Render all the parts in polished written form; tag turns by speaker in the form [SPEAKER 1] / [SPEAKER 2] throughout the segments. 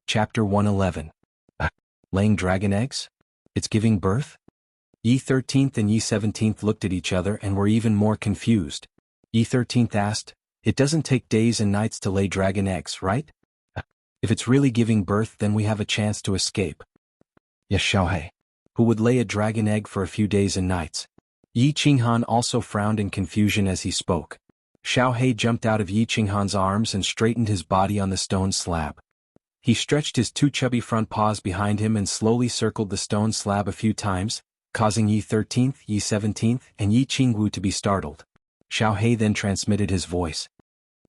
[SPEAKER 1] Chapter 111. Laying dragon eggs? It's giving birth? Ye 13th and Ye 17th looked at each other and were even more confused. Ye 13th asked, "It doesn't take days and nights to lay dragon eggs, right? If it's really giving birth, then we have a chance to escape." Yes, Xiaohe. Who would lay a dragon egg for a few days and nights? Yi Qinghan also frowned in confusion as he spoke. Xiaohe jumped out of Yi Qinghan's arms and straightened his body on the stone slab. He stretched his two chubby front paws behind him and slowly circled the stone slab a few times, causing Yi 13th, Yi 17th, and Yi Qingwu to be startled. Xiaohe then transmitted his voice.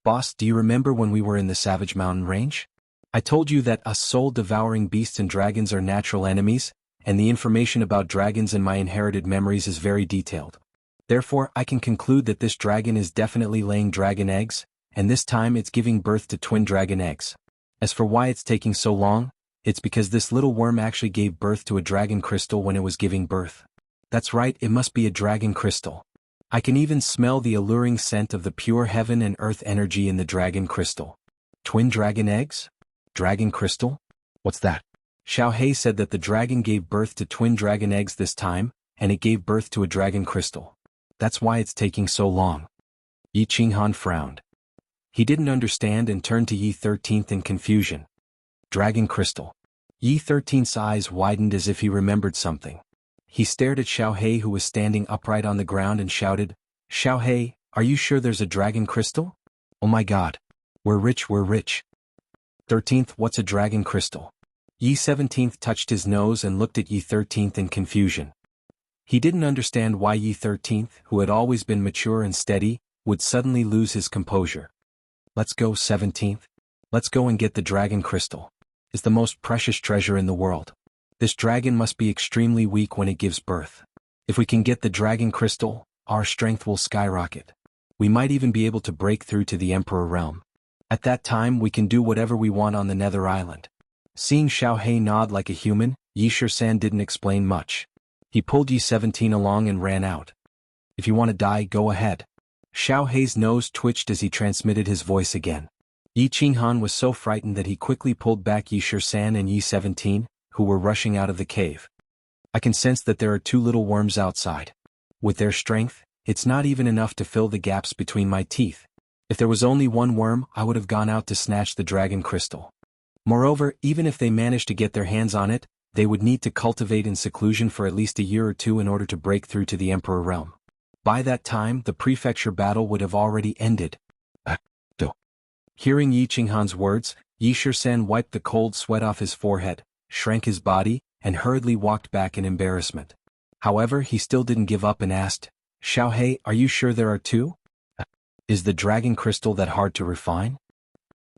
[SPEAKER 1] "Boss, do you remember when we were in the Savage Mountain Range? I told you that us soul-devouring beasts and dragons are natural enemies, and the information about dragons in my inherited memories is very detailed. Therefore, I can conclude that this dragon is definitely laying dragon eggs, and this time it's giving birth to twin dragon eggs. As for why it's taking so long, it's because this little worm actually gave birth to a dragon crystal when it was giving birth. That's right, it must be a dragon crystal. I can even smell the alluring scent of the pure heaven and earth energy in the dragon crystal. Twin dragon eggs? Dragon crystal? What's that?" Xiaohe said that the dragon gave birth to twin dragon eggs this time, and it gave birth to a dragon crystal. That's why it's taking so long. Yi Qinghan frowned. He didn't understand and turned to Yi 13th in confusion. Dragon crystal. Yi 13th's eyes widened as if he remembered something. He stared at Xiaohe, who was standing upright on the ground, and shouted, "Xiaohe, are you sure there's a dragon crystal? Oh my god. We're rich, we're rich." 13th, what's a dragon crystal? Yi 17th touched his nose and looked at Yi 13th in confusion. He didn't understand why Yi 13th, who had always been mature and steady, would suddenly lose his composure. "Let's go, 17th. Let's go and get the dragon crystal. It's the most precious treasure in the world. This dragon must be extremely weak when it gives birth. If we can get the dragon crystal, our strength will skyrocket. We might even be able to break through to the Emperor realm. At that time we can do whatever we want on the Nether Island." Seeing Xiaohe nod like a human, Yi Shisan didn't explain much. He pulled Yi 17 along and ran out. "If you want to die, go ahead." Xiaohe's nose twitched as he transmitted his voice again. Yi Qinghan was so frightened that he quickly pulled back Yi Shisan and Yi 17, who were rushing out of the cave. "I can sense that there are two little worms outside. With their strength, it's not even enough to fill the gaps between my teeth. If there was only one worm, I would have gone out to snatch the dragon crystal. Moreover, even if they managed to get their hands on it, they would need to cultivate in seclusion for at least a year or two in order to break through to the Emperor realm. By that time, the prefecture battle would have already ended." Hearing Yi Qinghan's words, Yi Shisan wiped the cold sweat off his forehead, shrank his body, and hurriedly walked back in embarrassment. However, he still didn't give up and asked, "Xiaohe, are you sure there are two? Is the dragon crystal that hard to refine?"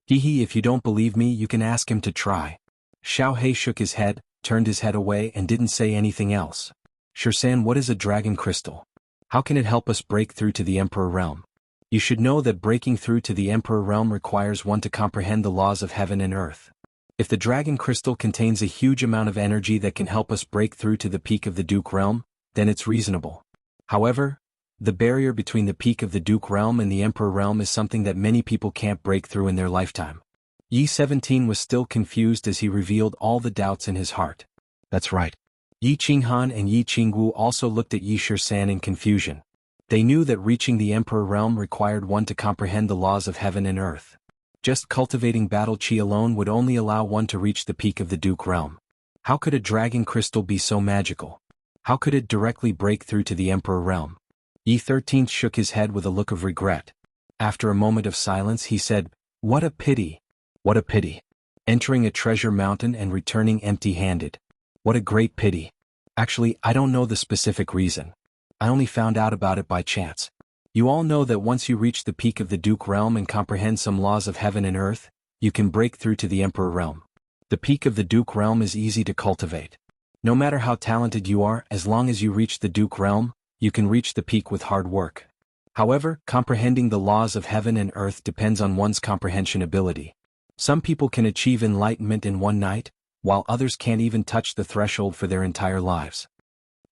[SPEAKER 1] "Hehe, if you don't believe me, you can ask him to try." Xiaohe shook his head, turned his head away, and didn't say anything else. "Shisan, what is a dragon crystal? How can it help us break through to the Emperor realm? You should know that breaking through to the Emperor realm requires one to comprehend the laws of heaven and earth. If the dragon crystal contains a huge amount of energy that can help us break through to the peak of the Duke realm, then it's reasonable. However, the barrier between the peak of the Duke realm and the Emperor realm is something that many people can't break through in their lifetime." Yi 17 was still confused as he revealed all the doubts in his heart. That's right. Yi Qinghan and Yi Qingwu also looked at Yi Shisan in confusion. They knew that reaching the Emperor realm required one to comprehend the laws of heaven and earth. Just cultivating battle chi alone would only allow one to reach the peak of the Duke realm. How could a dragon crystal be so magical? How could it directly break through to the Emperor realm? Yi 13th shook his head with a look of regret. After a moment of silence he said, "What a pity. What a pity. Entering a treasure mountain and returning empty-handed. What a great pity. Actually, I don't know the specific reason. I only found out about it by chance. You all know that once you reach the peak of the Duke realm and comprehend some laws of heaven and earth, you can break through to the Emperor realm. The peak of the Duke realm is easy to cultivate. No matter how talented you are, as long as you reach the Duke realm, you can reach the peak with hard work. However, comprehending the laws of heaven and earth depends on one's comprehension ability. Some people can achieve enlightenment in one night, while others can't even touch the threshold for their entire lives.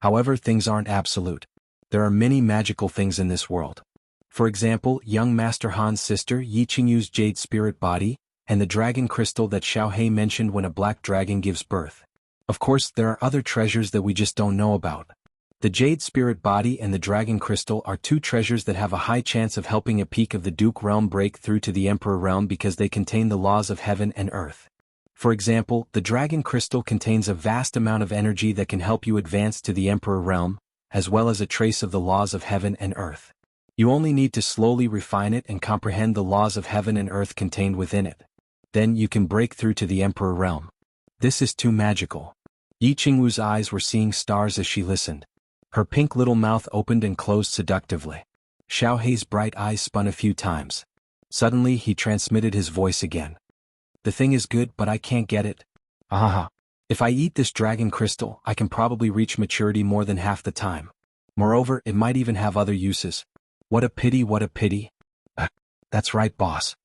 [SPEAKER 1] However, things aren't absolute. There are many magical things in this world. For example, young Master Han's sister Yi Qingyu's jade spirit body, and the dragon crystal that Xiaohe mentioned when a black dragon gives birth. Of course, there are other treasures that we just don't know about. The jade spirit body and the dragon crystal are two treasures that have a high chance of helping a peak of the Duke realm break through to the Emperor realm because they contain the laws of heaven and earth. For example, the dragon crystal contains a vast amount of energy that can help you advance to the Emperor realm, as well as a trace of the laws of heaven and earth. You only need to slowly refine it and comprehend the laws of heaven and earth contained within it. Then you can break through to the Emperor realm. This is too magical. Yi Qingwu's eyes were seeing stars as she listened. Her pink little mouth opened and closed seductively. Xiaohe's bright eyes spun a few times. Suddenly he transmitted his voice again. The thing is good, but I can't get it. Aha. If I eat this dragon crystal, I can probably reach maturity more than half the time. Moreover, it might even have other uses. What a pity, what a pity. That's right, boss.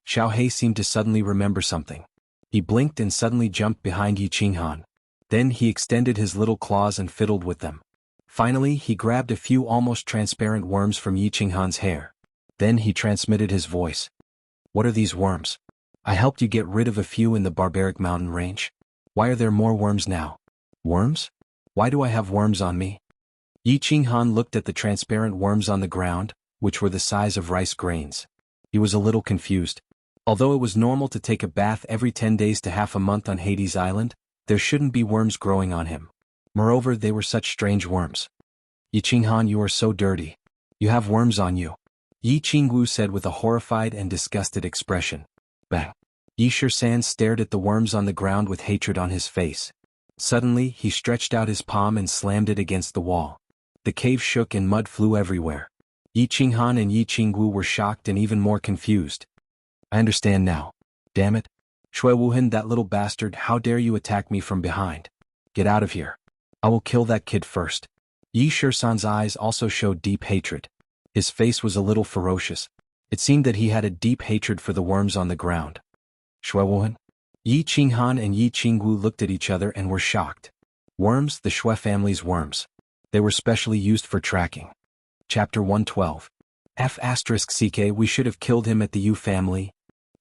[SPEAKER 1] Xiaohe seemed to suddenly remember something. He blinked and suddenly jumped behind Yi Qinghan. Then he extended his little claws and fiddled with them. Finally, he grabbed a few almost transparent worms from Yi Qinghan's hair. Then he transmitted his voice. What are these worms? I helped you get rid of a few in the barbaric mountain range. Why are there more worms now? Worms? Why do I have worms on me? Yi Qinghan looked at the transparent worms on the ground, which were the size of rice grains. He was a little confused. Although it was normal to take a bath every 10 days to half a month on Hades Island, there shouldn't be worms growing on him. Moreover, they were such strange worms. Yi Qinghan, you are so dirty. You have worms on you. Yi Qingwu said with a horrified and disgusted expression. Bang. Yi Shisan stared at the worms on the ground with hatred on his face. Suddenly, he stretched out his palm and slammed it against the wall. The cave shook and mud flew everywhere. Yi Qinghan and Yi Qingwu were shocked and even more confused. I understand now. Damn it. Xuanhuan, that little bastard, how dare you attack me from behind? Get out of here. I will kill that kid first. Yi Shisan's eyes also showed deep hatred. His face was a little ferocious. It seemed that he had a deep hatred for the worms on the ground. Xuanhuan? Yi Qinghan and Yi Qingwu looked at each other and were shocked. Worms, the Xue family's worms. They were specially used for tracking. Chapter 112. F***ck, we should have killed him at the Yu family.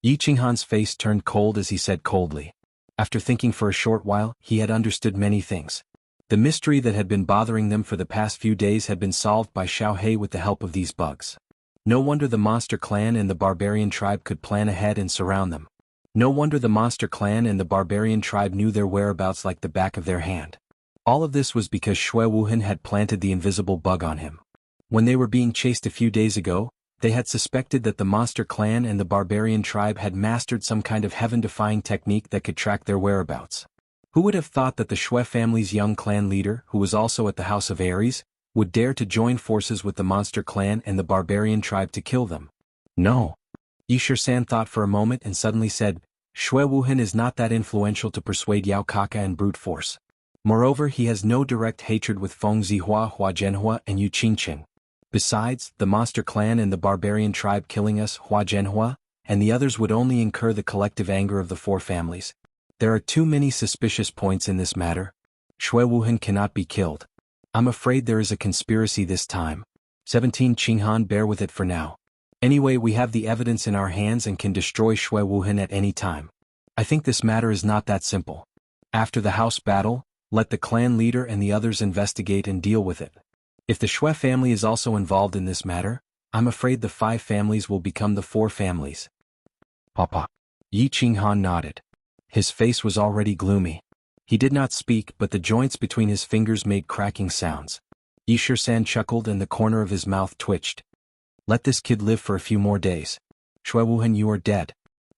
[SPEAKER 1] Yi Qinghan's face turned cold as he said coldly. After thinking for a short while, he had understood many things. The mystery that had been bothering them for the past few days had been solved by Xiaohe with the help of these bugs. No wonder the monster clan and the barbarian tribe could plan ahead and surround them. No wonder the monster clan and the barbarian tribe knew their whereabouts like the back of their hand. All of this was because Xuanhuan had planted the invisible bug on him. When they were being chased a few days ago, they had suspected that the monster clan and the barbarian tribe had mastered some kind of heaven-defying technique that could track their whereabouts. Who would have thought that the Xue family's young clan leader, who was also at the House of Ares, would dare to join forces with the monster clan and the barbarian tribe to kill them? No. Yi Shisan thought for a moment and suddenly said, Xuanhuan is not that influential to persuade Yao Kaka and brute force. Moreover, he has no direct hatred with Feng Zihua, Hua Zhenhua, and Yu Qingqing. Besides, the monster clan and the barbarian tribe killing us, Hua Zhenhua, and the others would only incur the collective anger of the four families. There are too many suspicious points in this matter. Xuanhuan cannot be killed. I'm afraid there is a conspiracy this time. 17 Qinghan, bear with it for now. Anyway, we have the evidence in our hands and can destroy Xuanhuan at any time. I think this matter is not that simple. After the house battle, let the clan leader and the others investigate and deal with it. If the Xue family is also involved in this matter, I'm afraid the 5 families will become the 4 families. Papa. Yi Qinghan nodded. His face was already gloomy. He did not speak, but the joints between his fingers made cracking sounds. Yi Shisan chuckled and the corner of his mouth twitched. Let this kid live for a few more days. Xuanhuan, you are dead.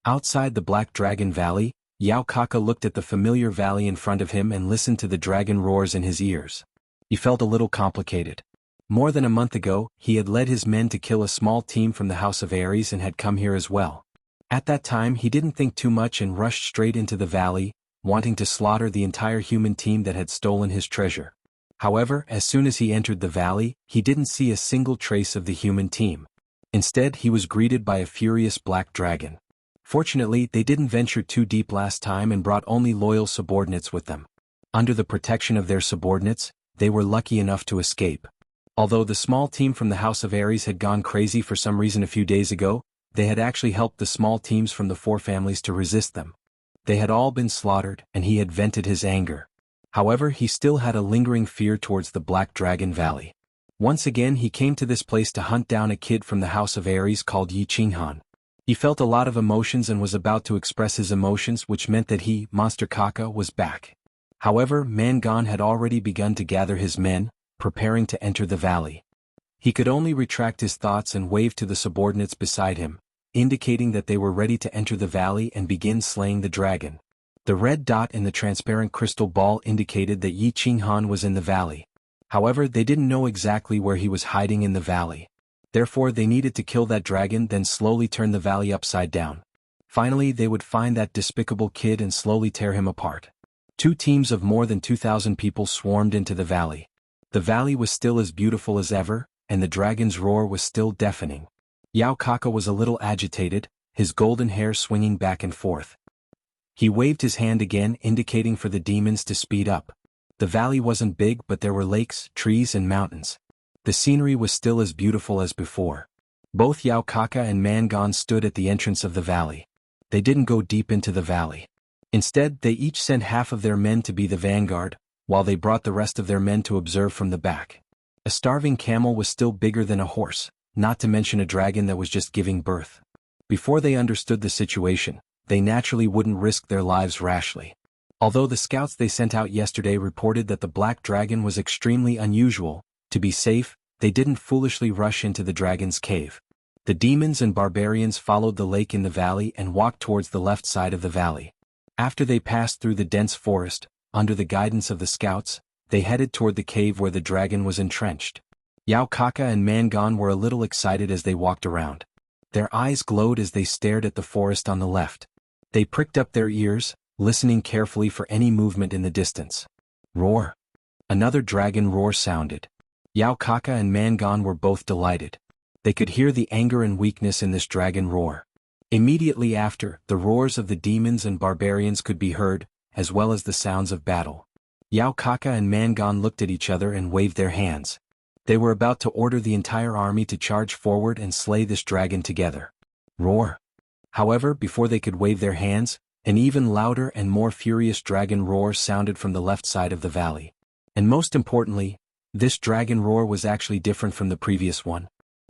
[SPEAKER 1] Outside the Black Dragon Valley, Yao Kaka looked at the familiar valley in front of him and listened to the dragon roars in his ears. He felt a little complicated. More than a month ago, he had led his men to kill a small team from the House of Ares and had come here as well. At that time he didn't think too much and rushed straight into the valley, wanting to slaughter the entire human team that had stolen his treasure. However, as soon as he entered the valley, he didn't see a single trace of the human team. Instead, he was greeted by a furious black dragon. Fortunately, they didn't venture too deep last time and brought only loyal subordinates with them. Under the protection of their subordinates, they were lucky enough to escape. Although the small team from the House of Ares had gone crazy for some reason a few days ago, They had actually helped the small teams from the 4 families to resist them. They had all been slaughtered, and he had vented his anger. However, he still had a lingering fear towards the Black Dragon Valley. Once again he came to this place to hunt down a kid from the House of Aries called xuanhuan. He felt a lot of emotions and was about to express his emotions, which meant that he, Monster Kaka, was back. However, Mangon had already begun to gather his men, preparing to enter the valley. He could only retract his thoughts and wave to the subordinates beside him, indicating that they were ready to enter the valley and begin slaying the dragon. The red dot in the transparent crystal ball indicated that xuanhuan was in the valley. However, they didn't know exactly where he was hiding in the valley. Therefore they needed to kill that dragon, then slowly turn the valley upside down. Finally they would find that despicable kid and slowly tear him apart. 2 teams of more than 2,000 people swarmed into the valley. The valley was still as beautiful as ever, and the dragon's roar was still deafening. Yao Kaka was a little agitated, his golden hair swinging back and forth. He waved his hand again, indicating for the demons to speed up. The valley wasn't big, but there were lakes, trees and mountains. The scenery was still as beautiful as before. Both Yao Kaka and Mangon stood at the entrance of the valley. They didn't go deep into the valley. Instead, they each sent half of their men to be the vanguard, while they brought the rest of their men to observe from the back. A starving camel was still bigger than a horse, not to mention a dragon that was just giving birth. Before they understood the situation, they naturally wouldn't risk their lives rashly. Although the scouts they sent out yesterday reported that the black dragon was extremely unusual, to be safe, they didn't foolishly rush into the dragon's cave. The demons and barbarians followed the lake in the valley and walked towards the left side of the valley. After they passed through the dense forest, under the guidance of the scouts, they headed toward the cave where the dragon was entrenched. Yao Kaka and Mangon were a little excited as they walked around. Their eyes glowed as they stared at the forest on the left. They pricked up their ears, listening carefully for any movement in the distance. Roar! Another dragon roar sounded. Yao Kaka and Mangon were both delighted. They could hear the anger and weakness in this dragon roar. Immediately after, the roars of the demons and barbarians could be heard, as well as the sounds of battle. Yao Kaka and Mangon looked at each other and waved their hands. They were about to order the entire army to charge forward and slay this dragon together. Roar! However, before they could wave their hands, an even louder and more furious dragon roar sounded from the left side of the valley. And most importantly, this dragon roar was actually different from the previous one.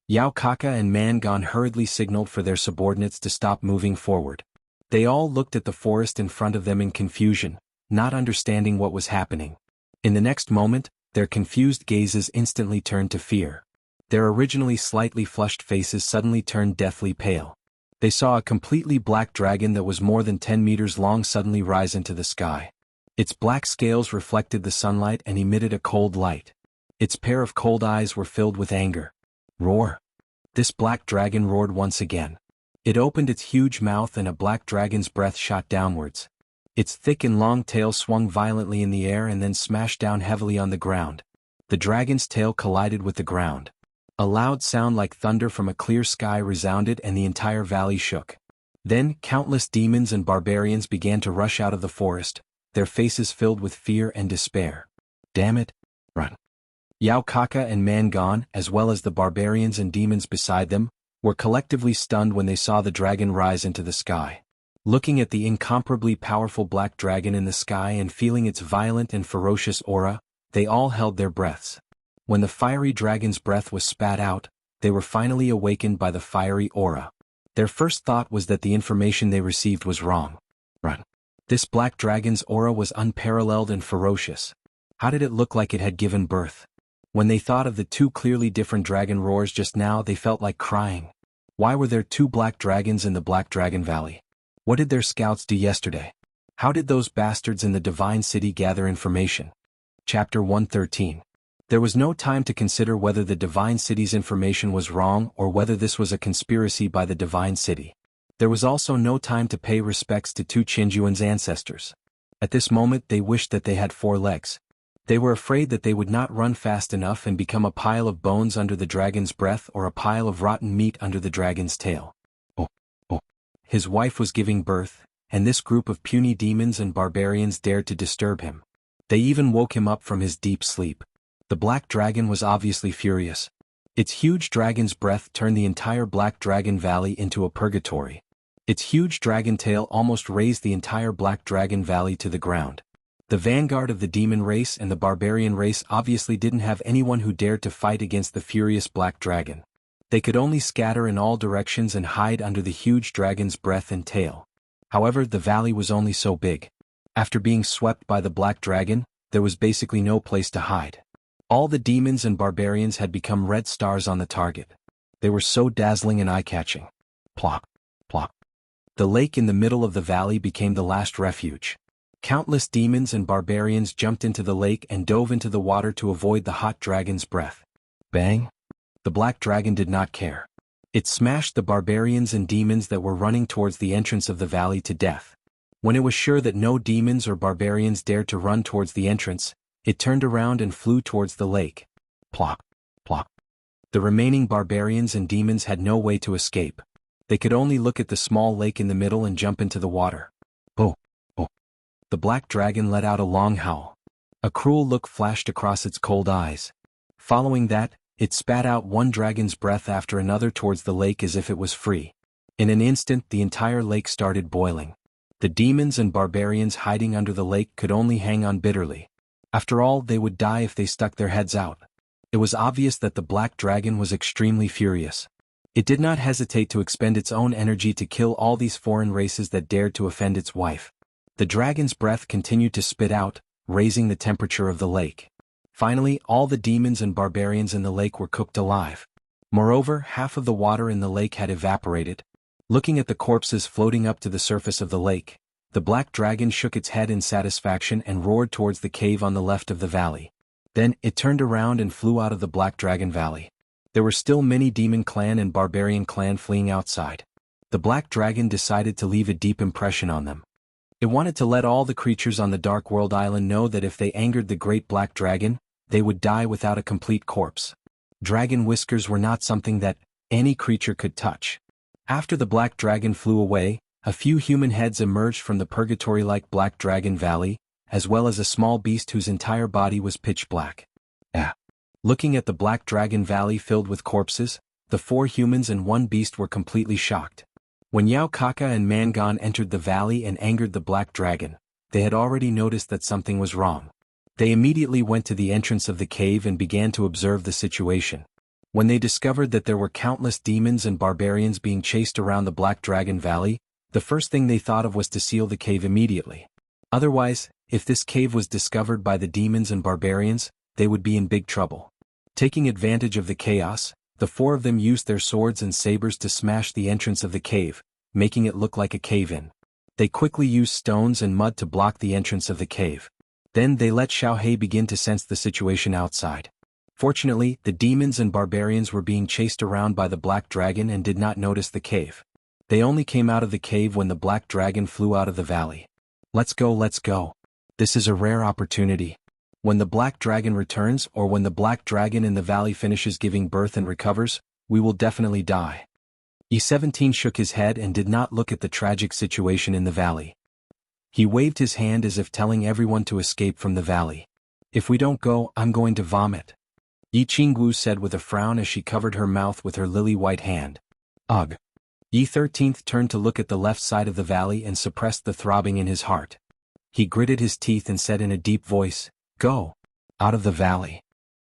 [SPEAKER 1] Yao Kaka and Mangon hurriedly signaled for their subordinates to stop moving forward. They all looked at the forest in front of them in confusion, not understanding what was happening. In the next moment, their confused gazes instantly turned to fear. Their originally slightly flushed faces suddenly turned deathly pale. They saw a completely black dragon that was more than 10 meters long suddenly rise into the sky. Its black scales reflected the sunlight and emitted a cold light. Its pair of cold eyes were filled with anger. Roar! This black dragon roared once again. It opened its huge mouth and a black dragon's breath shot downwards. Its thick and long tail swung violently in the air and then smashed down heavily on the ground. The dragon's tail collided with the ground. A loud sound like thunder from a clear sky resounded and the entire valley shook. Then, countless demons and barbarians began to rush out of the forest, their faces filled with fear and despair. Damn it! Run! Yao Kaka and Mangon, as well as the barbarians and demons beside them, were collectively stunned when they saw the dragon rise into the sky. Looking at the incomparably powerful black dragon in the sky and feeling its violent and ferocious aura, they all held their breaths. When the fiery dragon's breath was spat out, they were finally awakened by the fiery aura. Their first thought was that the information they received was wrong. Run! This black dragon's aura was unparalleled and ferocious. How did it look like it had given birth? When they thought of the 2 clearly different dragon roars just now, they felt like crying. Why were there 2 black dragons in the Black Dragon Valley? What did their scouts do yesterday? How did those bastards in the Divine City gather information? Chapter 113. There was no time to consider whether the Divine City's information was wrong or whether this was a conspiracy by the Divine City. There was also no time to pay respects to Tu Qinjuan's ancestors. At this moment they wished that they had 4 legs. They were afraid that they would not run fast enough and become a pile of bones under the dragon's breath or a pile of rotten meat under the dragon's tail. Oh. His wife was giving birth, and this group of puny demons and barbarians dared to disturb him. They even woke him up from his deep sleep. The black dragon was obviously furious. Its huge dragon's breath turned the entire Black Dragon Valley into a purgatory. Its huge dragon tail almost razed the entire Black Dragon Valley to the ground. The vanguard of the demon race and the barbarian race obviously didn't have anyone who dared to fight against the furious Black Dragon. They could only scatter in all directions and hide under the huge dragon's breath and tail. However, the valley was only so big. After being swept by the Black Dragon, there was basically no place to hide. All the demons and barbarians had become red stars on the target. They were so dazzling and eye-catching. Plop, plop. The lake in the middle of the valley became the last refuge. Countless demons and barbarians jumped into the lake and dove into the water to avoid the hot dragon's breath. Bang! The Black Dragon did not care. It smashed the barbarians and demons that were running towards the entrance of the valley to death. When it was sure that no demons or barbarians dared to run towards the entrance, it turned around and flew towards the lake. Plop, plop. The remaining barbarians and demons had no way to escape. They could only look at the small lake in the middle and jump into the water. Oh, oh. The Black Dragon let out a long howl. A cruel look flashed across its cold eyes. Following that, it spat out one dragon's breath after another towards the lake as if it was free. In an instant, the entire lake started boiling. The demons and barbarians hiding under the lake could only hang on bitterly. After all, they would die if they stuck their heads out. It was obvious that the Black Dragon was extremely furious. It did not hesitate to expend its own energy to kill all these foreign races that dared to offend its wife. The dragon's breath continued to spit out, raising the temperature of the lake. Finally, all the demons and barbarians in the lake were cooked alive. Moreover, half of the water in the lake had evaporated. Looking at the corpses floating up to the surface of the lake, the Black Dragon shook its head in satisfaction and roared towards the cave on the left of the valley. Then, it turned around and flew out of the Black Dragon Valley. There were still many demon clan and barbarian clan fleeing outside. The Black Dragon decided to leave a deep impression on them. It wanted to let all the creatures on the Dark World Island know that if they angered the Great Black Dragon, they would die without a complete corpse. Dragon whiskers were not something that any creature could touch. After the Black Dragon flew away, a few human heads emerged from the purgatory-like Black Dragon Valley, as well as a small beast whose entire body was pitch black. Looking at the Black Dragon Valley filled with corpses, the 4 humans and 1 beast were completely shocked. When Yao Kaka and Mangon entered the valley and angered the Black Dragon, they had already noticed that something was wrong. They immediately went to the entrance of the cave and began to observe the situation. When they discovered that there were countless demons and barbarians being chased around the Black Dragon Valley, the first thing they thought of was to seal the cave immediately. Otherwise, if this cave was discovered by the demons and barbarians, they would be in big trouble. Taking advantage of the chaos, the 4 of them used their swords and sabers to smash the entrance of the cave, making it look like a cave-in. They quickly used stones and mud to block the entrance of the cave. Then they let Xiaohei begin to sense the situation outside. Fortunately, the demons and barbarians were being chased around by the Black Dragon and did not notice the cave. They only came out of the cave when the Black Dragon flew out of the valley. Let's go, let's go. This is a rare opportunity. When the Black Dragon returns or when the Black Dragon in the valley finishes giving birth and recovers, we will definitely die. E17 shook his head and did not look at the tragic situation in the valley. He waved his hand as if telling everyone to escape from the valley. If we don't go, I'm going to vomit. Jianghu said with a frown as she covered her mouth with her lily-white hand. Ugh. E13 turned to look at the left side of the valley and suppressed the throbbing in his heart. He gritted his teeth and said in a deep voice, "Go. Out of the valley."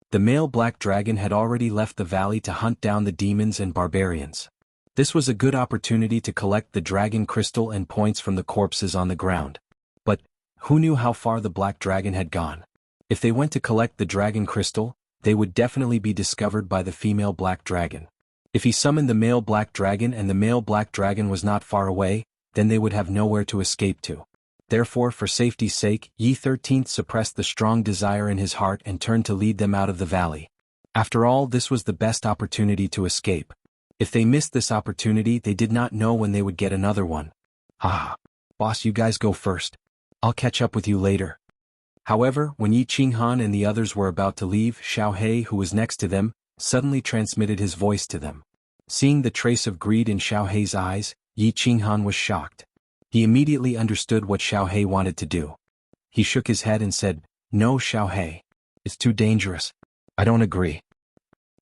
[SPEAKER 1] The male Black Dragon had already left the valley to hunt down the demons and barbarians. This was a good opportunity to collect the dragon crystal and points from the corpses on the ground. But, who knew how far the Black Dragon had gone? If they went to collect the dragon crystal, they would definitely be discovered by the female Black Dragon. If he summoned the male Black Dragon and the male Black Dragon was not far away, then they would have nowhere to escape to. Therefore, for safety's sake, Yi13 suppressed the strong desire in his heart and turned to lead them out of the valley. After all, this was the best opportunity to escape. If they missed this opportunity, they did not know when they would get another one. Boss, you guys go first. I'll catch up with you later. However, when Yi Qinghan and the others were about to leave, Xiaohei, who was next to them, suddenly transmitted his voice to them. Seeing the trace of greed in Xiaohei's eyes, Yi Qinghan was shocked. He immediately understood what Xiaohei wanted to do. He shook his head and said, "No, Xiaohei. It's too dangerous. I don't agree."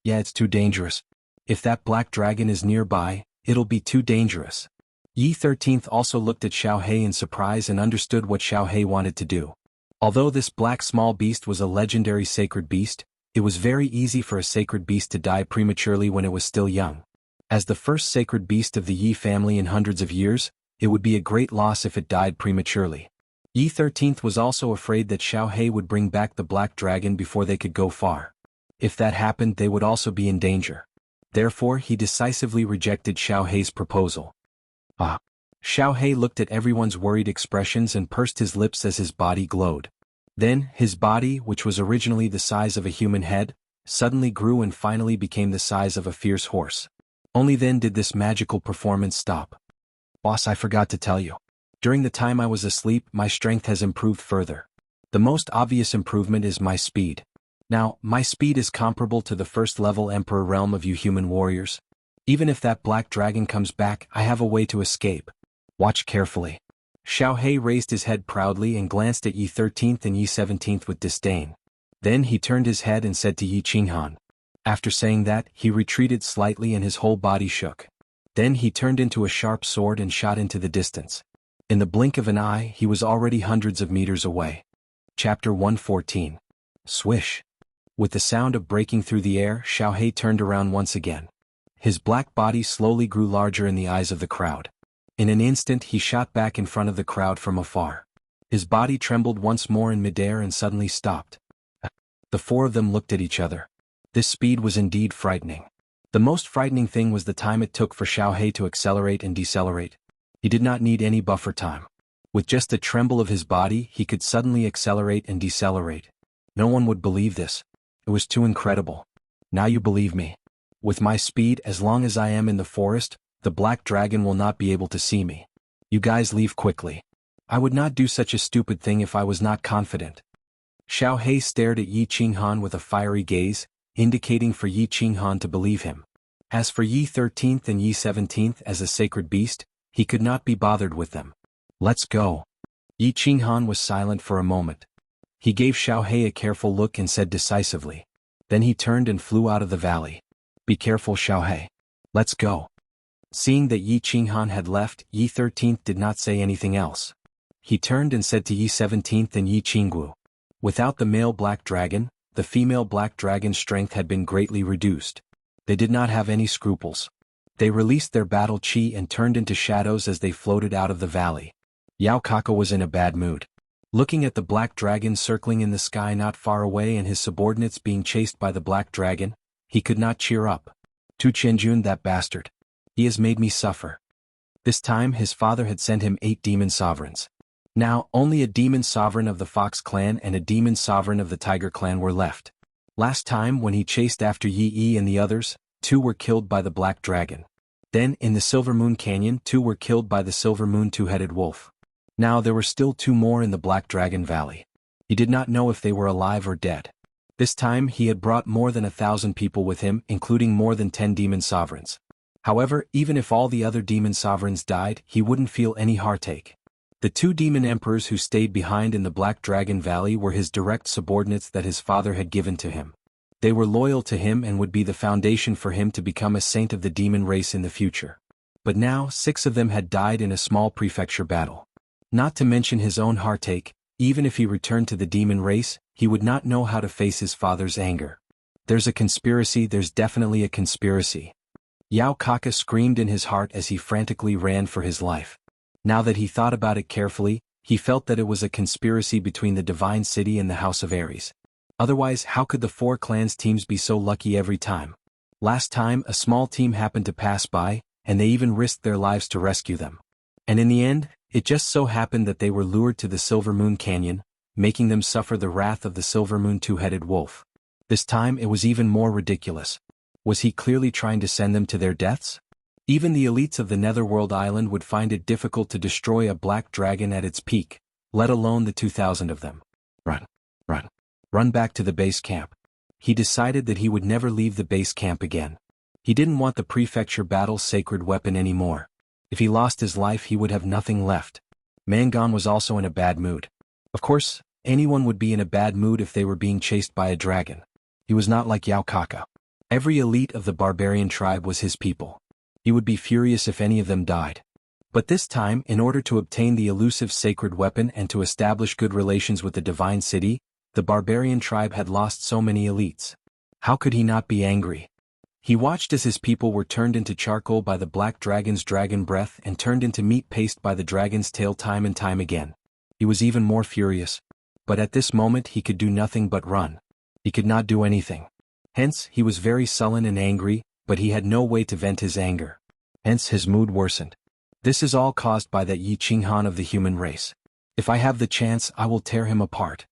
[SPEAKER 1] Yeah, it's too dangerous. If that black dragon is nearby, it'll be too dangerous. Yi 13th also looked at Xiaohe in surprise and understood what Xiaohe wanted to do. Although this black small beast was a legendary sacred beast, it was very easy for a sacred beast to die prematurely when it was still young. As the first sacred beast of the Yi family in hundreds of years, it would be a great loss if it died prematurely. Yi 13th was also afraid that Xiaohe would bring back the black dragon before they could go far. If that happened, they would also be in danger. Therefore, he decisively rejected Xiaohe's proposal. Xiaohe looked at everyone's worried expressions and pursed his lips as his body glowed. Then, his body, which was originally the size of a human head, suddenly grew and finally became the size of a fierce horse. Only then did this magical performance stop. Boss, I forgot to tell you. During the time I was asleep, my strength has improved further. The most obvious improvement is my speed. Now, my speed is comparable to the first-level Emperor realm of you human warriors. Even if that black dragon comes back, I have a way to escape. Watch carefully. Xiaohe raised his head proudly and glanced at Yi 13th and Yi 17th with disdain. Then he turned his head and said to Yi Qinghan. After saying that, he retreated slightly and his whole body shook. Then he turned into a sharp sword and shot into the distance. In the blink of an eye, he was already hundreds of meters away. Chapter 114. Swish. With the sound of breaking through the air, Xiaohe turned around once again. His black body slowly grew larger in the eyes of the crowd. In an instant he shot back in front of the crowd from afar. His body trembled once more in midair and suddenly stopped. The four of them looked at each other. This speed was indeed frightening. The most frightening thing was the time it took for Xiaohe to accelerate and decelerate. He did not need any buffer time. With just a tremble of his body, he could suddenly accelerate and decelerate. No one would believe this. It was too incredible. Now you believe me. With my speed, as long as I am in the forest, the black dragon will not be able to see me. You guys leave quickly. I would not do such a stupid thing if I was not confident. Xiaohe stared at Yi Qinghan with a fiery gaze, indicating for Yi Qinghan to believe him. As for Yi 13th and Yi 17th as a sacred beast, he could not be bothered with them. Let's go. Yi Qinghan was silent for a moment. He gave Xiaohe a careful look and said decisively. Then he turned and flew out of the valley. Be careful, Xiaohe. Let's go. Seeing that Yi Qinghan had left, Yi 13th did not say anything else. He turned and said to Yi 17th and Yi Qinggu. Without the male black dragon, the female black dragon's strength had been greatly reduced. They did not have any scruples. They released their battle chi and turned into shadows as they floated out of the valley. Yao Kaka was in a bad mood. Looking at the black dragon circling in the sky not far away and his subordinates being chased by the black dragon, he could not cheer up. Tu Qianjun, that bastard. He has made me suffer. This time his father had sent him 8 demon sovereigns. Now, only a demon sovereign of the Fox clan and a demon sovereign of the Tiger clan were left. Last time, when he chased after Yi Yi and the others, 2 were killed by the black dragon. Then, in the Silver Moon Canyon, 2 were killed by the Silver Moon two-headed wolf. Now there were still 2 more in the Black Dragon Valley. He did not know if they were alive or dead. This time he had brought more than 1,000 people with him, including more than 10 demon sovereigns. However, even if all the other demon sovereigns died, he wouldn't feel any heartache. The 2 demon emperors who stayed behind in the Black Dragon Valley were his direct subordinates that his father had given to him. They were loyal to him and would be the foundation for him to become a saint of the demon race in the future. But now 6 of them had died in a small prefecture battle. Not to mention his own heartache, even if he returned to the demon race, he would not know how to face his father's anger. There's a conspiracy, there's definitely a conspiracy. Yao Kaka screamed in his heart as he frantically ran for his life. Now that he thought about it carefully, he felt that it was a conspiracy between the Divine City and the House of Ares. Otherwise, how could the 4 clans' teams be so lucky every time? Last time, a small team happened to pass by, and they even risked their lives to rescue them. And in the end, it just so happened that they were lured to the Silver Moon Canyon, making them suffer the wrath of the Silver Moon two-headed wolf. This time it was even more ridiculous. Was he clearly trying to send them to their deaths? Even the elites of the Netherworld Island would find it difficult to destroy a black dragon at its peak, let alone the 2,000 of them. Run back to the base camp. He decided that he would never leave the base camp again. He didn't want the prefecture battle's sacred weapon anymore. If he lost his life, he would have nothing left. Mangon was also in a bad mood. Of course, anyone would be in a bad mood if they were being chased by a dragon. He was not like Yao Kaka. Every elite of the barbarian tribe was his people. He would be furious if any of them died. But this time, in order to obtain the elusive sacred weapon and to establish good relations with the divine city, the barbarian tribe had lost so many elites. How could he not be angry? He watched as his people were turned into charcoal by the black dragon's dragon breath and turned into meat paste by the dragon's tail time and time again. He was even more furious. But at this moment he could do nothing but run. He could not do anything. Hence, he was very sullen and angry, but he had no way to vent his anger. Hence his mood worsened. This is all caused by that xuanhuan of the human race. If I have the chance, I will tear him apart.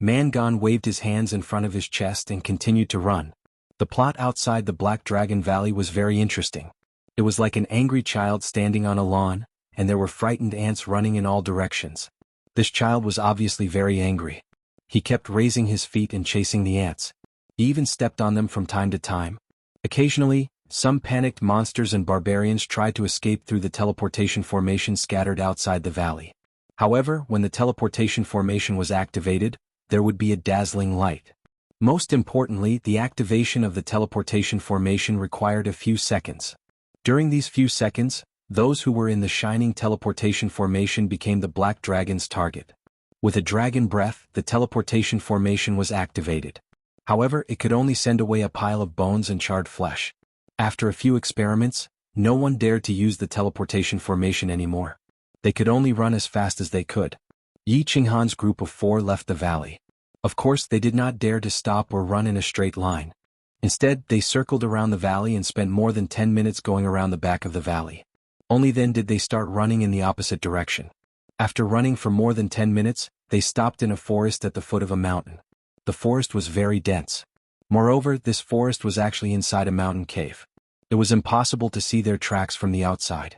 [SPEAKER 1] Mangon waved his hands in front of his chest and continued to run. The plot outside the Black Dragon Valley was very interesting. It was like an angry child standing on a lawn, and there were frightened ants running in all directions. This child was obviously very angry. He kept raising his feet and chasing the ants. He even stepped on them from time to time. Occasionally, some panicked monsters and barbarians tried to escape through the teleportation formation scattered outside the valley. However, when the teleportation formation was activated, there would be a dazzling light. Most importantly, the activation of the teleportation formation required a few seconds. During these few seconds, those who were in the shining teleportation formation became the Black Dragon's target. With a dragon breath, the teleportation formation was activated. However, it could only send away a pile of bones and charred flesh. After a few experiments, no one dared to use the teleportation formation anymore. They could only run as fast as they could. Xuanhuan's group of 4 left the valley. Of course, they did not dare to stop or run in a straight line. Instead, they circled around the valley and spent more than 10 minutes going around the back of the valley. Only then did they start running in the opposite direction. After running for more than 10 minutes, they stopped in a forest at the foot of a mountain. The forest was very dense. Moreover, this forest was actually inside a mountain cave. It was impossible to see their tracks from the outside.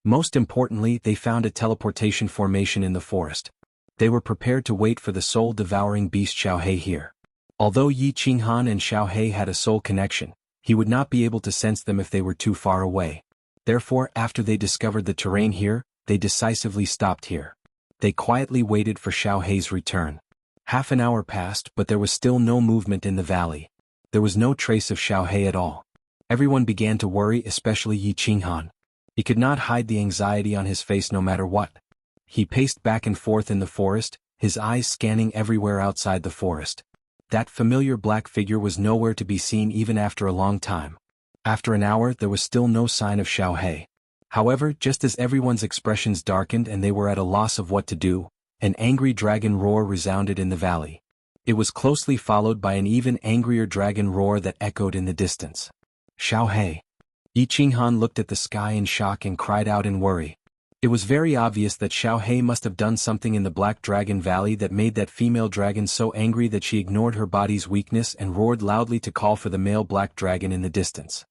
[SPEAKER 1] Most importantly, they found a teleportation formation in the forest. They were prepared to wait for the soul-devouring beast Xiaohe here. Although Xuanhuan and Xiaohe had a soul connection, he would not be able to sense them if they were too far away. Therefore, after they discovered the terrain here, they decisively stopped here. They quietly waited for Xiaohe's return. Half an hour passed, but there was still no movement in the valley. There was no trace of Xiaohe at all. Everyone began to worry, especially Xuanhuan. He could not hide the anxiety on his face no matter what. He paced back and forth in the forest, his eyes scanning everywhere outside the forest. That familiar black figure was nowhere to be seen even after a long time. After an hour, there was still no sign of Xiaohe. However, just as everyone's expressions darkened and they were at a loss of what to do, an angry dragon roar resounded in the valley. It was closely followed by an even angrier dragon roar that echoed in the distance. Xiaohe. Xuanhuan looked at the sky in shock and cried out in worry. It was very obvious that Xiaohe must have done something in the Black Dragon Valley that made that female dragon so angry that she ignored her body's weakness and roared loudly to call for the male black dragon in the distance.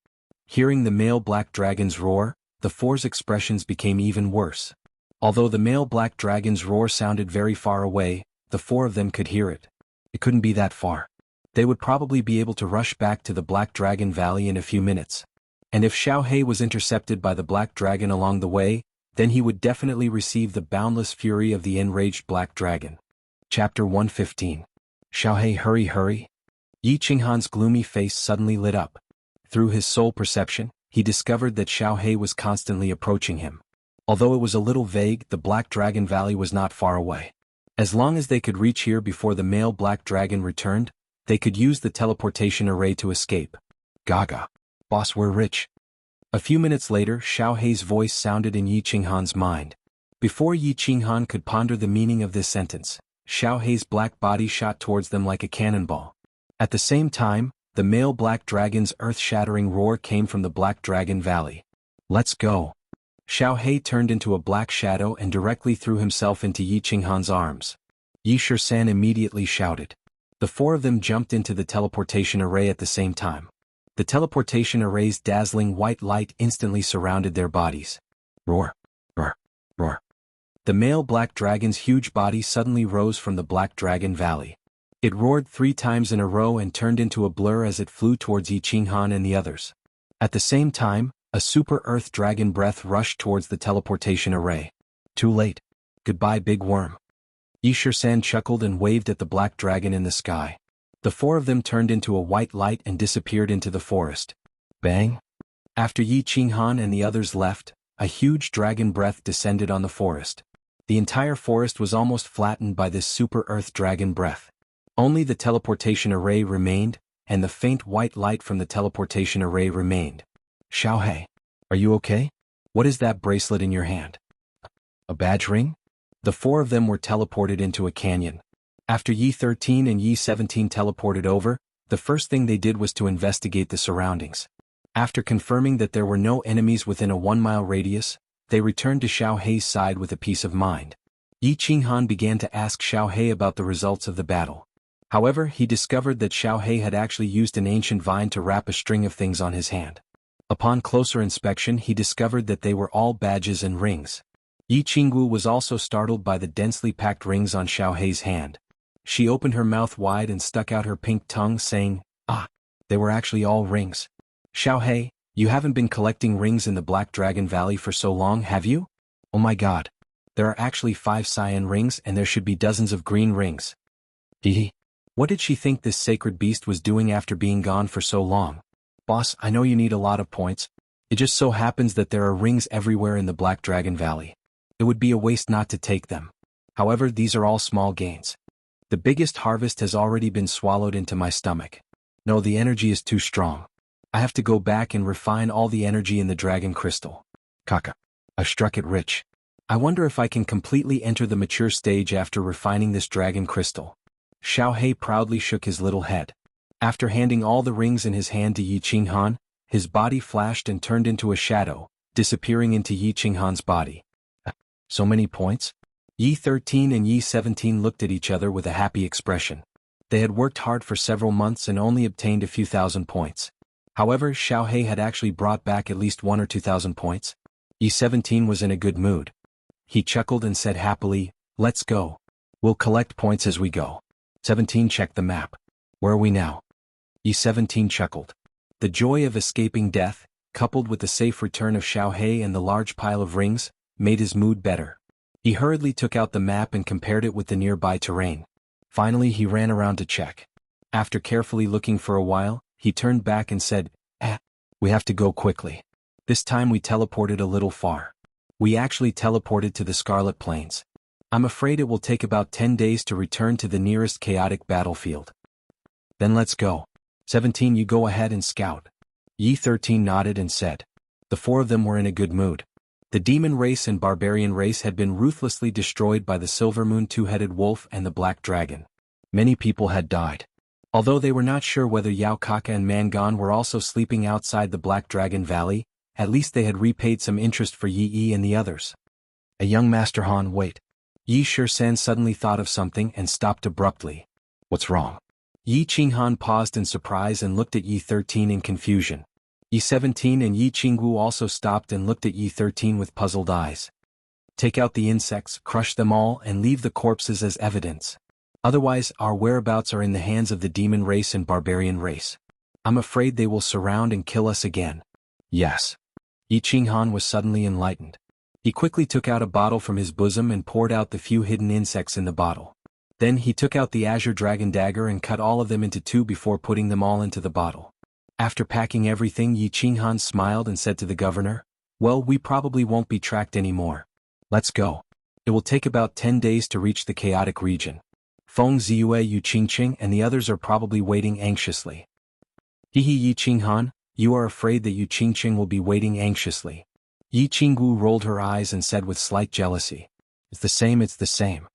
[SPEAKER 1] Hearing the male black dragon's roar, the 4's expressions became even worse. Although the male black dragon's roar sounded very far away, the 4 of them could hear it. It couldn't be that far. They would probably be able to rush back to the Black Dragon Valley in a few minutes. And if Xiaohe was intercepted by the black dragon along the way, then he would definitely receive the boundless fury of the enraged black dragon. Chapter 115. Xiaohe, hurry, hurry. Xuanhuan's gloomy face suddenly lit up. Through his soul perception, he discovered that Xiaohe was constantly approaching him. Although it was a little vague, the Black Dragon Valley was not far away. As long as they could reach here before the male black dragon returned, they could use the teleportation array to escape. Gaga. Boss, we're rich. A few minutes later, Xiaohe's voice sounded in Xuanhuan's mind. Before Xuanhuan could ponder the meaning of this sentence, Xiaohe's black body shot towards them like a cannonball. At the same time, the male black dragon's earth-shattering roar came from the Black Dragon Valley. Let's go. Xiaohe turned into a black shadow and directly threw himself into Xuanhuan's arms. Yishi-san immediately shouted. The 4 of them jumped into the teleportation array at the same time. The teleportation array's dazzling white light instantly surrounded their bodies. Roar, roar, roar. The male black dragon's huge body suddenly rose from the Black Dragon Valley. It roared 3 times in a row and turned into a blur as it flew towards Xuanhuan and the others. At the same time, a super earth dragon breath rushed towards the teleportation array. Too late. Goodbye, big worm. Yishi-san chuckled and waved at the black dragon in the sky. The four of them turned into a white light and disappeared into the forest. Bang! After Xuanhuan and the others left, a huge dragon breath descended on the forest. The entire forest was almost flattened by this super earth dragon breath. Only the teleportation array remained, and the faint white light from the teleportation array remained. Xiaohei, are you okay? What is that bracelet in your hand? A badge ring? The four of them were teleported into a canyon. After Yi-13 and Yi-17 teleported over, the first thing they did was to investigate the surroundings. After confirming that there were no enemies within a 1-mile radius, they returned to Xiaohei's side with a peace of mind. Xuanhuan began to ask Xiaohei about the results of the battle. However, he discovered that Xiaohei had actually used an ancient vine to wrap a string of things on his hand. Upon closer inspection, he discovered that they were all badges and rings. Jianghu was also startled by the densely packed rings on Xiaohei's hand. She opened her mouth wide and stuck out her pink tongue, saying, "Ah, they were actually all rings. Xiaohei, you haven't been collecting rings in the Black Dragon Valley for so long, have you? Oh my god. There are actually 5 cyan rings and there should be dozens of green rings." Hehe. What did she think this sacred beast was doing after being gone for so long? Boss, I know you need a lot of points. It just so happens that there are rings everywhere in the Black Dragon Valley. It would be a waste not to take them. However, these are all small gains. The biggest harvest has already been swallowed into my stomach. No, the energy is too strong. I have to go back and refine all the energy in the dragon crystal. Kaka. I've struck it rich. I wonder if I can completely enter the mature stage after refining this dragon crystal. Xiaohei proudly shook his little head. After handing all the rings in his hand to Xuanhuan, his body flashed and turned into a shadow, disappearing into Xuanhuan's body. So many points? Yi-13 and Yi-17 looked at each other with a happy expression. They had worked hard for several months and only obtained a few thousand points. However, Xiaohei had actually brought back at least 1 or 2,000 points. Yi-17 was in a good mood. He chuckled and said happily, "Let's go. We'll collect points as we go." 17 checked the map. "Where are we now?" Yi-17 chuckled. The joy of escaping death, coupled with the safe return of Xiaohei and the large pile of rings, made his mood better. He hurriedly took out the map and compared it with the nearby terrain. Finally, he ran around to check. After carefully looking for a while, he turned back and said, "We have to go quickly. This time we teleported a little far. We actually teleported to the Scarlet Plains. I'm afraid it will take about 10 days to return to the nearest chaotic battlefield." "Then let's go. 17, you go ahead and scout." Yi-13 nodded and said. The four of them were in a good mood. The demon race and barbarian race had been ruthlessly destroyed by the Silver Moon Two-Headed Wolf and the Black Dragon. Many people had died. Although they were not sure whether Yao Kaka and Mangan were also sleeping outside the Black Dragon Valley, at least they had repaid some interest for Yi and the others. A young Master Han, wait. Yi Shursan suddenly thought of something and stopped abruptly. What's wrong? Xuanhuan paused in surprise and looked at Yi-13 in confusion. Yi-17 and Yi-Qinggu also stopped and looked at Yi-13 with puzzled eyes. "Take out the insects, crush them all, and leave the corpses as evidence. Otherwise, our whereabouts are in the hands of the demon race and barbarian race. I'm afraid they will surround and kill us again." Yes. Yi-Qinghan was suddenly enlightened. He quickly took out a bottle from his bosom and poured out the few hidden insects in the bottle. Then he took out the Azure Dragon Dagger and cut all of them into 2 before putting them all into the bottle. After packing everything, Yi-Qinghan smiled and said to the governor, "Well, we probably won't be tracked anymore. Let's go. It will take about 10 days to reach the chaotic region. Feng Ziyue, Yu Qingqing and the others are probably waiting anxiously." Hihi, Yi-Qinghan, you are afraid that Yu Qingqing will be waiting anxiously. Yi-Qinggu rolled her eyes and said with slight jealousy, It's the same.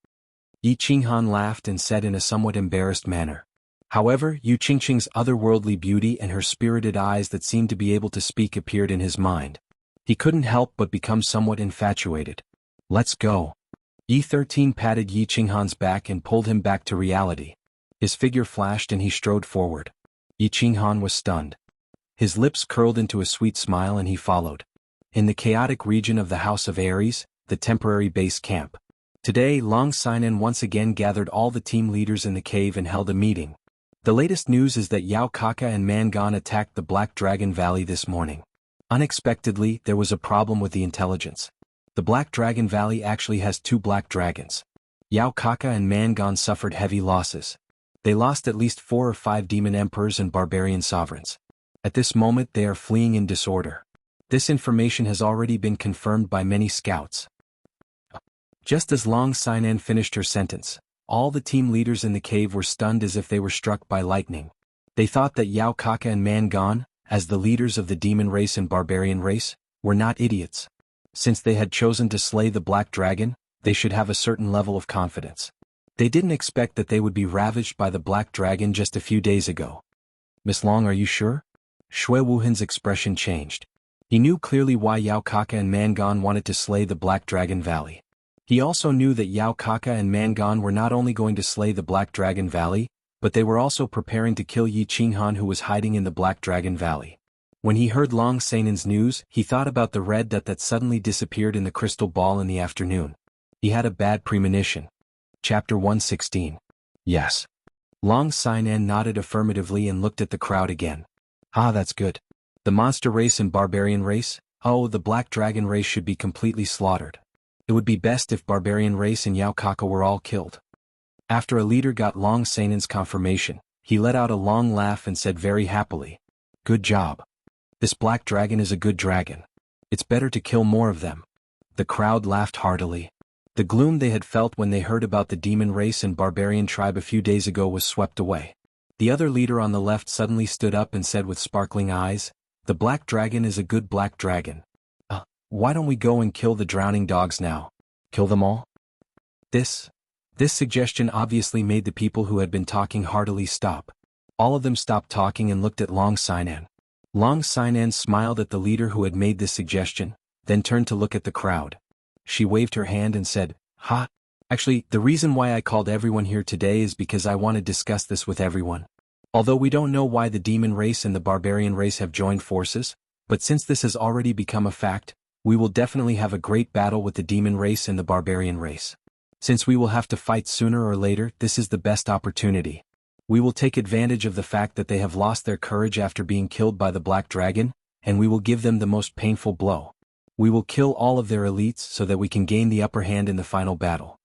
[SPEAKER 1] Yi-Qinghan laughed and said in a somewhat embarrassed manner. However, Yu Qingqing's otherworldly beauty and her spirited eyes that seemed to be able to speak appeared in his mind. He couldn't help but become somewhat infatuated. "Let's go." Yi-13 patted Yi-Qinghan's back and pulled him back to reality. His figure flashed and he strode forward. Yi-Qinghan was stunned. His lips curled into a sweet smile and he followed. In the chaotic region of the House of Ares, the temporary base camp. Today, Long Sinan once again gathered all the team leaders in the cave and held a meeting. The latest news is that Yao Kaka and Mangan attacked the Black Dragon Valley this morning. Unexpectedly, there was a problem with the intelligence. The Black Dragon Valley actually has 2 black dragons. Yao Kaka and Mangan suffered heavy losses. They lost at least 4 or 5 demon emperors and barbarian sovereigns. At this moment they are fleeing in disorder. This information has already been confirmed by many scouts. Just as Long Xinan finished her sentence, all the team leaders in the cave were stunned as if they were struck by lightning. They thought that Yao Kaka and Man Gan, as the leaders of the demon race and barbarian race, were not idiots. Since they had chosen to slay the black dragon, they should have a certain level of confidence. They didn't expect that they would be ravaged by the black dragon just a few days ago. Miss Long, are you sure? Xuanhuan's expression changed. He knew clearly why Yao Kaka and Man Gan wanted to slay the Black Dragon Valley. He also knew that Yao Kaka and Man Gan were not only going to slay the Black Dragon Valley, but they were also preparing to kill Yi Qinghan, who was hiding in the Black Dragon Valley. When he heard Long Xianan's news, he thought about the red dot that suddenly disappeared in the crystal ball in the afternoon. He had a bad premonition. Chapter 116. Yes. Long Xianan nodded affirmatively and looked at the crowd again. Ah, that's good. The monster race and barbarian race? Oh, the black dragon race should be completely slaughtered. It would be best if barbarian race and Yao Kaka were all killed. After a leader got Long Xianan's confirmation, he let out a long laugh and said very happily, "Good job. This black dragon is a good dragon. It's better to kill more of them." The crowd laughed heartily. The gloom they had felt when they heard about the demon race and barbarian tribe a few days ago was swept away. The other leader on the left suddenly stood up and said with sparkling eyes, "The black dragon is a good black dragon. Why don't we go and kill the drowning dogs now? Kill them all?" This suggestion obviously made the people who had been talking heartily stop. All of them stopped talking and looked at Long Xinan. Long Xinan smiled at the leader who had made this suggestion, then turned to look at the crowd. She waved her hand and said, "Ha! Actually, the reason why I called everyone here today is because I want to discuss this with everyone. Although we don't know why the demon race and the barbarian race have joined forces, but since this has already become a fact, we will definitely have a great battle with the demon race and the barbarian race. Since we will have to fight sooner or later, this is the best opportunity. We will take advantage of the fact that they have lost their courage after being killed by the black dragon, and we will give them the most painful blow. We will kill all of their elites so that we can gain the upper hand in the final battle."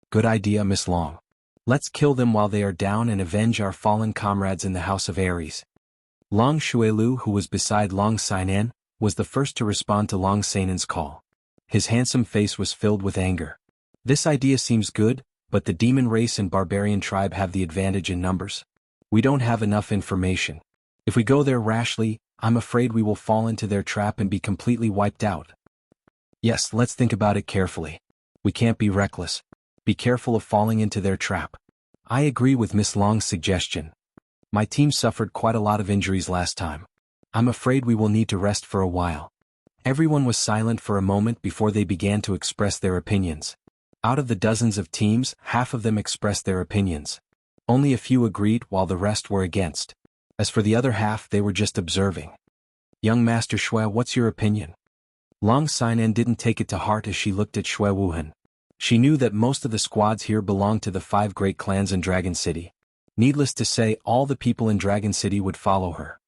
[SPEAKER 1] "Good idea, Miss Long. Let's kill them while they are down and avenge our fallen comrades in the House of Aries." Long Xuelu, who was beside Long Xinan, was the first to respond to Long Xianan's call. His handsome face was filled with anger. "This idea seems good, but the demon race and barbarian tribe have the advantage in numbers. We don't have enough information. If we go there rashly, I'm afraid we will fall into their trap and be completely wiped out. Yes, let's think about it carefully. We can't be reckless. Be careful of falling into their trap." "I agree with Miss Long's suggestion. My team suffered quite a lot of injuries last time. I'm afraid we will need to rest for a while." Everyone was silent for a moment before they began to express their opinions. Out of the dozens of teams, half of them expressed their opinions. Only a few agreed while the rest were against. As for the other half, they were just observing. "Young Master Xue, what's your opinion?" Long Xinan didn't take it to heart as she looked at Xuanhuan. She knew that most of the squads here belonged to the 5 great clans in Dragon City. Needless to say, all the people in Dragon City would follow her.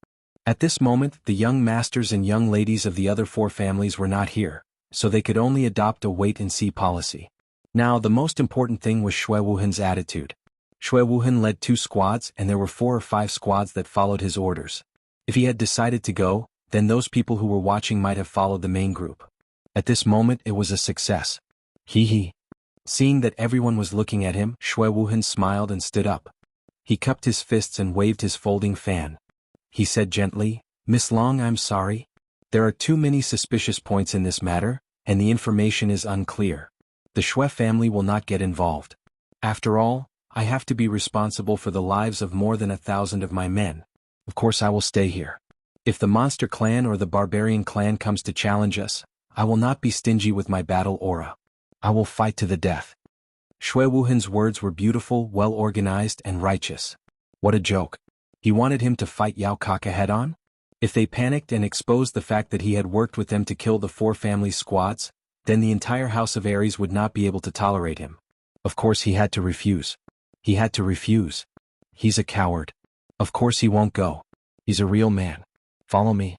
[SPEAKER 1] At this moment, the young masters and young ladies of the other 4 families were not here, so they could only adopt a wait-and-see policy. Now, the most important thing was Xuanhuan's attitude. Xuanhuan led 2 squads and there were 4 or 5 squads that followed his orders. If he had decided to go, then those people who were watching might have followed the main group. At this moment it was a success. Hee. Seeing that everyone was looking at him, Xuanhuan smiled and stood up. He cupped his fists and waved his folding fan. He said gently, "Miss Long, I'm sorry. There are too many suspicious points in this matter, and the information is unclear. The Xue family will not get involved. After all, I have to be responsible for the lives of more than 1,000 of my men. Of course I will stay here. If the monster clan or the barbarian clan comes to challenge us, I will not be stingy with my battle aura. I will fight to the death." Xuanhuan's words were beautiful, well-organized, and righteous. What a joke. He wanted him to fight Yao Kaka head-on? If they panicked and exposed the fact that he had worked with them to kill the 4 family squads, then the entire House of Aries would not be able to tolerate him. Of course he had to refuse. He had to refuse. He's a coward. Of course he won't go. He's a real man. Follow me.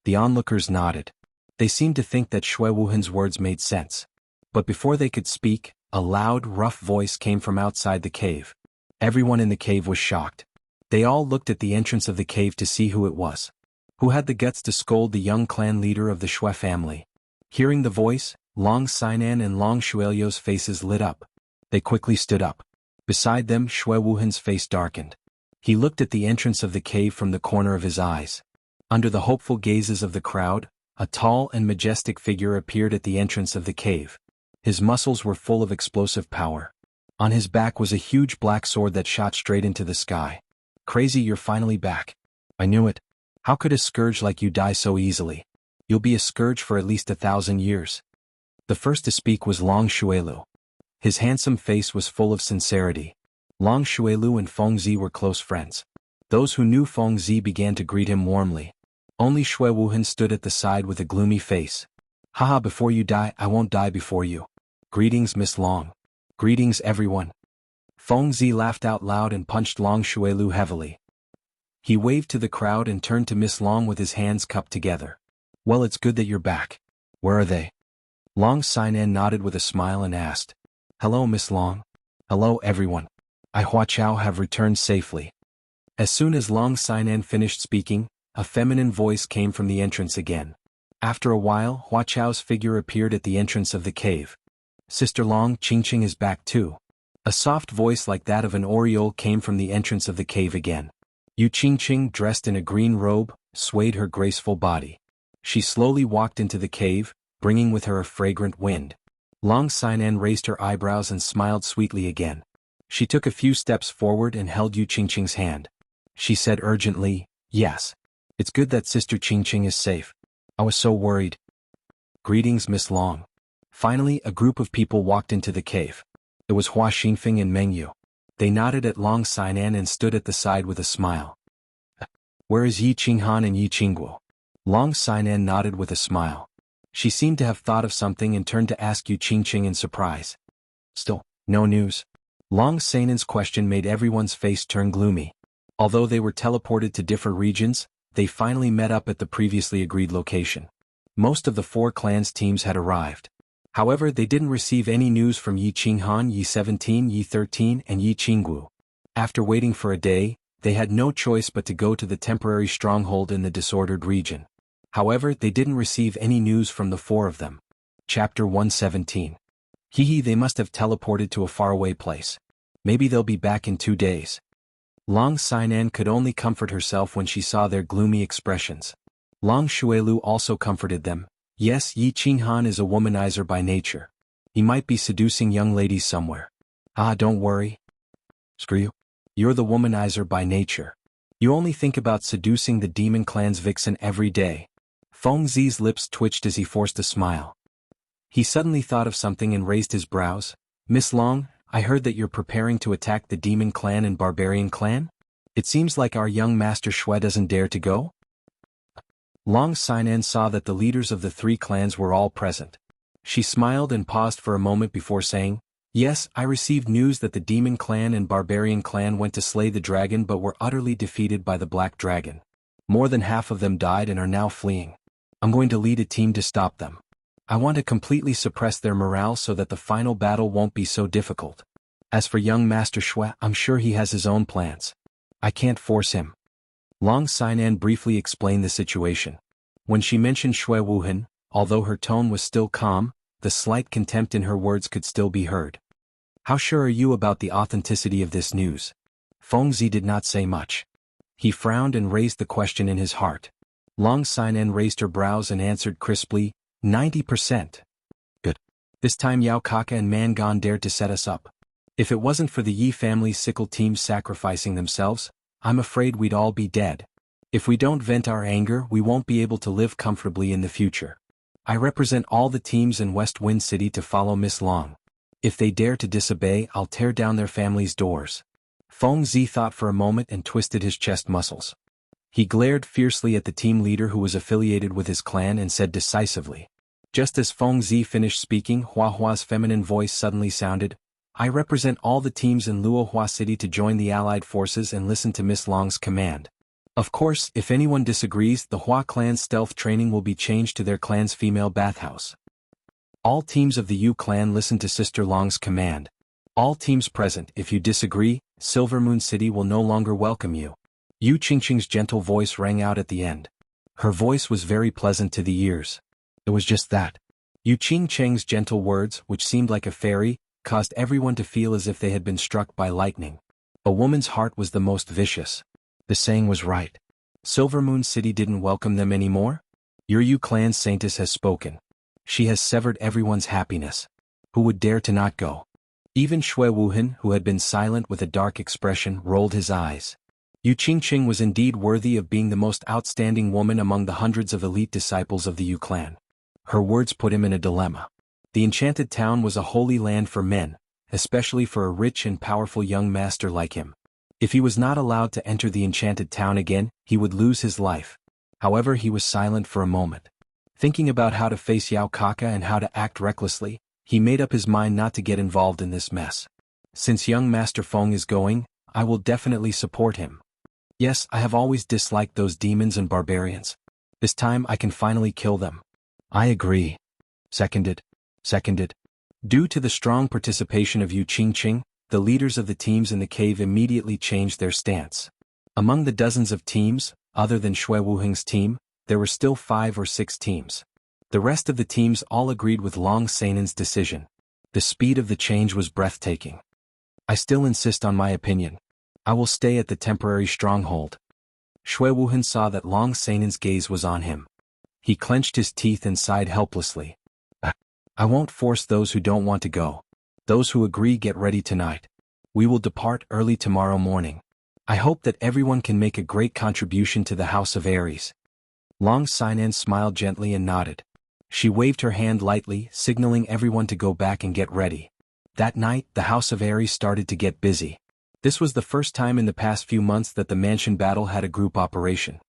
[SPEAKER 1] The onlookers nodded. They seemed to think that Xuanhuan's words made sense. But before they could speak, a loud, rough voice came from outside the cave. Everyone in the cave was shocked. They all looked at the entrance of the cave to see who it was. Who had the guts to scold the young clan leader of the Xue family? Hearing the voice, Long Xinan and Long Xuelio's faces lit up. They quickly stood up. Beside them, Xuanhuan's face darkened. He looked at the entrance of the cave from the corner of his eyes. Under the hopeful gazes of the crowd, a tall and majestic figure appeared at the entrance of the cave. His muscles were full of explosive power. On his back was a huge black sword that shot straight into the sky. Crazy, you're finally back. I knew it. How could a scourge like you die so easily? You'll be a scourge for at least 1,000 years. The first to speak was Long Xuelu. His handsome face was full of sincerity. Long Xuelu and Feng Zi were close friends. Those who knew Feng Zi began to greet him warmly. Only Xuanhuan stood at the side with a gloomy face. Haha, before you die, I won't die before you. Greetings, Miss Long. Greetings, everyone. Feng Zi laughed out loud and punched Long Xuelu heavily. He waved to the crowd and turned to Miss Long with his hands cupped together. Well, it's good that you're back. Where are they? Long Xinan nodded with a smile and asked. Hello, Miss Long. Hello, everyone. I Hua Chao have returned safely. As soon as Long Xinan finished speaking, a feminine voice came from the entrance again. After a while, Hua Chao's figure appeared at the entrance of the cave. Sister Long, Qingqing is back too. A soft voice like that of an oriole came from the entrance of the cave again. Yu Qingqing, dressed in a green robe, swayed her graceful body. She slowly walked into the cave, bringing with her a fragrant wind. Long Xinan raised her eyebrows and smiled sweetly again. She took a few steps forward and held Yu Qingqing's hand. She said urgently, Yes. It's good that Sister Qingqing is safe. I was so worried. Greetings, Miss Long. Finally, a group of people walked into the cave. It was Hua Xingfeng and Meng Yu. They nodded at Long Xinan and stood at the side with a smile. Where is Yi Qinghan and Yi Qingguo? Long Xinan nodded with a smile. She seemed to have thought of something and turned to ask Yu Qingqing in surprise. Still, no news. Long Xinan's question made everyone's face turn gloomy. Although they were teleported to different regions, they finally met up at the previously agreed location. Most of the 4 clans' teams had arrived. However, they didn't receive any news from Yi Qinghan, Yi 17, Yi 13, and Yi Qingguo. After waiting for a day, they had no choice but to go to the temporary stronghold in the disordered region. However, they didn't receive any news from the 4 of them. Chapter 117. Hehe, they must have teleported to a faraway place. Maybe they'll be back in 2 days. Long Xinan could only comfort herself when she saw their gloomy expressions. Long Xuelu also comforted them. Yes, Yi Qinghan is a womanizer by nature. He might be seducing young ladies somewhere. Ah, don't worry. Screw you. You're the womanizer by nature. You only think about seducing the demon clan's vixen every day. Feng Zi's lips twitched as he forced a smile. He suddenly thought of something and raised his brows. Miss Long, I heard that you're preparing to attack the demon clan and barbarian clan? It seems like our young master Xue doesn't dare to go? Long Xinan saw that the leaders of the 3 clans were all present. She smiled and paused for a moment before saying, Yes, I received news that the demon clan and barbarian clan went to slay the dragon but were utterly defeated by the black dragon. More than half of them died and are now fleeing. I'm going to lead a team to stop them. I want to completely suppress their morale so that the final battle won't be so difficult. As for young Master Xue, I'm sure he has his own plans. I can't force him. Long Xinan briefly explained the situation. When she mentioned Xuanhuan, although her tone was still calm, the slight contempt in her words could still be heard. How sure are you about the authenticity of this news? Feng Zi did not say much. He frowned and raised the question in his heart. Long Xinan raised her brows and answered crisply, 90%. Good. This time Yao Kaka and Mangan dared to set us up. If it wasn't for the Yi family's sickle team sacrificing themselves, I'm afraid we'd all be dead. If we don't vent our anger, we won't be able to live comfortably in the future. I represent all the teams in West Wind City to follow Miss Long. If they dare to disobey, I'll tear down their family's doors. Feng Zi thought for a moment and twisted his chest muscles. He glared fiercely at the team leader who was affiliated with his clan and said decisively. Just as Feng Zi finished speaking, Hua's feminine voice suddenly sounded, I represent all the teams in Luohua City to join the allied forces and listen to Miss Long's command. Of course, if anyone disagrees, the Hua clan's stealth training will be changed to their clan's female bathhouse. All teams of the Yu clan listen to Sister Long's command. All teams present, if you disagree, Silver Moon City will no longer welcome you. Yu Qingqing's gentle voice rang out at the end. Her voice was very pleasant to the ears. It was just that. Yu Qingqing's gentle words, which seemed like a fairy, caused everyone to feel as if they had been struck by lightning. A woman's heart was the most vicious. The saying was right. Silver Moon City didn't welcome them anymore? Your Yu clan's saintess has spoken. She has severed everyone's happiness. Who would dare to not go? Even xuanhuan, who had been silent with a dark expression, rolled his eyes. Yu Qingqing was indeed worthy of being the most outstanding woman among the hundreds of elite disciples of the Yu clan. Her words put him in a dilemma. The enchanted town was a holy land for men, especially for a rich and powerful young master like him. If he was not allowed to enter the enchanted town again, he would lose his life. However, he was silent for a moment. Thinking about how to face Yao Kaka and how to act recklessly, he made up his mind not to get involved in this mess. Since young Master Feng is going, I will definitely support him. Yes, I have always disliked those demons and barbarians. This time I can finally kill them. I agree. Seconded. Due to the strong participation of Yu Qingqing, the leaders of the teams in the cave immediately changed their stance. Among the dozens of teams, other than xuanhuan's team, there were still 5 or 6 teams. The rest of the teams all agreed with Long Sainan's decision. The speed of the change was breathtaking. I still insist on my opinion. I will stay at the temporary stronghold. Xuanhuan saw that Long Sainan's gaze was on him. He clenched his teeth and sighed helplessly. I won't force those who don't want to go. Those who agree get ready tonight. We will depart early tomorrow morning. I hope that everyone can make a great contribution to the House of Aries. Long Sainan smiled gently and nodded. She waved her hand lightly, signaling everyone to go back and get ready. That night, the House of Aries started to get busy. This was the first time in the past few months that the mansion battle had a group operation.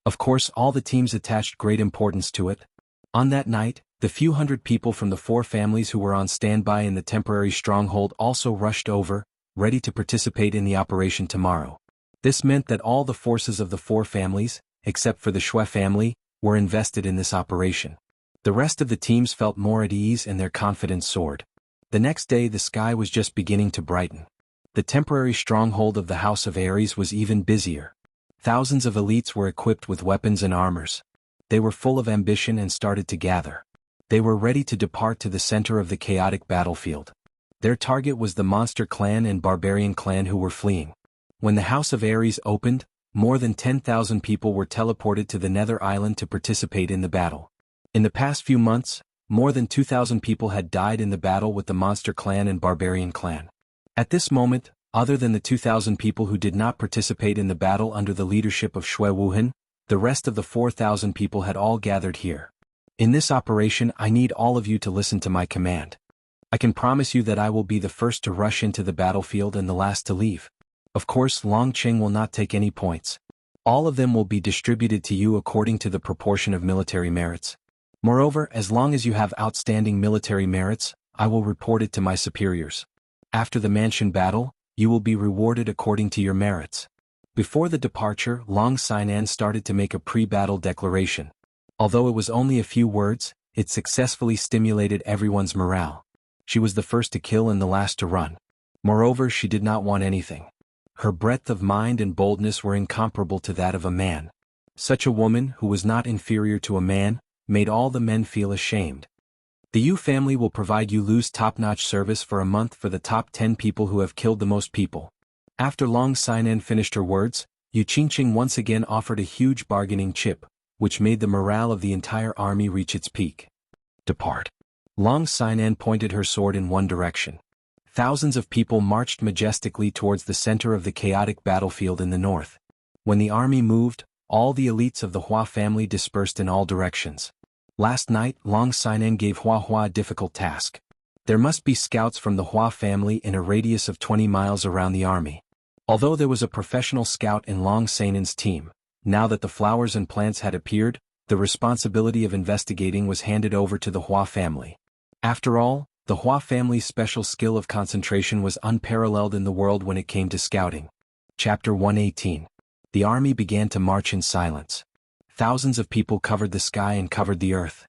[SPEAKER 1] Of course, all the teams attached great importance to it. On that night, the few hundred people from the 4 families who were on standby in the temporary stronghold also rushed over, ready to participate in the operation tomorrow. This meant that all the forces of the 4 families, except for the Xue family, were invested in this operation. The rest of the teams felt more at ease and their confidence soared. The next day the sky was just beginning to brighten. The temporary stronghold of the House of Aries was even busier. Thousands of elites were equipped with weapons and armors. They were full of ambition and started to gather. They were ready to depart to the center of the chaotic battlefield. Their target was the monster clan and barbarian clan who were fleeing. When the House of Aries opened, more than 10,000 people were teleported to the Nether Island to participate in the battle. In the past few months, more than 2,000 people had died in the battle with the monster clan and barbarian clan. At this moment, other than the 2,000 people who did not participate in the battle under the leadership of xuanhuan, the rest of the 4,000 people had all gathered here. In this operation, I need all of you to listen to my command. I can promise you that I will be the first to rush into the battlefield and the last to leave. Of course, Long Qing will not take any points. All of them will be distributed to you according to the proportion of military merits. Moreover, as long as you have outstanding military merits, I will report it to my superiors. After the mansion battle, you will be rewarded according to your merits. Before the departure, Long Sainan started to make a pre-battle declaration. Although it was only a few words, it successfully stimulated everyone's morale. She was the first to kill and the last to run. Moreover, she did not want anything. Her breadth of mind and boldness were incomparable to that of a man. Such a woman, who was not inferior to a man, made all the men feel ashamed. The Yu family will provide you Lu's top-notch service for a month for the top 10 people who have killed the most people. After Long Sainan finished her words, Yu Qingqing once again offered a huge bargaining chip, which made the morale of the entire army reach its peak. Depart. Long Sainan pointed her sword in one direction. Thousands of people marched majestically towards the center of the chaotic battlefield in the north. When the army moved, all the elites of the Hua family dispersed in all directions. Last night, Long Sainan gave Hua a difficult task. There must be scouts from the Hua family in a radius of 20 miles around the army. Although there was a professional scout in Long Sainan's team, now that the flowers and plants had appeared, the responsibility of investigating was handed over to the Hua family. After all, the Hua family's special skill of concentration was unparalleled in the world when it came to scouting. Chapter 118. The army began to march in silence. Thousands of people covered the sky and covered the earth.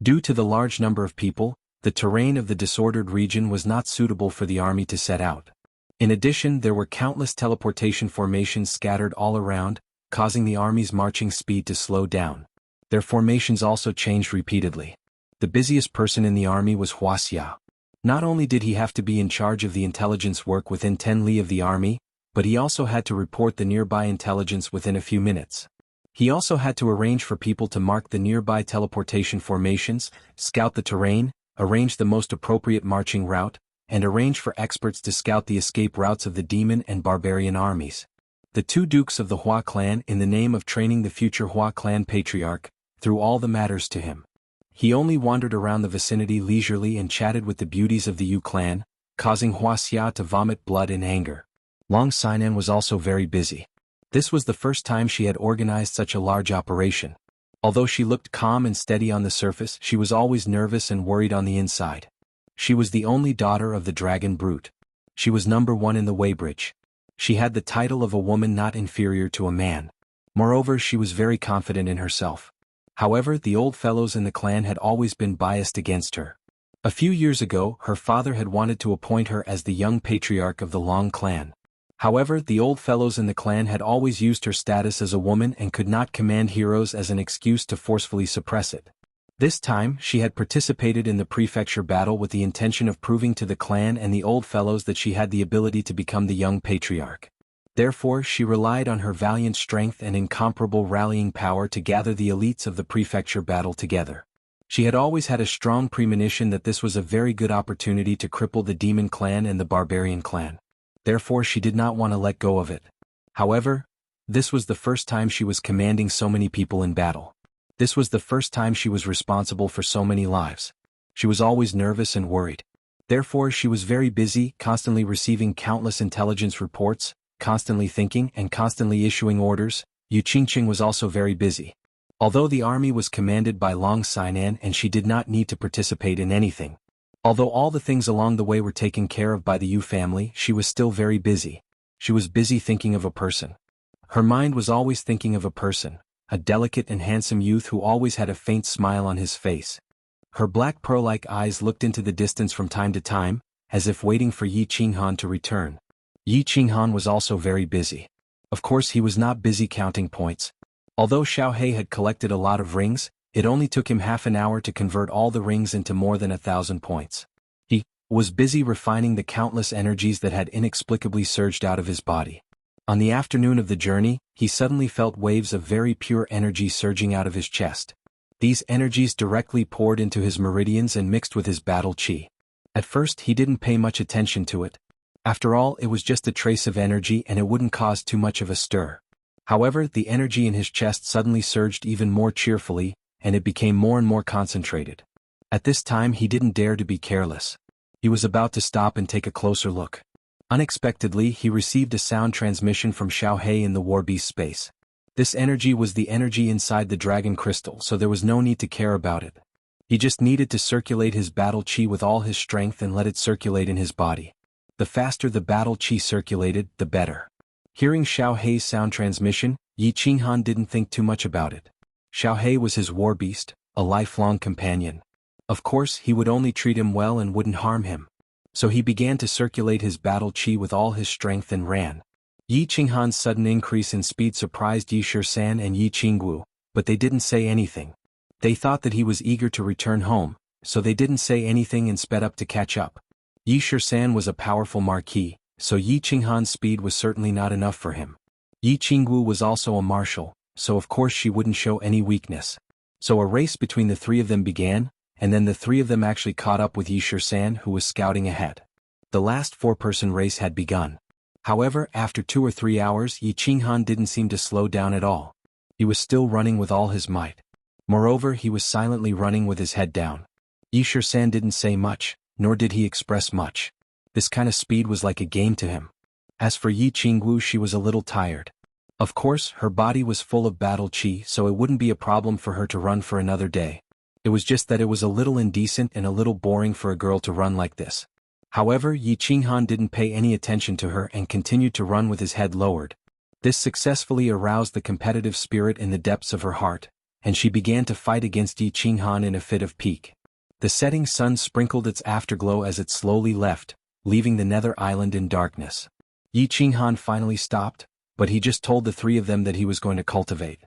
[SPEAKER 1] Due to the large number of people, the terrain of the disordered region was not suitable for the army to set out. In addition, there were countless teleportation formations scattered all around, causing the army's marching speed to slow down. Their formations also changed repeatedly. The busiest person in the army was wuxia. Not only did he have to be in charge of the intelligence work within 10 li of the army, but he also had to report the nearby intelligence within a few minutes. He also had to arrange for people to mark the nearby teleportation formations, scout the terrain, arrange the most appropriate marching route, and arrange for experts to scout the escape routes of the demon and barbarian armies. The two dukes of the Hua clan, in the name of training the future Hua clan patriarch, threw all the matters to him. He only wandered around the vicinity leisurely and chatted with the beauties of the Yu clan, causing Huaxia to vomit blood in anger. Long Xianxia was also very busy. This was the first time she had organized such a large operation. Although she looked calm and steady on the surface, she was always nervous and worried on the inside. She was the only daughter of the dragon brute. She was number 1 in the weighbridge. She had the title of a woman not inferior to a man. Moreover, she was very confident in herself. However, the old fellows in the clan had always been biased against her. A few years ago, her father had wanted to appoint her as the young patriarch of the Long clan. However, the old fellows in the clan had always used her status as a woman and could not command heroes as an excuse to forcefully suppress it. This time, she had participated in the prefecture battle with the intention of proving to the clan and the old fellows that she had the ability to become the young patriarch. Therefore, she relied on her valiant strength and incomparable rallying power to gather the elites of the prefecture battle together. She had always had a strong premonition that this was a very good opportunity to cripple the demon clan and the barbarian clan. Therefore, she did not want to let go of it. However, this was the first time she was commanding so many people in battle. This was the first time she was responsible for so many lives. She was always nervous and worried. Therefore, she was very busy, constantly receiving countless intelligence reports, constantly thinking and constantly issuing orders. Yu Qingqing was also very busy. Although the army was commanded by Long Xianxia and she did not need to participate in anything. Although all the things along the way were taken care of by the Yu family, she was still very busy. She was busy thinking of a person. Her mind was always thinking of a person, a delicate and handsome youth who always had a faint smile on his face. Her black pearl-like eyes looked into the distance from time to time, as if waiting for Yi Qinghan to return. Yi Qinghan was also very busy. Of course, he was not busy counting points. Although Xiaohe had collected a lot of rings, it only took him half an hour to convert all the rings into more than 1,000 points. He was busy refining the countless energies that had inexplicably surged out of his body. On the afternoon of the journey, he suddenly felt waves of very pure energy surging out of his chest. These energies directly poured into his meridians and mixed with his battle chi. At first, he didn't pay much attention to it. After all, it was just a trace of energy and it wouldn't cause too much of a stir. However, the energy in his chest suddenly surged even more cheerfully, and it became more and more concentrated. At this time, he didn't dare to be careless. He was about to stop and take a closer look. Unexpectedly, he received a sound transmission from Xiaohe in the war beast space. This energy was the energy inside the dragon crystal, so there was no need to care about it. He just needed to circulate his battle chi with all his strength and let it circulate in his body. The faster the battle chi circulated, the better. Hearing Xiaohe's sound transmission, Yi Qinghan didn't think too much about it. Xiaohe was his war beast, a lifelong companion. Of course, he would only treat him well and wouldn't harm him. So he began to circulate his battle chi with all his strength and ran. Yi Qinghan's sudden increase in speed surprised Yi Shisan and Yi Qingwu, but they didn't say anything. They thought that he was eager to return home, so they didn't say anything and sped up to catch up. Yi Shisan was a powerful marquis, so Yi Qinghan's speed was certainly not enough for him. Yi Qingwu was also a martial, so of course she wouldn't show any weakness. So a race between the three of them began, and then the three of them actually caught up with Yi Shisan, who was scouting ahead. The last four-person race had begun. However, after 2 or 3 hours, Yi Qinghan didn't seem to slow down at all. He was still running with all his might. Moreover, he was silently running with his head down. Yi Shisan didn't say much, nor did he express much. This kind of speed was like a game to him. As for Yi Qingwu, she was a little tired. Of course, her body was full of battle chi, so it wouldn't be a problem for her to run for another day. It was just that it was a little indecent and a little boring for a girl to run like this. However, Yi Qinghan didn't pay any attention to her and continued to run with his head lowered. This successfully aroused the competitive spirit in the depths of her heart, and she began to fight against Yi Qinghan in a fit of pique. The setting sun sprinkled its afterglow as it slowly left, leaving the nether island in darkness. Xuanhuan finally stopped, but he just told the three of them that he was going to cultivate.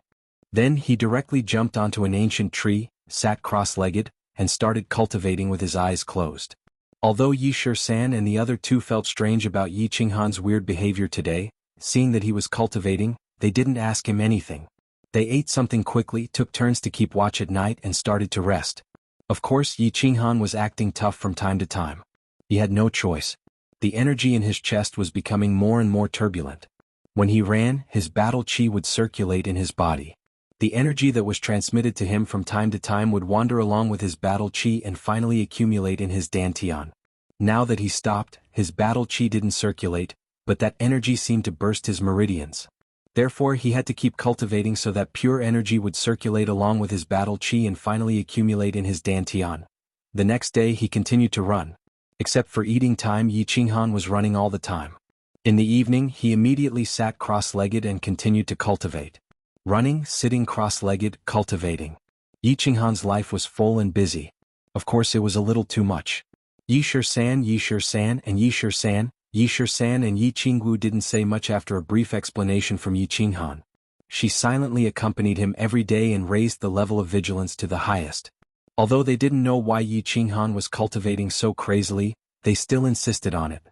[SPEAKER 1] Then he directly jumped onto an ancient tree, sat cross-legged, and started cultivating with his eyes closed. Although Yi Shisan and the other two felt strange about Xuanhuan's weird behavior today, seeing that he was cultivating, they didn't ask him anything. They ate something quickly, took turns to keep watch at night and started to rest. Of course Xuanhuan was acting tough from time to time. He had no choice. The energy in his chest was becoming more and more turbulent. When he ran, his battle chi would circulate in his body. The energy that was transmitted to him from time to time would wander along with his battle chi and finally accumulate in his dantian. Now that he stopped, his battle chi didn't circulate, but that energy seemed to burst his meridians. Therefore he had to keep cultivating so that pure energy would circulate along with his battle chi and finally accumulate in his dantian. The next day he continued to run. Except for eating time, Xuanhuan was running all the time. In the evening he immediately sat cross-legged and continued to cultivate. Running, sitting cross-legged, cultivating. Xuanhuan's life was full and busy. Of course it was a little too much. Yi Shisan and Yi Shisan and Yi Qingwu didn't say much after a brief explanation from Xuanhuan. She silently accompanied him every day and raised the level of vigilance to the highest. Although they didn't know why Xuanhuan was cultivating so crazily, they still insisted on it.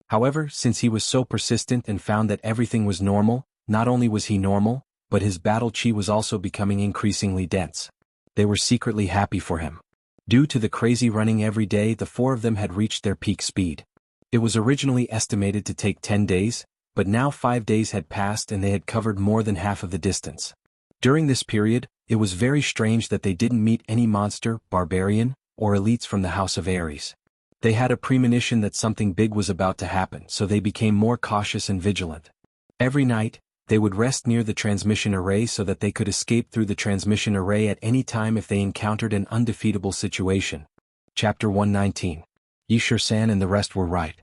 [SPEAKER 1] However, since he was so persistent and found that everything was normal, not only was he normal, but his battle chi was also becoming increasingly dense. They were secretly happy for him. Due to the crazy running every day, the four of them had reached their peak speed. It was originally estimated to take 10 days, but now 5 days had passed and they had covered more than half of the distance. During this period, it was very strange that they didn't meet any monster, barbarian, or elites from the House of Ares. They had a premonition that something big was about to happen, so they became more cautious and vigilant. Every night, they would rest near the transmission array so that they could escape through the transmission array at any time if they encountered an undefeatable situation. Chapter 119. Yi Shisan and the rest were right.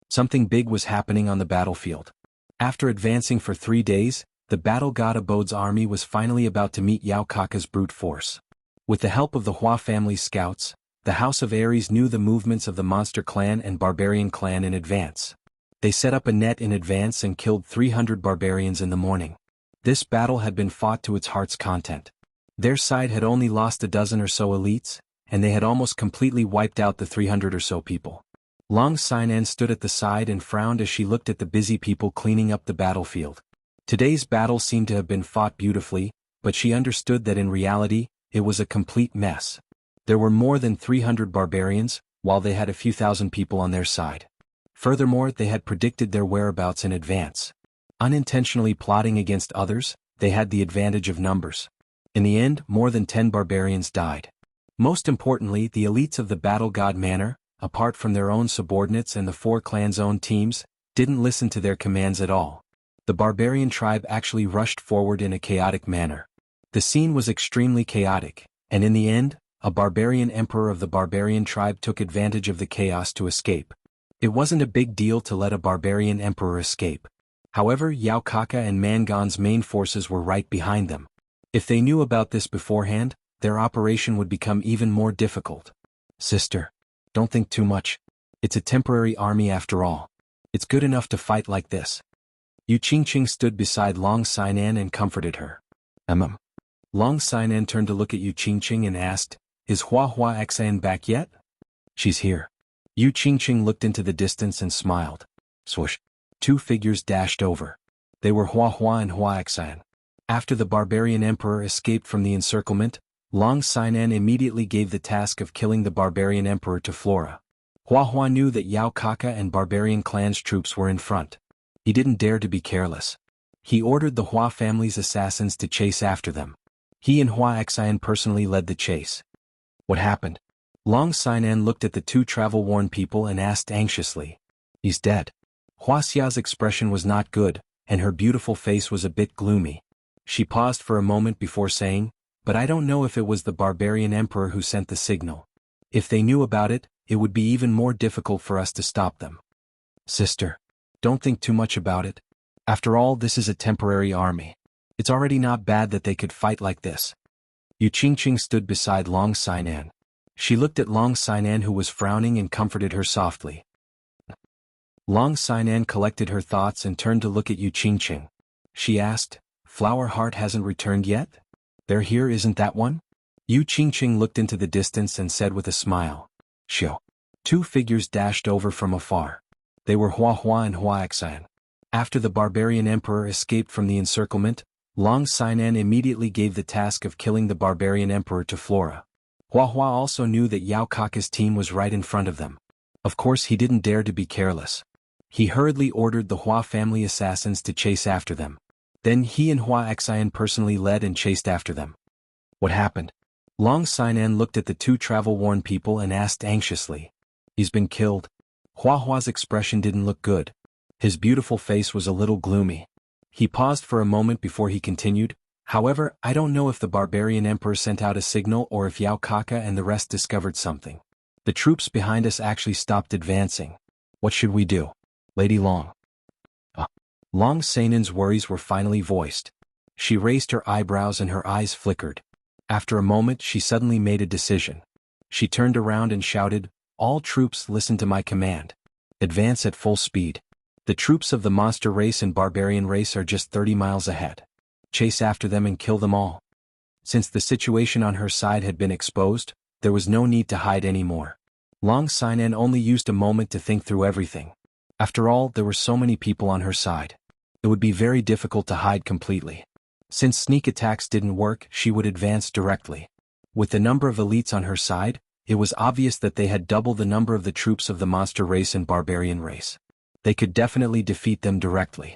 [SPEAKER 1] Something big was happening on the battlefield. After advancing for 3 days, the battle god Abode's army was finally about to meet Yao Kaka's brute force. With the help of the Hua family's scouts, the House of Ares knew the movements of the monster clan and barbarian clan in advance. They set up a net in advance and killed 300 barbarians in the morning. This battle had been fought to its heart's content. Their side had only lost a dozen or so elites, and they had almost completely wiped out the 300 or so people. Long Xinan stood at the side and frowned as she looked at the busy people cleaning up the battlefield. Today's battle seemed to have been fought beautifully, but she understood that in reality, it was a complete mess. There were more than 300 barbarians, while they had a few thousand people on their side. Furthermore, they had predicted their whereabouts in advance. Unintentionally plotting against others, they had the advantage of numbers. In the end, more than 10 barbarians died. Most importantly, the elites of the battle god manor, apart from their own subordinates and the 4 clans' own teams, didn't listen to their commands at all. The barbarian tribe actually rushed forward in a chaotic manner. The scene was extremely chaotic, and in the end, a barbarian emperor of the barbarian tribe took advantage of the chaos to escape. It wasn't a big deal to let a barbarian emperor escape. However, Yao Kaka and Mangon's main forces were right behind them. If they knew about this beforehand, their operation would become even more difficult. Sister, don't think too much. It's a temporary army after all. It's good enough to fight like this. Yu Qingqing stood beside Long Xinan and comforted her. Long Xinan turned to look at Yu Qingqing and asked, "Is Xuanhuan back yet?" "She's here." Yu Qingqing looked into the distance and smiled. Swoosh. 2 figures dashed over. They were Xuanhuan and Xuanhuan. After the barbarian emperor escaped from the encirclement, Long Xinan immediately gave the task of killing the barbarian emperor to Flora. Xuanhuan knew that Yao Kaka and barbarian clan's troops were in front. He didn't dare to be careless. He ordered the Hua family's assassins to chase after them. He and Xuanhuan personally led the chase. What happened? Long Xinan looked at the 2 travel-worn people and asked anxiously. "He's dead." Huaxia's expression was not good, and her beautiful face was a bit gloomy. She paused for a moment before saying, "But I don't know if it was the barbarian emperor who sent the signal. If they knew about it, it would be even more difficult for us to stop them." "Sister, don't think too much about it. After all, this is a temporary army. It's already not bad that they could fight like this." Yu Qingqing stood beside Long Xinan. She looked at Long Xinan who was frowning and comforted her softly. Long Sinan collected her thoughts and turned to look at Yu Qingqing. She asked, Flower Heart hasn't returned yet? They're here, isn't that one? Yu Qingqing looked into the distance and said with a smile, Xiao. Two figures dashed over from afar. They were Xuanhuan and Huaxian. After the barbarian emperor escaped from the encirclement, Long Sinan immediately gave the task of killing the barbarian emperor to Flora. Huahua also knew that Yao Kaka's team was right in front of them. Of course he didn't dare to be careless. He hurriedly ordered the Hua family assassins to chase after them. Then he and Huaxian personally led and chased after them. What happened? Long Sinan looked at the two travel-worn people and asked anxiously. He's been killed. Huahua's expression didn't look good. His beautiful face was a little gloomy. He paused for a moment before he continued, However, I don't know if the barbarian emperor sent out a signal or if Yao Kaka and the rest discovered something. The troops behind us actually stopped advancing. What should we do? Lady Long. Long Sanan's worries were finally voiced. She raised her eyebrows and her eyes flickered. After a moment she suddenly made a decision. She turned around and shouted, All troops listen to my command. Advance at full speed. The troops of the monster race and barbarian race are just 30 miles ahead. Chase after them and kill them all. Since the situation on her side had been exposed, there was no need to hide anymore. Long Sinan only used a moment to think through everything. After all, there were so many people on her side. It would be very difficult to hide completely. Since sneak attacks didn't work, she would advance directly. With the number of elites on her side, it was obvious that they had double the number of the troops of the monster race and barbarian race. They could definitely defeat them directly.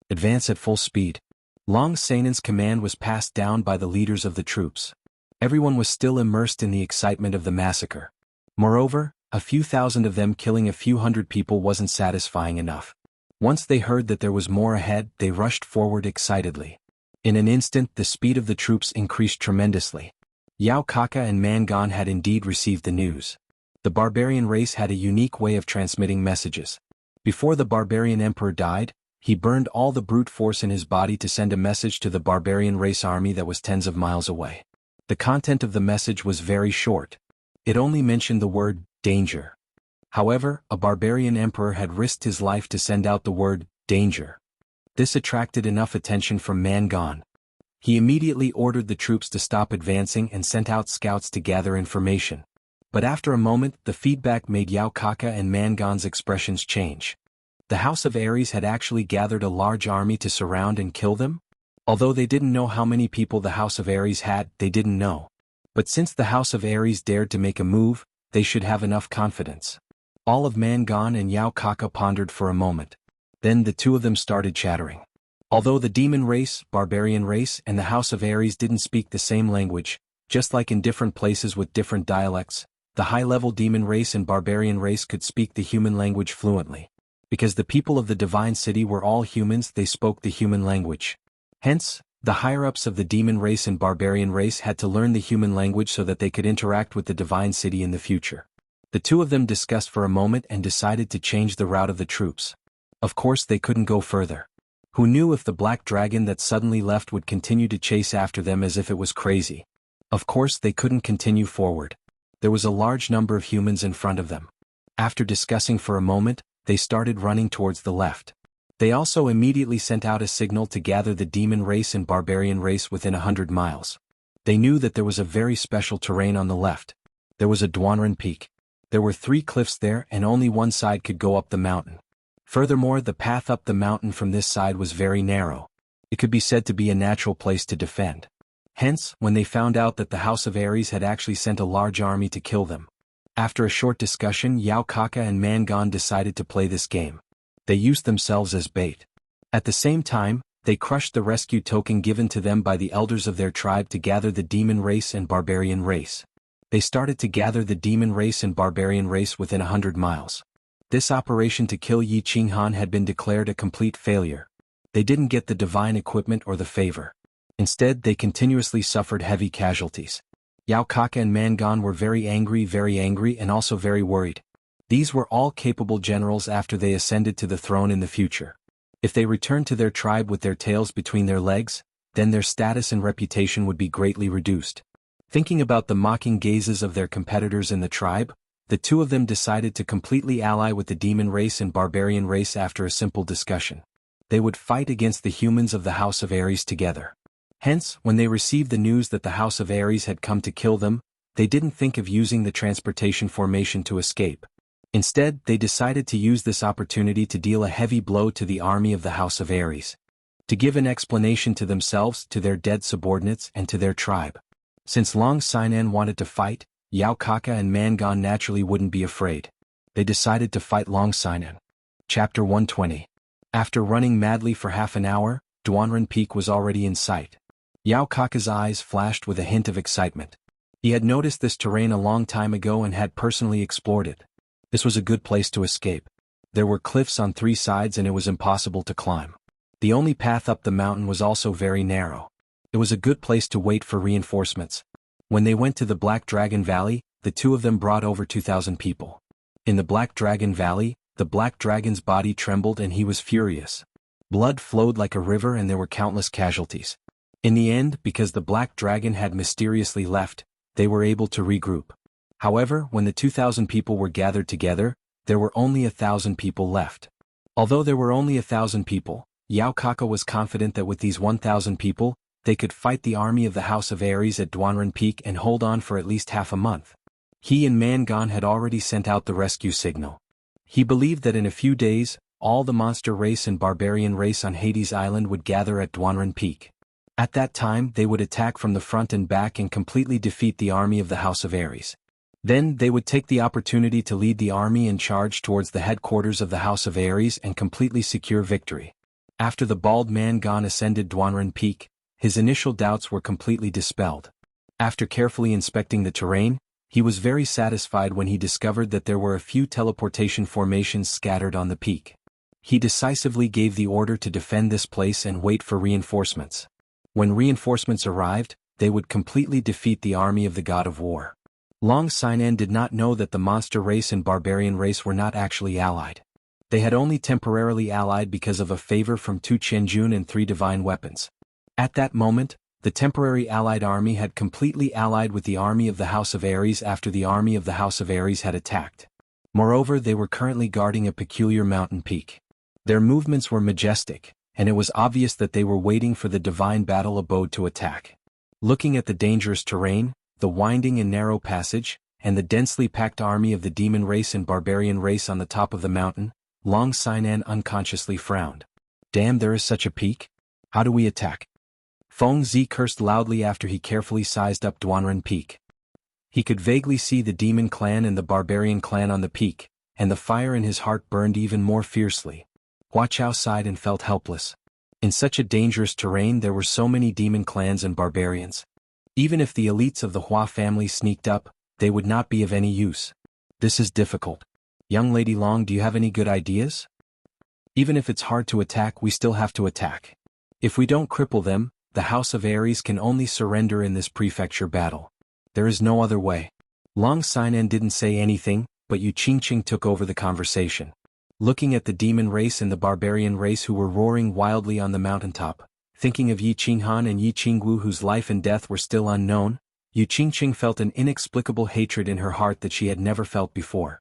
[SPEAKER 1] Advance at full speed. Long Sanan's command was passed down by the leaders of the troops. Everyone was still immersed in the excitement of the massacre. Moreover, a few thousand of them killing a few hundred people wasn't satisfying enough. Once they heard that there was more ahead, they rushed forward excitedly. In an instant, the speed of the troops increased tremendously. Yao Kaka and Mangan had indeed received the news. The barbarian race had a unique way of transmitting messages. Before the barbarian emperor died, he burned all the brute force in his body to send a message to the barbarian race army that was tens of miles away. The content of the message was very short. It only mentioned the word, danger. However, a barbarian emperor had risked his life to send out the word, danger. This attracted enough attention from Mangan. He immediately ordered the troops to stop advancing and sent out scouts to gather information. But after a moment, the feedback made Yao Kaka and Mangan's expressions change. The House of Ares had actually gathered a large army to surround and kill them? Although they didn't know how many people the House of Ares had, they didn't know. But since the House of Ares dared to make a move, they should have enough confidence. All of Mangan and Yao Kaka pondered for a moment. Then the two of them started chattering. Although the demon race, barbarian race, and the House of Ares didn't speak the same language, just like in different places with different dialects, the high-level demon race and barbarian race could speak the human language fluently. Because the people of the divine city were all humans, they spoke the human language. Hence, the higher-ups of the demon race and barbarian race had to learn the human language so that they could interact with the divine city in the future. The two of them discussed for a moment and decided to change the route of the troops. Of course they couldn't go further. Who knew if the black dragon that suddenly left would continue to chase after them as if it was crazy? Of course they couldn't continue forward. There was a large number of humans in front of them. After discussing for a moment, they started running towards the left. They also immediately sent out a signal to gather the demon race and barbarian race within 100 miles. They knew that there was a very special terrain on the left. There was a Duanren Peak. There were 3 cliffs there and only one side could go up the mountain. Furthermore, the path up the mountain from this side was very narrow. It could be said to be a natural place to defend. Hence, when they found out that the House of Ares had actually sent a large army to kill them. After a short discussion, Yao Kaka and Mangan decided to play this game. They used themselves as bait. At the same time, they crushed the rescue token given to them by the elders of their tribe to gather the demon race and barbarian race. They started to gather the demon race and barbarian race within 100 miles. This operation to kill Yi Qinghan had been declared a complete failure. They didn't get the divine equipment or the favor. Instead, they continuously suffered heavy casualties. Yao Kaka and Mangan were very angry and also very worried. These were all capable generals after they ascended to the throne in the future. If they returned to their tribe with their tails between their legs, then their status and reputation would be greatly reduced. Thinking about the mocking gazes of their competitors in the tribe, the two of them decided to completely ally with the demon race and barbarian race after a simple discussion. They would fight against the humans of the House of Ares together. Hence, when they received the news that the House of Ares had come to kill them, they didn't think of using the transportation formation to escape. Instead, they decided to use this opportunity to deal a heavy blow to the army of the House of Ares. To give an explanation to themselves, to their dead subordinates, and to their tribe. Since Long Xian'an wanted to fight, Yao Kaka and Mangan naturally wouldn't be afraid. They decided to fight Long Xian'an. Chapter 120. After running madly for half an hour, Xuanhuan Peak was already in sight. Yao Kaka's eyes flashed with a hint of excitement. He had noticed this terrain a long time ago and had personally explored it. This was a good place to escape. There were cliffs on three sides and it was impossible to climb. The only path up the mountain was also very narrow. It was a good place to wait for reinforcements. When they went to the Black Dragon Valley, the two of them brought over 2,000 people. In the Black Dragon Valley, the Black Dragon's body trembled and he was furious. Blood flowed like a river and there were countless casualties. In the end, because the Black Dragon had mysteriously left, they were able to regroup. However, when the 2,000 people were gathered together, there were only 1,000 people left. Although there were only 1,000 people, Yao Kaka was confident that with these 1,000 people, they could fight the army of the House of Ares at Xuanhuan Peak and hold on for at least half a month. He and Mangan had already sent out the rescue signal. He believed that in a few days, all the monster race and barbarian race on Hades Island would gather at Xuanhuan Peak. At that time, they would attack from the front and back and completely defeat the army of the House of Ares. Then, they would take the opportunity to lead the army and charge towards the headquarters of the House of Ares and completely secure victory. After the bald Mangan ascended Xuanhuan Peak, his initial doubts were completely dispelled. After carefully inspecting the terrain, he was very satisfied when he discovered that there were a few teleportation formations scattered on the peak. He decisively gave the order to defend this place and wait for reinforcements. When reinforcements arrived, they would completely defeat the army of the god of war. Long Xian'an did not know that the monster race and barbarian race were not actually allied. They had only temporarily allied because of a favor from 2 Qianjun and 3 divine weapons. At that moment, the temporary allied army had completely allied with the army of the House of Ares after the army of the House of Ares had attacked. Moreover, they were currently guarding a peculiar mountain peak. Their movements were majestic, and it was obvious that they were waiting for the divine battle abode to attack. Looking at the dangerous terrain, the winding and narrow passage, and the densely packed army of the demon race and barbarian race on the top of the mountain, Long Xian'an unconsciously frowned. Damn, there is such a peak? How do we attack? Feng Zi cursed loudly after he carefully sized up Xuanhuan Peak. He could vaguely see the demon clan and the barbarian clan on the peak, and the fire in his heart burned even more fiercely. Hua Chao sighed and felt helpless. In such a dangerous terrain there were so many demon clans and barbarians. Even if the elites of the Hua family sneaked up, they would not be of any use. This is difficult. Young Lady Long, do you have any good ideas? Even if it's hard to attack, we still have to attack. If we don't cripple them, the House of Ares can only surrender in this prefecture battle. There is no other way. Long Xian'an didn't say anything, but Yu Qingqing took over the conversation. Looking at the demon race and the barbarian race who were roaring wildly on the mountaintop, thinking of Yi Qinghan and Yi Qingwu whose life and death were still unknown, Yu Qingqing felt an inexplicable hatred in her heart that she had never felt before.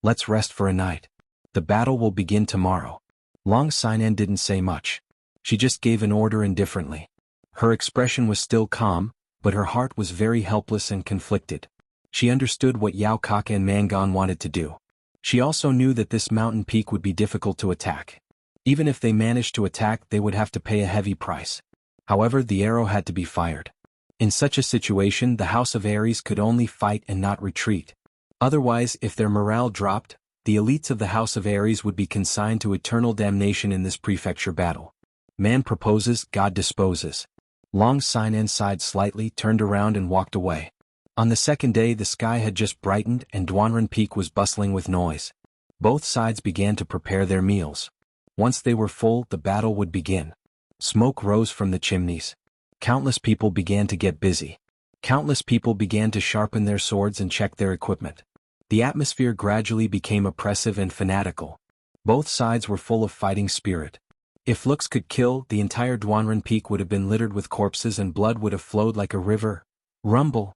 [SPEAKER 1] Let's rest for a night. The battle will begin tomorrow. Long Xian'an didn't say much. She just gave an order indifferently. Her expression was still calm, but her heart was very helpless and conflicted. She understood what Yao Kaka and Mangan wanted to do. She also knew that this mountain peak would be difficult to attack. Even if they managed to attack, they would have to pay a heavy price. However, the arrow had to be fired. In such a situation, the House of Ares could only fight and not retreat. Otherwise, if their morale dropped, the elites of the House of Ares would be consigned to eternal damnation in this prefecture battle. Man proposes, God disposes. Long Xian'an sighed slightly, turned around and walked away. On the second day the sky had just brightened and Xuanhuan Peak was bustling with noise. Both sides began to prepare their meals. Once they were full, the battle would begin. Smoke rose from the chimneys. Countless people began to get busy. Countless people began to sharpen their swords and check their equipment. The atmosphere gradually became oppressive and fanatical. Both sides were full of fighting spirit. If looks could kill, the entire Xuanhuan Peak would have been littered with corpses and blood would have flowed like a river. Rumble.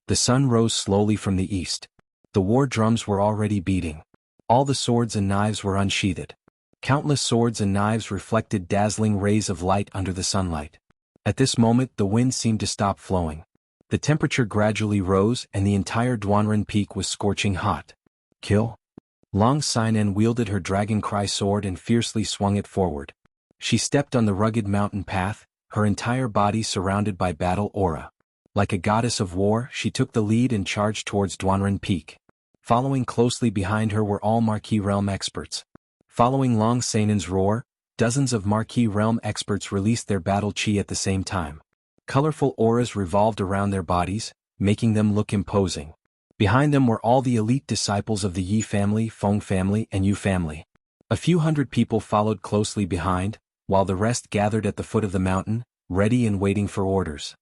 [SPEAKER 1] The sun rose slowly from the east. The war drums were already beating. All the swords and knives were unsheathed. Countless swords and knives reflected dazzling rays of light under the sunlight. At this moment the wind seemed to stop flowing. The temperature gradually rose and the entire Xuanhuan peak was scorching hot. Kill? Long Xianxia wielded her dragon cry sword and fiercely swung it forward. She stepped on the rugged mountain path, her entire body surrounded by battle aura. Like a goddess of war, she took the lead and charged towards Xuanhuan Peak. Following closely behind her were all Marquis realm experts. Following Long Xianxia's roar, dozens of Marquis realm experts released their battle chi at the same time. Colorful auras revolved around their bodies, making them look imposing. Behind them were all the elite disciples of the Yi family, Feng family, and Yu family. A few hundred people followed closely behind, while the rest gathered at the foot of the mountain, ready and waiting for orders.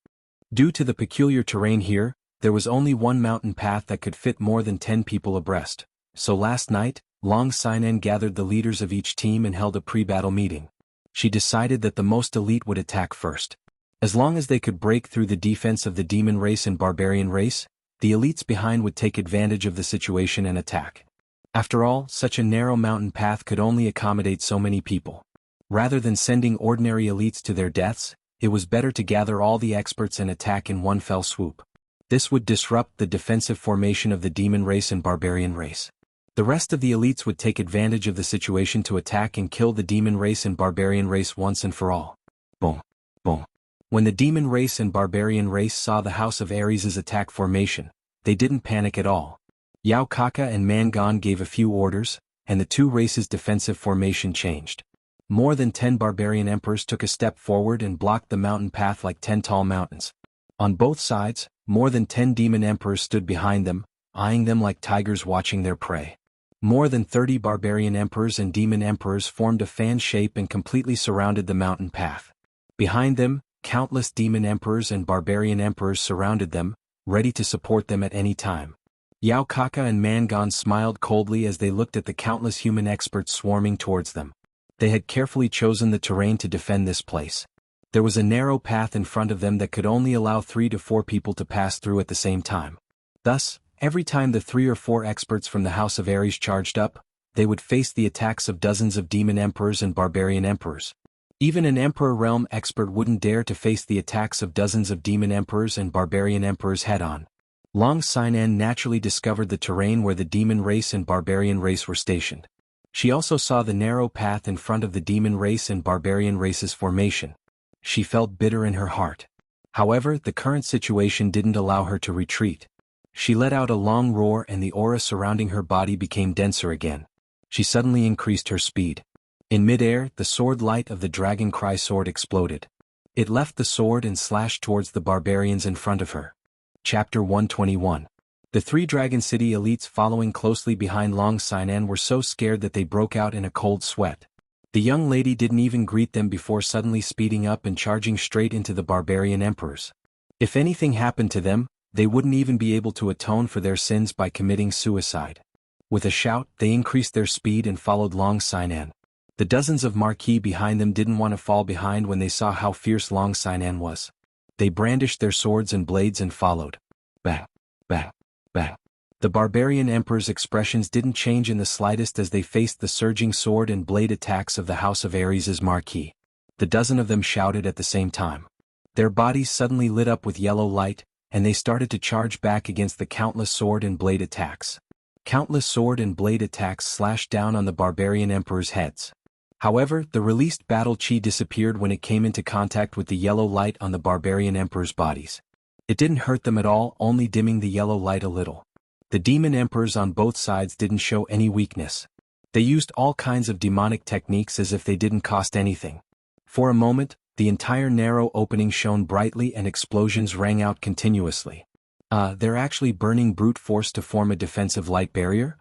[SPEAKER 1] Due to the peculiar terrain here, there was only one mountain path that could fit more than 10 people abreast. So last night, Long Xianxia gathered the leaders of each team and held a pre-battle meeting. She decided that the most elite would attack first. As long as they could break through the defense of the demon race and barbarian race, the elites behind would take advantage of the situation and attack. After all, such a narrow mountain path could only accommodate so many people. Rather than sending ordinary elites to their deaths, it was better to gather all the experts and attack in one fell swoop. This would disrupt the defensive formation of the demon race and barbarian race. The rest of the elites would take advantage of the situation to attack and kill the demon race and barbarian race once and for all. Boom. Boom. When the demon race and barbarian race saw the House of Aries' attack formation, they didn't panic at all. Yao Kaka and Mangan gave a few orders, and the two races' defensive formation changed. More than 10 barbarian emperors took a step forward and blocked the mountain path like 10 tall mountains. On both sides, more than 10 demon emperors stood behind them, eyeing them like tigers watching their prey. More than 30 barbarian emperors and demon emperors formed a fan shape and completely surrounded the mountain path. Behind them, countless demon emperors and barbarian emperors surrounded them, ready to support them at any time. Yao Kaka and Mangan smiled coldly as they looked at the countless human experts swarming towards them. They had carefully chosen the terrain to defend this place. There was a narrow path in front of them that could only allow 3 to 4 people to pass through at the same time. Thus, every time the 3 or 4 experts from the House of Aries charged up, they would face the attacks of dozens of demon emperors and barbarian emperors. Even an Emperor Realm expert wouldn't dare to face the attacks of dozens of demon emperors and barbarian emperors head-on. Long Xianxia naturally discovered the terrain where the demon race and barbarian race were stationed. She also saw the narrow path in front of the demon race and barbarian race's formation. She felt bitter in her heart. However, the current situation didn't allow her to retreat. She let out a long roar and the aura surrounding her body became denser again. She suddenly increased her speed. In midair, the sword light of the Dragon Cry sword exploded. It left the sword and slashed towards the barbarians in front of her. Chapter 121. The 3 Dragon City elites following closely behind Long Xianxia were so scared that they broke out in a cold sweat. The young lady didn't even greet them before suddenly speeding up and charging straight into the barbarian emperors. If anything happened to them, they wouldn't even be able to atone for their sins by committing suicide. With a shout, they increased their speed and followed Long Xianxia. The dozens of Marquis behind them didn't want to fall behind when they saw how fierce Long Xianxia was. They brandished their swords and blades and followed. Bang, bang, bang. The barbarian emperor's expressions didn't change in the slightest as they faced the surging sword and blade attacks of the House of Aries' Marquis. The dozen of them shouted at the same time. Their bodies suddenly lit up with yellow light, and they started to charge back against the countless sword and blade attacks. Countless sword and blade attacks slashed down on the barbarian emperor's heads. However, the released battle chi disappeared when it came into contact with the yellow light on the barbarian emperor's bodies. It didn't hurt them at all, only dimming the yellow light a little. The demon emperors on both sides didn't show any weakness. They used all kinds of demonic techniques as if they didn't cost anything. For a moment, the entire narrow opening shone brightly and explosions rang out continuously. They're actually burning brute force to form a defensive light barrier?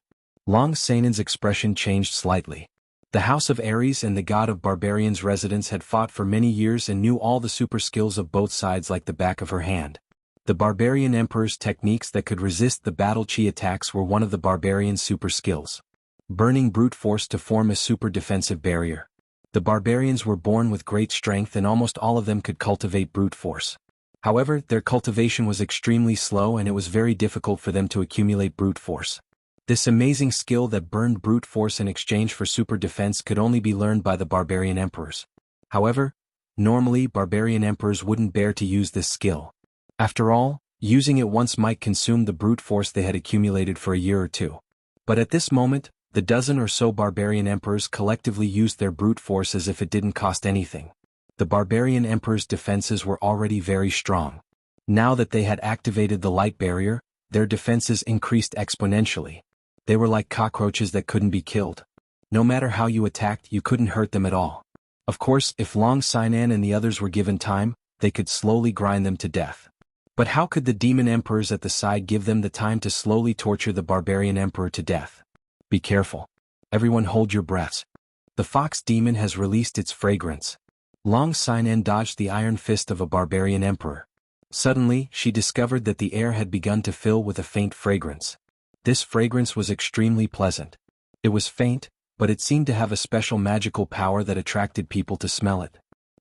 [SPEAKER 1] Long Xianxia's expression changed slightly. The House of Aries and the God of Barbarians residents had fought for many years and knew all the super skills of both sides like the back of her hand. The Barbarian Emperor's techniques that could resist the battle chi attacks were one of the Barbarian's super skills. Burning brute force to form a super defensive barrier. The Barbarians were born with great strength and almost all of them could cultivate brute force. However, their cultivation was extremely slow and it was very difficult for them to accumulate brute force. This amazing skill that burned brute force in exchange for super defense could only be learned by the barbarian emperors. However, normally barbarian emperors wouldn't bear to use this skill. After all, using it once might consume the brute force they had accumulated for a year or two. But at this moment, the dozen or so barbarian emperors collectively used their brute force as if it didn't cost anything. The barbarian emperors' defenses were already very strong. Now that they had activated the light barrier, their defenses increased exponentially. They were like cockroaches that couldn't be killed. No matter how you attacked, you couldn't hurt them at all. Of course, if Long Xian'an and the others were given time, they could slowly grind them to death. But how could the demon emperors at the side give them the time to slowly torture the barbarian emperor to death? Be careful. Everyone hold your breaths. The fox demon has released its fragrance. Long Xian'an dodged the iron fist of a barbarian emperor. Suddenly, she discovered that the air had begun to fill with a faint fragrance. This fragrance was extremely pleasant. It was faint, but it seemed to have a special magical power that attracted people to smell it.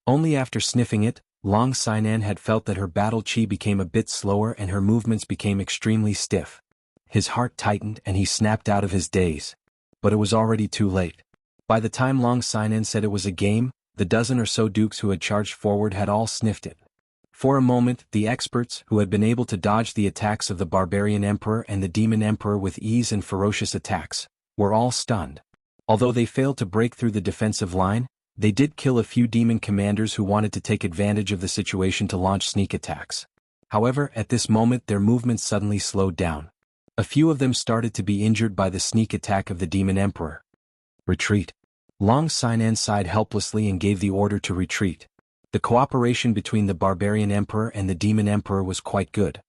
[SPEAKER 1] Only after sniffing it, Long Xian'an had felt that her battle chi became a bit slower and her movements became extremely stiff. His heart tightened and he snapped out of his daze. But it was already too late. By the time Long Xian'an said it was a game, the dozen or so dukes who had charged forward had all sniffed it. For a moment, the experts, who had been able to dodge the attacks of the barbarian emperor and the demon emperor with ease and ferocious attacks, were all stunned. Although they failed to break through the defensive line, they did kill a few demon commanders who wanted to take advantage of the situation to launch sneak attacks. However, at this moment their movements suddenly slowed down. A few of them started to be injured by the sneak attack of the demon emperor. Retreat. Long Xian'an sighed helplessly and gave the order to retreat. The cooperation between the barbarian emperor and the demon emperor was quite good.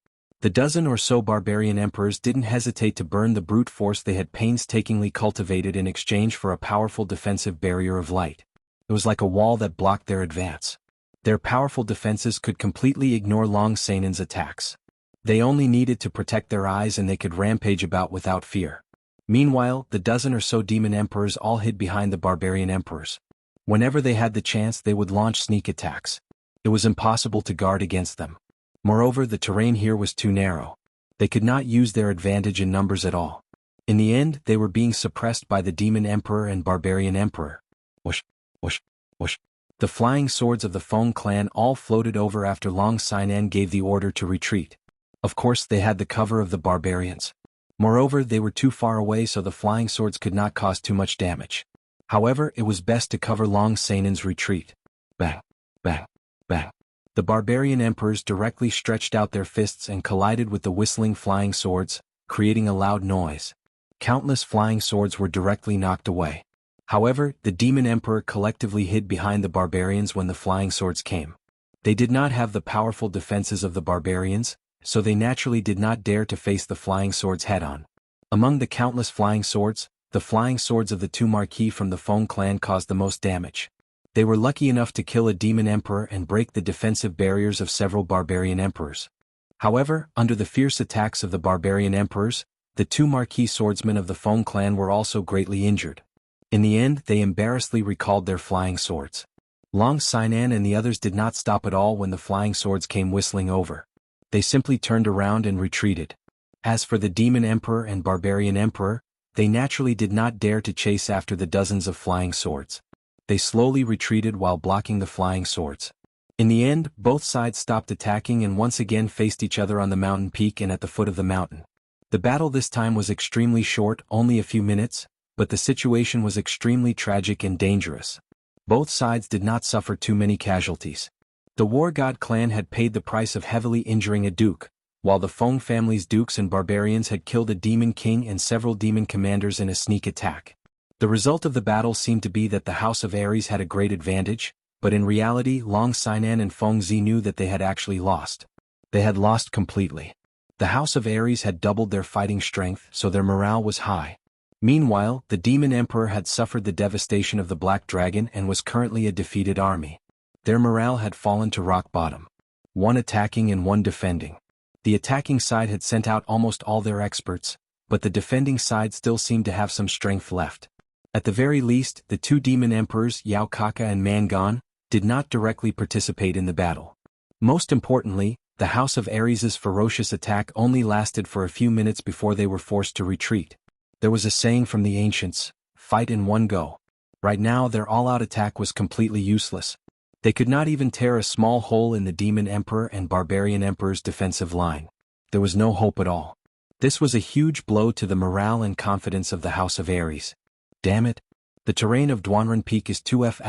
[SPEAKER 1] The dozen or so barbarian emperors didn't hesitate to burn the brute force they had painstakingly cultivated in exchange for a powerful defensive barrier of light. It was like a wall that blocked their advance. Their powerful defenses could completely ignore Long Xian'an's attacks. They only needed to protect their eyes and they could rampage about without fear. Meanwhile, the dozen or so demon emperors all hid behind the barbarian emperors. Whenever they had the chance, they would launch sneak attacks. It was impossible to guard against them. Moreover, the terrain here was too narrow. They could not use their advantage in numbers at all. In the end, they were being suppressed by the demon emperor and barbarian emperor. Whoosh, whoosh, whoosh. The flying swords of the Feng clan all floated over after Long Xian'an gave the order to retreat. Of course, they had the cover of the barbarians. Moreover, they were too far away so the flying swords could not cause too much damage. However, it was best to cover Long Xian'an's retreat. Bang, bang, bang. The barbarian emperors directly stretched out their fists and collided with the whistling flying swords, creating a loud noise. Countless flying swords were directly knocked away. However, the demon emperor collectively hid behind the barbarians when the flying swords came. They did not have the powerful defenses of the barbarians, so they naturally did not dare to face the flying swords head-on. Among the countless flying swords, the flying swords of the two marquis from the Feng clan caused the most damage. They were lucky enough to kill a demon emperor and break the defensive barriers of several barbarian emperors. However, under the fierce attacks of the barbarian emperors, the two marquis swordsmen of the Feng clan were also greatly injured. In the end, they embarrassedly recalled their flying swords. Long Xian'an and the others did not stop at all when the flying swords came whistling over. They simply turned around and retreated. As for the demon emperor and barbarian emperor, they naturally did not dare to chase after the dozens of flying swords. They slowly retreated while blocking the flying swords. In the end, both sides stopped attacking and once again faced each other on the mountain peak and at the foot of the mountain. The battle this time was extremely short, only a few minutes, but the situation was extremely tragic and dangerous. Both sides did not suffer too many casualties. The War God clan had paid the price of heavily injuring a duke, while the Feng family's dukes and barbarians had killed a demon king and several demon commanders in a sneak attack. The result of the battle seemed to be that the House of Aries had a great advantage, but in reality Long Xian'an and Feng Zi knew that they had actually lost. They had lost completely. The House of Aries had doubled their fighting strength, so their morale was high. Meanwhile, the demon emperor had suffered the devastation of the Black Dragon and was currently a defeated army. Their morale had fallen to rock bottom. One attacking and one defending. The attacking side had sent out almost all their experts, but the defending side still seemed to have some strength left. At the very least, the two demon emperors, Yao Kaka and Mangan, did not directly participate in the battle. Most importantly, the House of Ares's ferocious attack only lasted for a few minutes before they were forced to retreat. There was a saying from the ancients, "Fight in one go." Right now their all-out attack was completely useless. They could not even tear a small hole in the Demon Emperor and Barbarian Emperor's defensive line. There was no hope at all. This was a huge blow to the morale and confidence of the House of Ares. Damn it. The terrain of Xuanhuan Peak is 2F**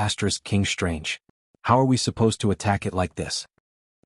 [SPEAKER 1] King Strange. How are we supposed to attack it like this?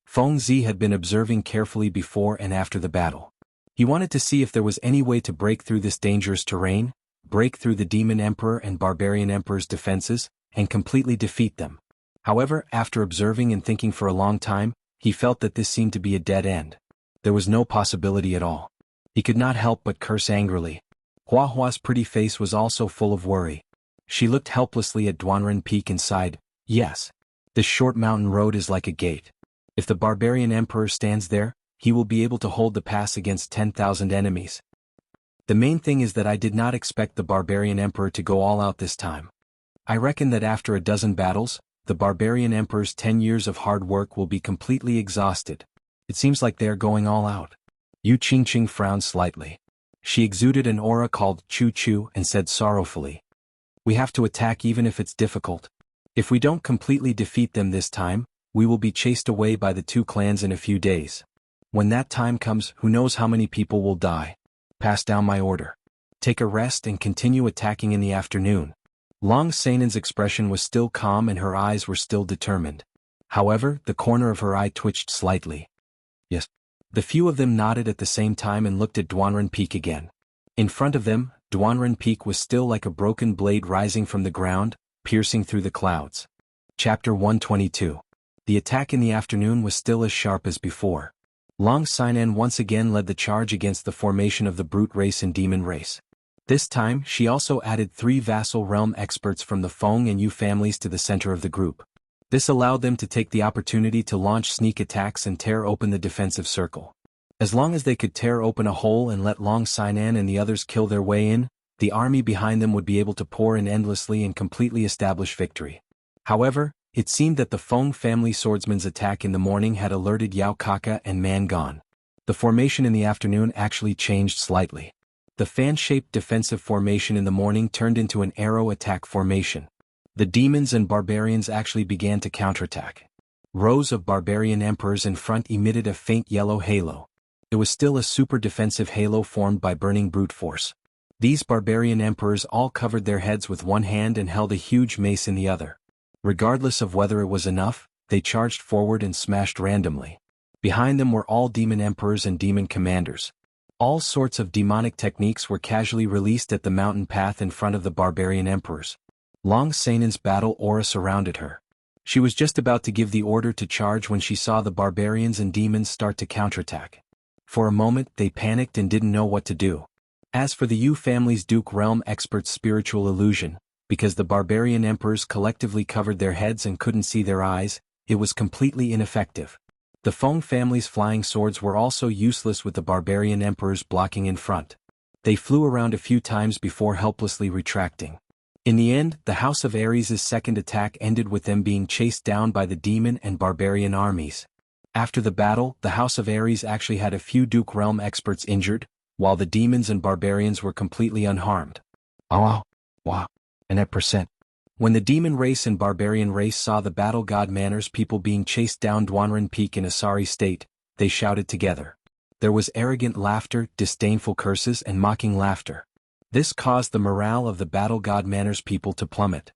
[SPEAKER 1] Feng Zi had been observing carefully before and after the battle. He wanted to see if there was any way to break through this dangerous terrain, break through the Demon Emperor and Barbarian Emperor's defenses, and completely defeat them. However, after observing and thinking for a long time, he felt that this seemed to be a dead end. There was no possibility at all. He could not help but curse angrily. Huahua's pretty face was also full of worry. She looked helplessly at Xuanhuan Peak and sighed, "Yes. This short mountain road is like a gate. If the Barbarian Emperor stands there, he will be able to hold the pass against 10,000 enemies. The main thing is that I did not expect the Barbarian Emperor to go all out this time. I reckon that after a dozen battles, the Barbarian Emperor's 10 years of hard work will be completely exhausted. It seems like they are going all out." Yu Qingqing frowned slightly. She exuded an aura called Chu Chu and said sorrowfully, "We have to attack even if it's difficult. If we don't completely defeat them this time, we will be chased away by the two clans in a few days. When that time comes, who knows how many people will die. Pass down my order. Take a rest and continue attacking in the afternoon." Long Sainan's expression was still calm and her eyes were still determined. However, the corner of her eye twitched slightly. "Yes." The few of them nodded at the same time and looked at Xuanhuan Peak again. In front of them, Xuanhuan Peak was still like a broken blade rising from the ground, piercing through the clouds. Chapter 122. The attack in the afternoon was still as sharp as before. Long Sainan once again led the charge against the formation of the brute race and demon race. This time, she also added 3 vassal realm experts from the Feng and Yu families to the center of the group. This allowed them to take the opportunity to launch sneak attacks and tear open the defensive circle. As long as they could tear open a hole and let Long Sainan and the others kill their way in, the army behind them would be able to pour in endlessly and completely establish victory. However, it seemed that the Feng family swordsman's attack in the morning had alerted Yao Kaka and Man Gone. The formation in the afternoon actually changed slightly. The fan-shaped defensive formation in the morning turned into an arrow attack formation. The demons and barbarians actually began to counterattack. Rows of barbarian emperors in front emitted a faint yellow halo. It was still a super defensive halo formed by burning brute force. These barbarian emperors all covered their heads with one hand and held a huge mace in the other. Regardless of whether it was enough, they charged forward and smashed randomly. Behind them were all demon emperors and demon commanders. All sorts of demonic techniques were casually released at the mountain path in front of the barbarian emperors. Long Sainan's battle aura surrounded her. She was just about to give the order to charge when she saw the barbarians and demons start to counterattack. For a moment they panicked and didn't know what to do. As for the Yu family's Duke Realm expert's spiritual illusion, because the barbarian emperors collectively covered their heads and couldn't see their eyes, it was completely ineffective. The Feng family's flying swords were also useless with the barbarian emperors blocking in front. They flew around a few times before helplessly retracting. In the end, the House of Ares's second attack ended with them being chased down by the demon and barbarian armies. After the battle, the House of Ares actually had a few Duke Realm experts injured, while the demons and barbarians were completely unharmed. Wow. And at percent. When the demon race and barbarian race saw the battle god Manners people being chased down Xuanhuan Peak in a sorry state, they shouted together. There was arrogant laughter, disdainful curses and mocking laughter. This caused the morale of the battle god Manners people to plummet.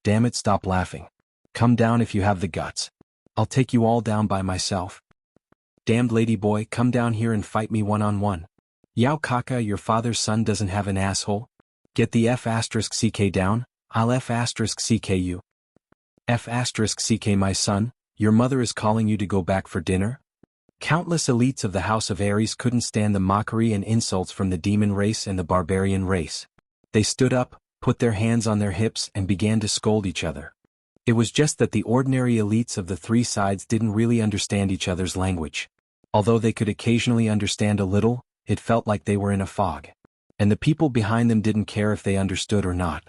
[SPEAKER 1] Damn it, stop laughing. Come down if you have the guts. I'll take you all down by myself. Damned ladyboy, come down here and fight me one-on-one. Yao Kaka, your father's son doesn't have an asshole? Get the F***ck down, I'll F***ck you. F***ck my son, your mother is calling you to go back for dinner? Countless elites of the House of Ares couldn't stand the mockery and insults from the demon race and the barbarian race. They stood up, put their hands on their hips and began to scold each other. It was just that the ordinary elites of the three sides didn't really understand each other's language. Although they could occasionally understand a little, it felt like they were in a fog. And the people behind them didn't care if they understood or not.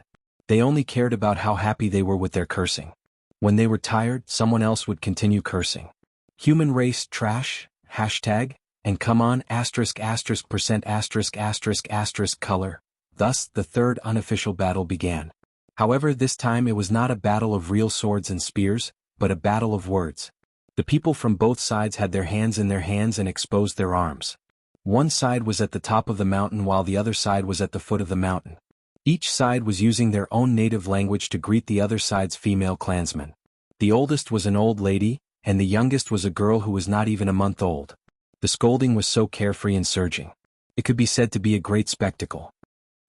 [SPEAKER 1] They only cared about how happy they were with their cursing. When they were tired, someone else would continue cursing. Human race trash, hashtag, and come on asterisk asterisk percent asterisk asterisk asterisk color. Thus, the third unofficial battle began. However, this time it was not a battle of real swords and spears, but a battle of words. The people from both sides had their hands in their hands and exposed their arms. One side was at the top of the mountain while the other side was at the foot of the mountain. Each side was using their own native language to greet the other side's female clansmen. The oldest was an old lady, and the youngest was a girl who was not even a month old. The scolding was so carefree and surging. It could be said to be a great spectacle.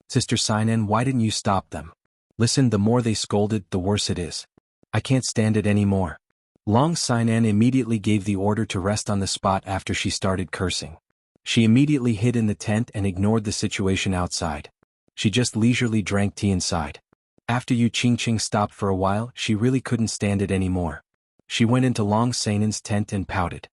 [SPEAKER 1] Sister Xianxia, why didn't you stop them? Listen, the more they scolded, the worse it is. I can't stand it anymore. Long Xianxia immediately gave the order to rest on the spot after she started cursing. She immediately hid in the tent and ignored the situation outside. She just leisurely drank tea inside. After Yu Qingqing stopped for a while, she really couldn't stand it anymore. She went into Long Xianxia's tent and pouted.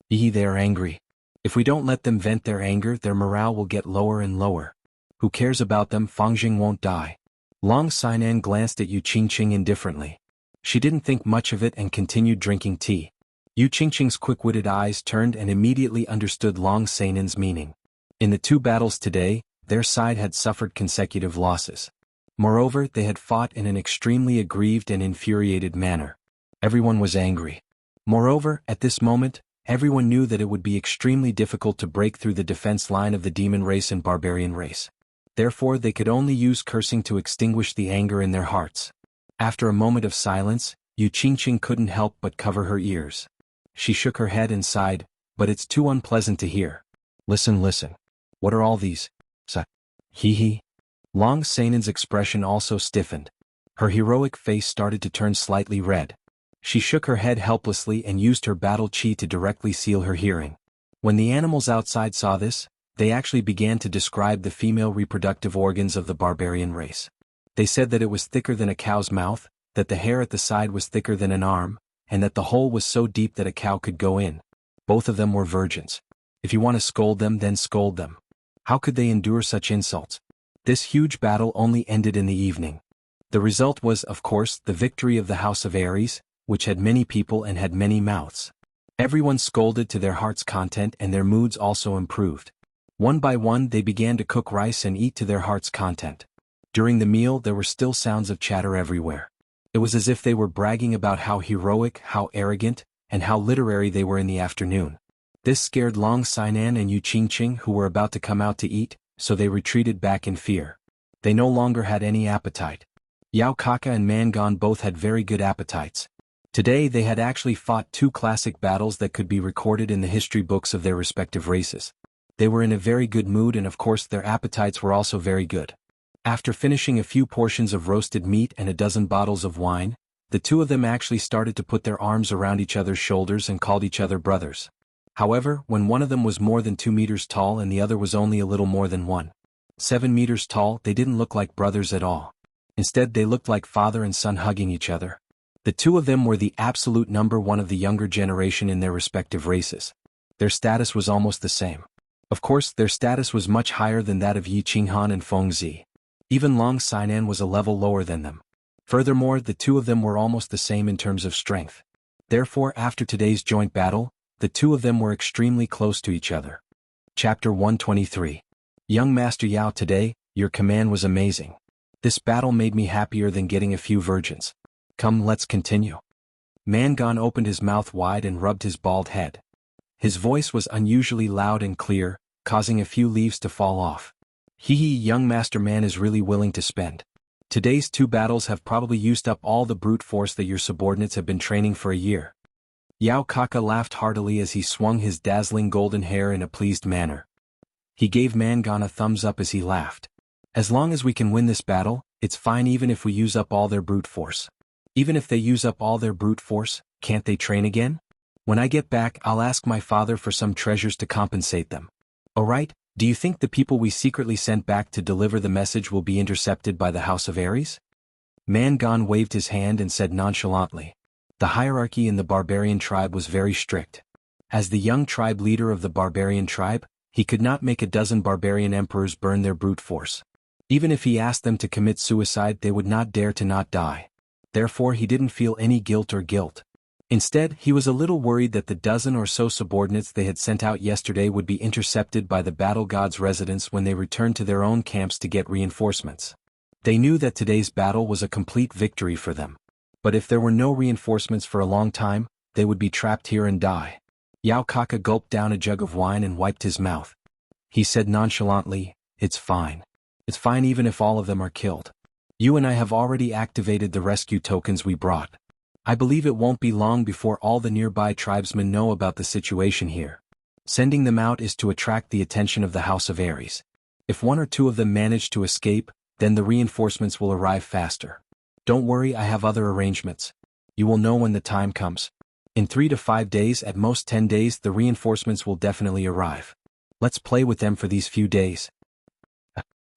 [SPEAKER 1] They are angry. If we don't let them vent their anger, their morale will get lower and lower. Who cares about them? Fangjing won't die. Long Xianxia glanced at Yu Qingqing indifferently. She didn't think much of it and continued drinking tea. Yu Qingqing's quick-witted eyes turned and immediately understood Long Xianxia's meaning. In the two battles today, their side had suffered consecutive losses. Moreover, they had fought in an extremely aggrieved and infuriated manner. Everyone was angry. Moreover, at this moment, everyone knew that it would be extremely difficult to break through the defense line of the demon race and barbarian race. Therefore, they could only use cursing to extinguish the anger in their hearts. After a moment of silence, Yu Qingqing couldn't help but cover her ears. She shook her head and sighed, but it's too unpleasant to hear. Listen. What are all these? Hee. Long Xianxia's expression also stiffened. Her heroic face started to turn slightly red. She shook her head helplessly and used her battle chi to directly seal her hearing. When the animals outside saw this, they actually began to describe the female reproductive organs of the barbarian race. They said that it was thicker than a cow's mouth, that the hair at the side was thicker than an arm, and that the hole was so deep that a cow could go in. Both of them were virgins. If you want to scold them, then scold them. How could they endure such insults? This huge battle only ended in the evening. The result was, of course, the victory of the House of Aries, which had many people and had many mouths. Everyone scolded to their heart's content and their moods also improved. One by one they began to cook rice and eat to their heart's content. During the meal there were still sounds of chatter everywhere. It was as if they were bragging about how heroic, how arrogant, and how literary they were in the afternoon. This scared Long Xianxia and Yu Qingqing, who were about to come out to eat, so they retreated back in fear. They no longer had any appetite. Yao Kaka and Mangan both had very good appetites. Today they had actually fought two classic battles that could be recorded in the history books of their respective races. They were in a very good mood and of course their appetites were also very good. After finishing a few portions of roasted meat and a dozen bottles of wine, the two of them actually started to put their arms around each other's shoulders and called each other brothers. However, when one of them was more than 2 meters tall and the other was only a little more than 1.7 meters tall, they didn't look like brothers at all. Instead, they looked like father and son hugging each other. The two of them were the absolute number one of the younger generation in their respective races. Their status was almost the same. Of course, their status was much higher than that of Yi Qinghan and Feng Zi. Even Long Xianxia was a level lower than them. Furthermore, the two of them were almost the same in terms of strength. Therefore, after today's joint battle, the two of them were extremely close to each other. Chapter 123. Young Master Yao, today, your command was amazing. This battle made me happier than getting a few virgins. Come, let's continue. Mangan opened his mouth wide and rubbed his bald head. His voice was unusually loud and clear, causing a few leaves to fall off. Young Master Man is really willing to spend. Today's two battles have probably used up all the brute force that your subordinates have been training for a year. Yao Kaka laughed heartily as he swung his dazzling golden hair in a pleased manner. He gave Mangan a thumbs up as he laughed. As long as we can win this battle, it's fine even if we use up all their brute force. Even if they use up all their brute force, can't they train again? When I get back, I'll ask my father for some treasures to compensate them. Alright, do you think the people we secretly sent back to deliver the message will be intercepted by the House of Aries? Mangan waved his hand and said nonchalantly. The hierarchy in the barbarian tribe was very strict. As the young tribe leader of the barbarian tribe, he could not make a dozen barbarian emperors burn their brute force. Even if he asked them to commit suicide, they would not dare to not die. Therefore he didn't feel any guilt. Instead, he was a little worried that the dozen or so subordinates they had sent out yesterday would be intercepted by the battle god's residents when they returned to their own camps to get reinforcements. They knew that today's battle was a complete victory for them. But if there were no reinforcements for a long time, they would be trapped here and die. Yao Kaka gulped down a jug of wine and wiped his mouth. He said nonchalantly, "It's fine. It's fine even if all of them are killed. You and I have already activated the rescue tokens we brought. I believe it won't be long before all the nearby tribesmen know about the situation here. Sending them out is to attract the attention of the House of Aries. If one or two of them manage to escape, then the reinforcements will arrive faster. Don't worry, I have other arrangements. You will know when the time comes. In 3 to 5 days, at most 10 days, the reinforcements will definitely arrive. Let's play with them for these few days.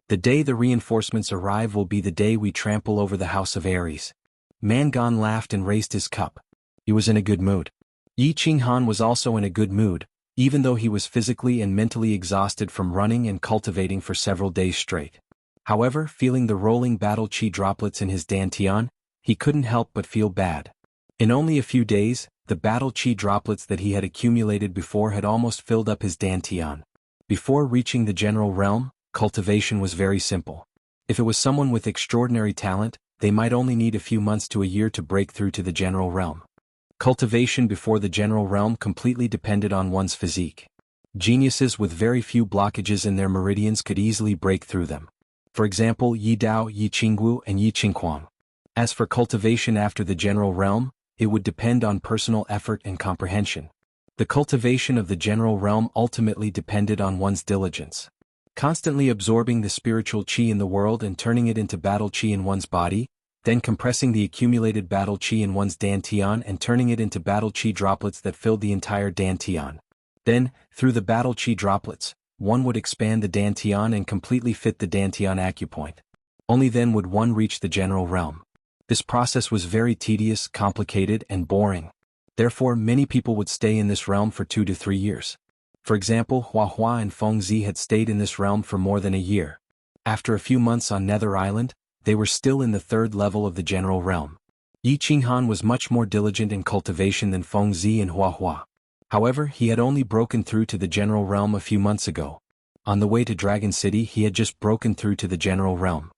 [SPEAKER 1] The day the reinforcements arrive will be the day we trample over the House of Aries." Mangan laughed and raised his cup. He was in a good mood. Xuanhuan was also in a good mood, even though he was physically and mentally exhausted from running and cultivating for several days straight. However, feeling the rolling battle chi droplets in his dantian, he couldn't help but feel bad. In only a few days, the battle chi droplets that he had accumulated before had almost filled up his dantian. Before reaching the general realm, cultivation was very simple. If it was someone with extraordinary talent, they might only need a few months to a year to break through to the general realm. Cultivation before the general realm completely depended on one's physique. Geniuses with very few blockages in their meridians could easily break through them. For example, Yi Dao, Yi Qinggu, and Yi Qinghuang. As for cultivation after the general realm, it would depend on personal effort and comprehension. The cultivation of the general realm ultimately depended on one's diligence. Constantly absorbing the spiritual qi in the world and turning it into battle qi in one's body, then compressing the accumulated battle qi in one's dantian and turning it into battle qi droplets that filled the entire dantian. Then, through the battle qi droplets, one would expand the dantian and completely fit the dantian acupoint. Only then would one reach the general realm. This process was very tedious, complicated, and boring. Therefore, many people would stay in this realm for 2 to 3 years. For example, Huahua and Fengzi had stayed in this realm for more than a year. After a few months on Nether Island, they were still in the 3rd level of the general realm. Yi Qinghan was much more diligent in cultivation than Fengzi and Huahua. However, he had only broken through to the general realm a few months ago. On the way to Dragon City, he had just broken through to the general realm.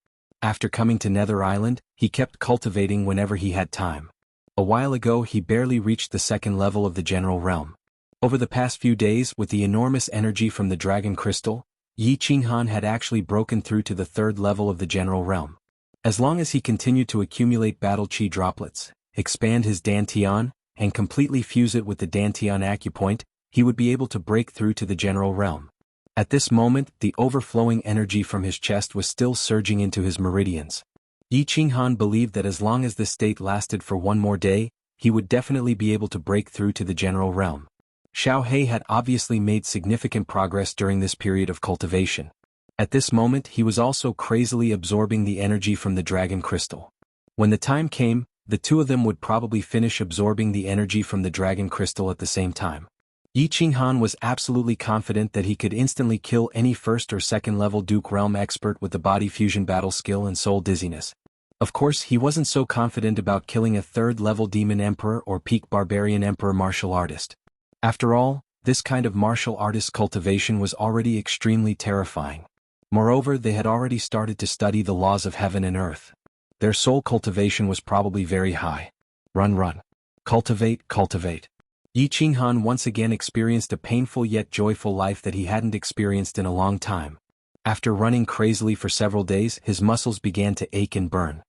[SPEAKER 1] After coming to Nether Island, he kept cultivating whenever he had time. A while ago, he barely reached the 2nd level of the general realm. Over the past few days, with the enormous energy from the dragon crystal, Yi Qinghan had actually broken through to the 3rd level of the general realm. As long as he continued to accumulate battle chi droplets, expand his dantian, and completely fuse it with the dantian acupoint, he would be able to break through to the general realm. At this moment, the overflowing energy from his chest was still surging into his meridians. Yi Qinghan believed that as long as this state lasted for one more day, he would definitely be able to break through to the general realm. Xiao He had obviously made significant progress during this period of cultivation. At this moment, he was also crazily absorbing the energy from the dragon crystal. When the time came, the two of them would probably finish absorbing the energy from the dragon crystal at the same time. Yi Qinghan was absolutely confident that he could instantly kill any 1st or 2nd level Duke Realm expert with the body fusion battle skill and soul dizziness. Of course, he wasn't so confident about killing a 3rd level Demon Emperor or Peak Barbarian Emperor martial artist. After all, this kind of martial artist cultivation was already extremely terrifying. Moreover, they had already started to study the laws of heaven and earth. Their soul cultivation was probably very high. Run. Cultivate. Yi Qinghan once again experienced a painful yet joyful life that he hadn't experienced in a long time. After running crazily for several days, his muscles began to ache and burn.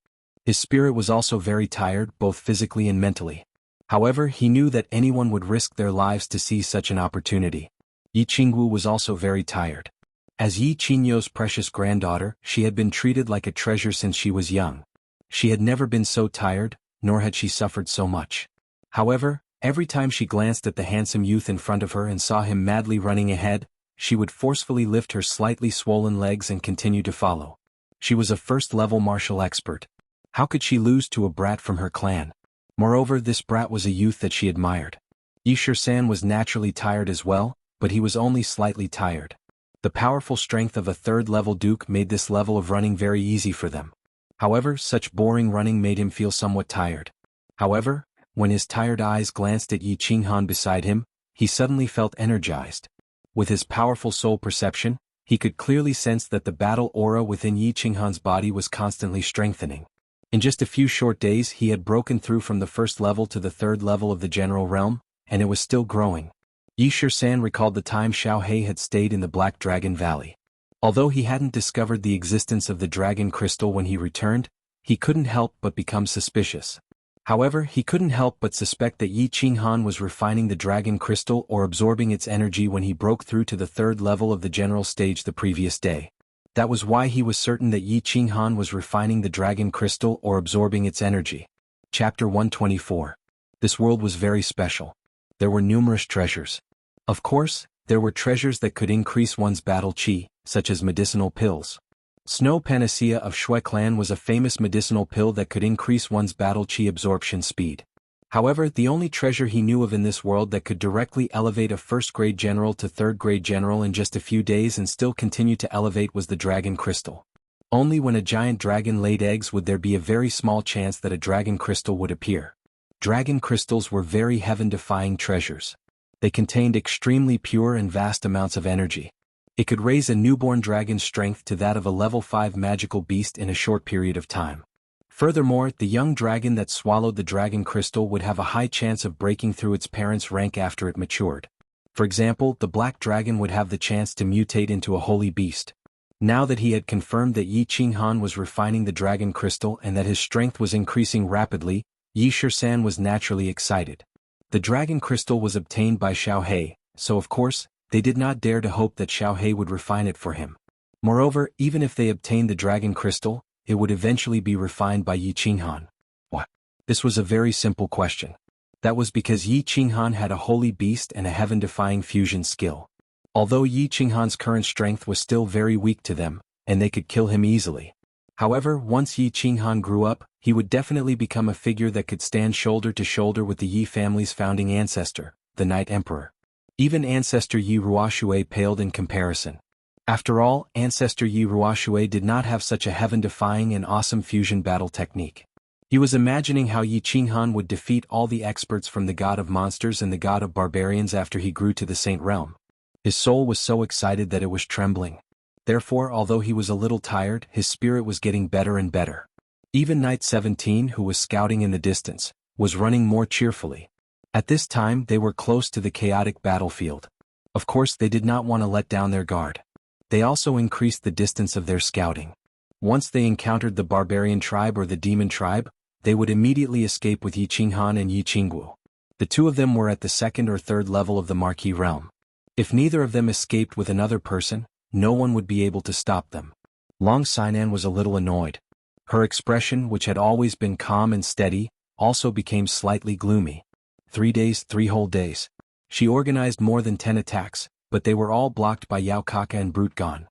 [SPEAKER 1] His spirit was also very tired, both physically and mentally. However, he knew that anyone would risk their lives to seize such an opportunity. Yi Qingwu was also very tired. As Yi Qingyou's precious granddaughter, she had been treated like a treasure since she was young. She had never been so tired, nor had she suffered so much. However, every time she glanced at the handsome youth in front of her and saw him madly running ahead, she would forcefully lift her slightly swollen legs and continue to follow. She was a 1st-level martial expert. How could she lose to a brat from her clan? Moreover, this brat was a youth that she admired. Yi Shisan was naturally tired as well, but he was only slightly tired. The powerful strength of a 3rd-level duke made this level of running very easy for them. However, such boring running made him feel somewhat tired. However, When his tired eyes glanced at Xuanhuan beside him, he suddenly felt energized. With his powerful soul perception, he could clearly sense that the battle aura within Xuanhuan's body was constantly strengthening. In just a few short days he had broken through from the first level to the third level of the general realm, and it was still growing. Yishi recalled the time Xiaohe had stayed in the Black Dragon Valley. Although he hadn't discovered the existence of the dragon crystal when he returned, he couldn't help but become suspicious. However, he couldn't help but suspect that Xuanhuan was refining the dragon crystal or absorbing its energy when he broke through to the third level of the general stage the previous day. That was why he was certain that Xuanhuan was refining the dragon crystal or absorbing its energy. Chapter 124. This world was very special. There were numerous treasures. Of course, there were treasures that could increase one's battle chi, such as medicinal pills. Snow Panacea of Shui Clan was a famous medicinal pill that could increase one's battle chi absorption speed. However, the only treasure he knew of in this world that could directly elevate a first-grade general to third-grade general in just a few days and still continue to elevate was the dragon crystal. Only when a giant dragon laid eggs would there be a very small chance that a dragon crystal would appear. Dragon crystals were very heaven-defying treasures. They contained extremely pure and vast amounts of energy. It could raise a newborn dragon's strength to that of a level 5 magical beast in a short period of time. Furthermore, the young dragon that swallowed the dragon crystal would have a high chance of breaking through its parents' rank after it matured. For example, the black dragon would have the chance to mutate into a holy beast. Now that he had confirmed that Xuanhuan was refining the dragon crystal and that his strength was increasing rapidly, Yishi was naturally excited. The dragon crystal was obtained by Xiaohe, so of course, they did not dare to hope that Xiaohe would refine it for him. Moreover, even if they obtained the dragon crystal, it would eventually be refined by Xuanhuan. What? This was a very simple question. That was because Xuanhuan had a holy beast and a heaven-defying fusion skill. Although Xuanhuan's current strength was still very weak to them, and they could kill him easily. However, once Xuanhuan grew up, he would definitely become a figure that could stand shoulder to shoulder with the Yi family's founding ancestor, the Night Emperor. Even Ancestor Yi Ruoxue paled in comparison. After all, Ancestor Yi Ruoxue did not have such a heaven-defying and awesome fusion battle technique. He was imagining how Xuanhuan would defeat all the experts from the God of Monsters and the God of Barbarians after he grew to the Saint Realm. His soul was so excited that it was trembling. Therefore, although he was a little tired, his spirit was getting better and better. Even Knight 17, who was scouting in the distance, was running more cheerfully. At this time they were close to the chaotic battlefield. Of course they did not want to let down their guard. They also increased the distance of their scouting. Once they encountered the barbarian tribe or the demon tribe, they would immediately escape with Xuanhuan and Yiqingwu. The two of them were at the second or third level of the Marquis realm. If neither of them escaped with another person, no one would be able to stop them. Long Sinan was a little annoyed. Her expression, which had always been calm and steady, also became slightly gloomy. 3 days, 3 whole days. She organized more than 10 attacks, but they were all blocked by Yao Kaka and Brute Gon.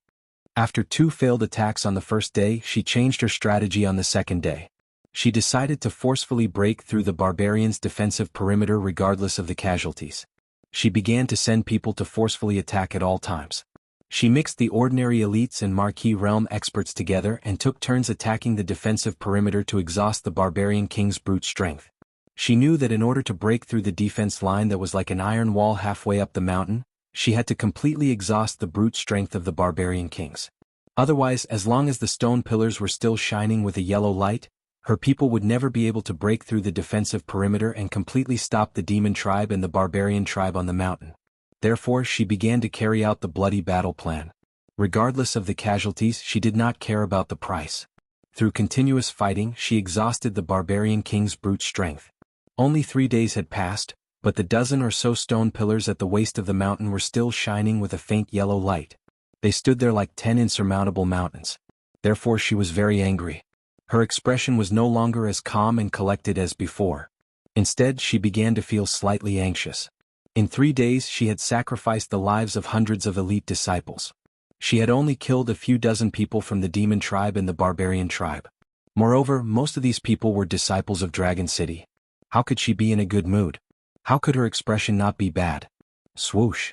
[SPEAKER 1] After 2 failed attacks on the first day, she changed her strategy on the second day. She decided to forcefully break through the barbarians' defensive perimeter regardless of the casualties. She began to send people to forcefully attack at all times. She mixed the ordinary elites and Marquis realm experts together and took turns attacking the defensive perimeter to exhaust the barbarian king's brute strength. She knew that in order to break through the defense line that was like an iron wall halfway up the mountain, she had to completely exhaust the brute strength of the barbarian kings. Otherwise, as long as the stone pillars were still shining with a yellow light, her people would never be able to break through the defensive perimeter and completely stop the demon tribe and the barbarian tribe on the mountain. Therefore, she began to carry out the bloody battle plan. Regardless of the casualties, she did not care about the price. Through continuous fighting, she exhausted the barbarian king's brute strength. Only 3 days had passed, but the dozen or so stone pillars at the waist of the mountain were still shining with a faint yellow light. They stood there like 10 insurmountable mountains. Therefore she was very angry. Her expression was no longer as calm and collected as before. Instead, she began to feel slightly anxious. In 3 days she had sacrificed the lives of hundreds of elite disciples. She had only killed a few dozen people from the demon tribe and the barbarian tribe. Moreover, most of these people were disciples of Dragon City. How could she be in a good mood? How could her expression not be bad? Swoosh.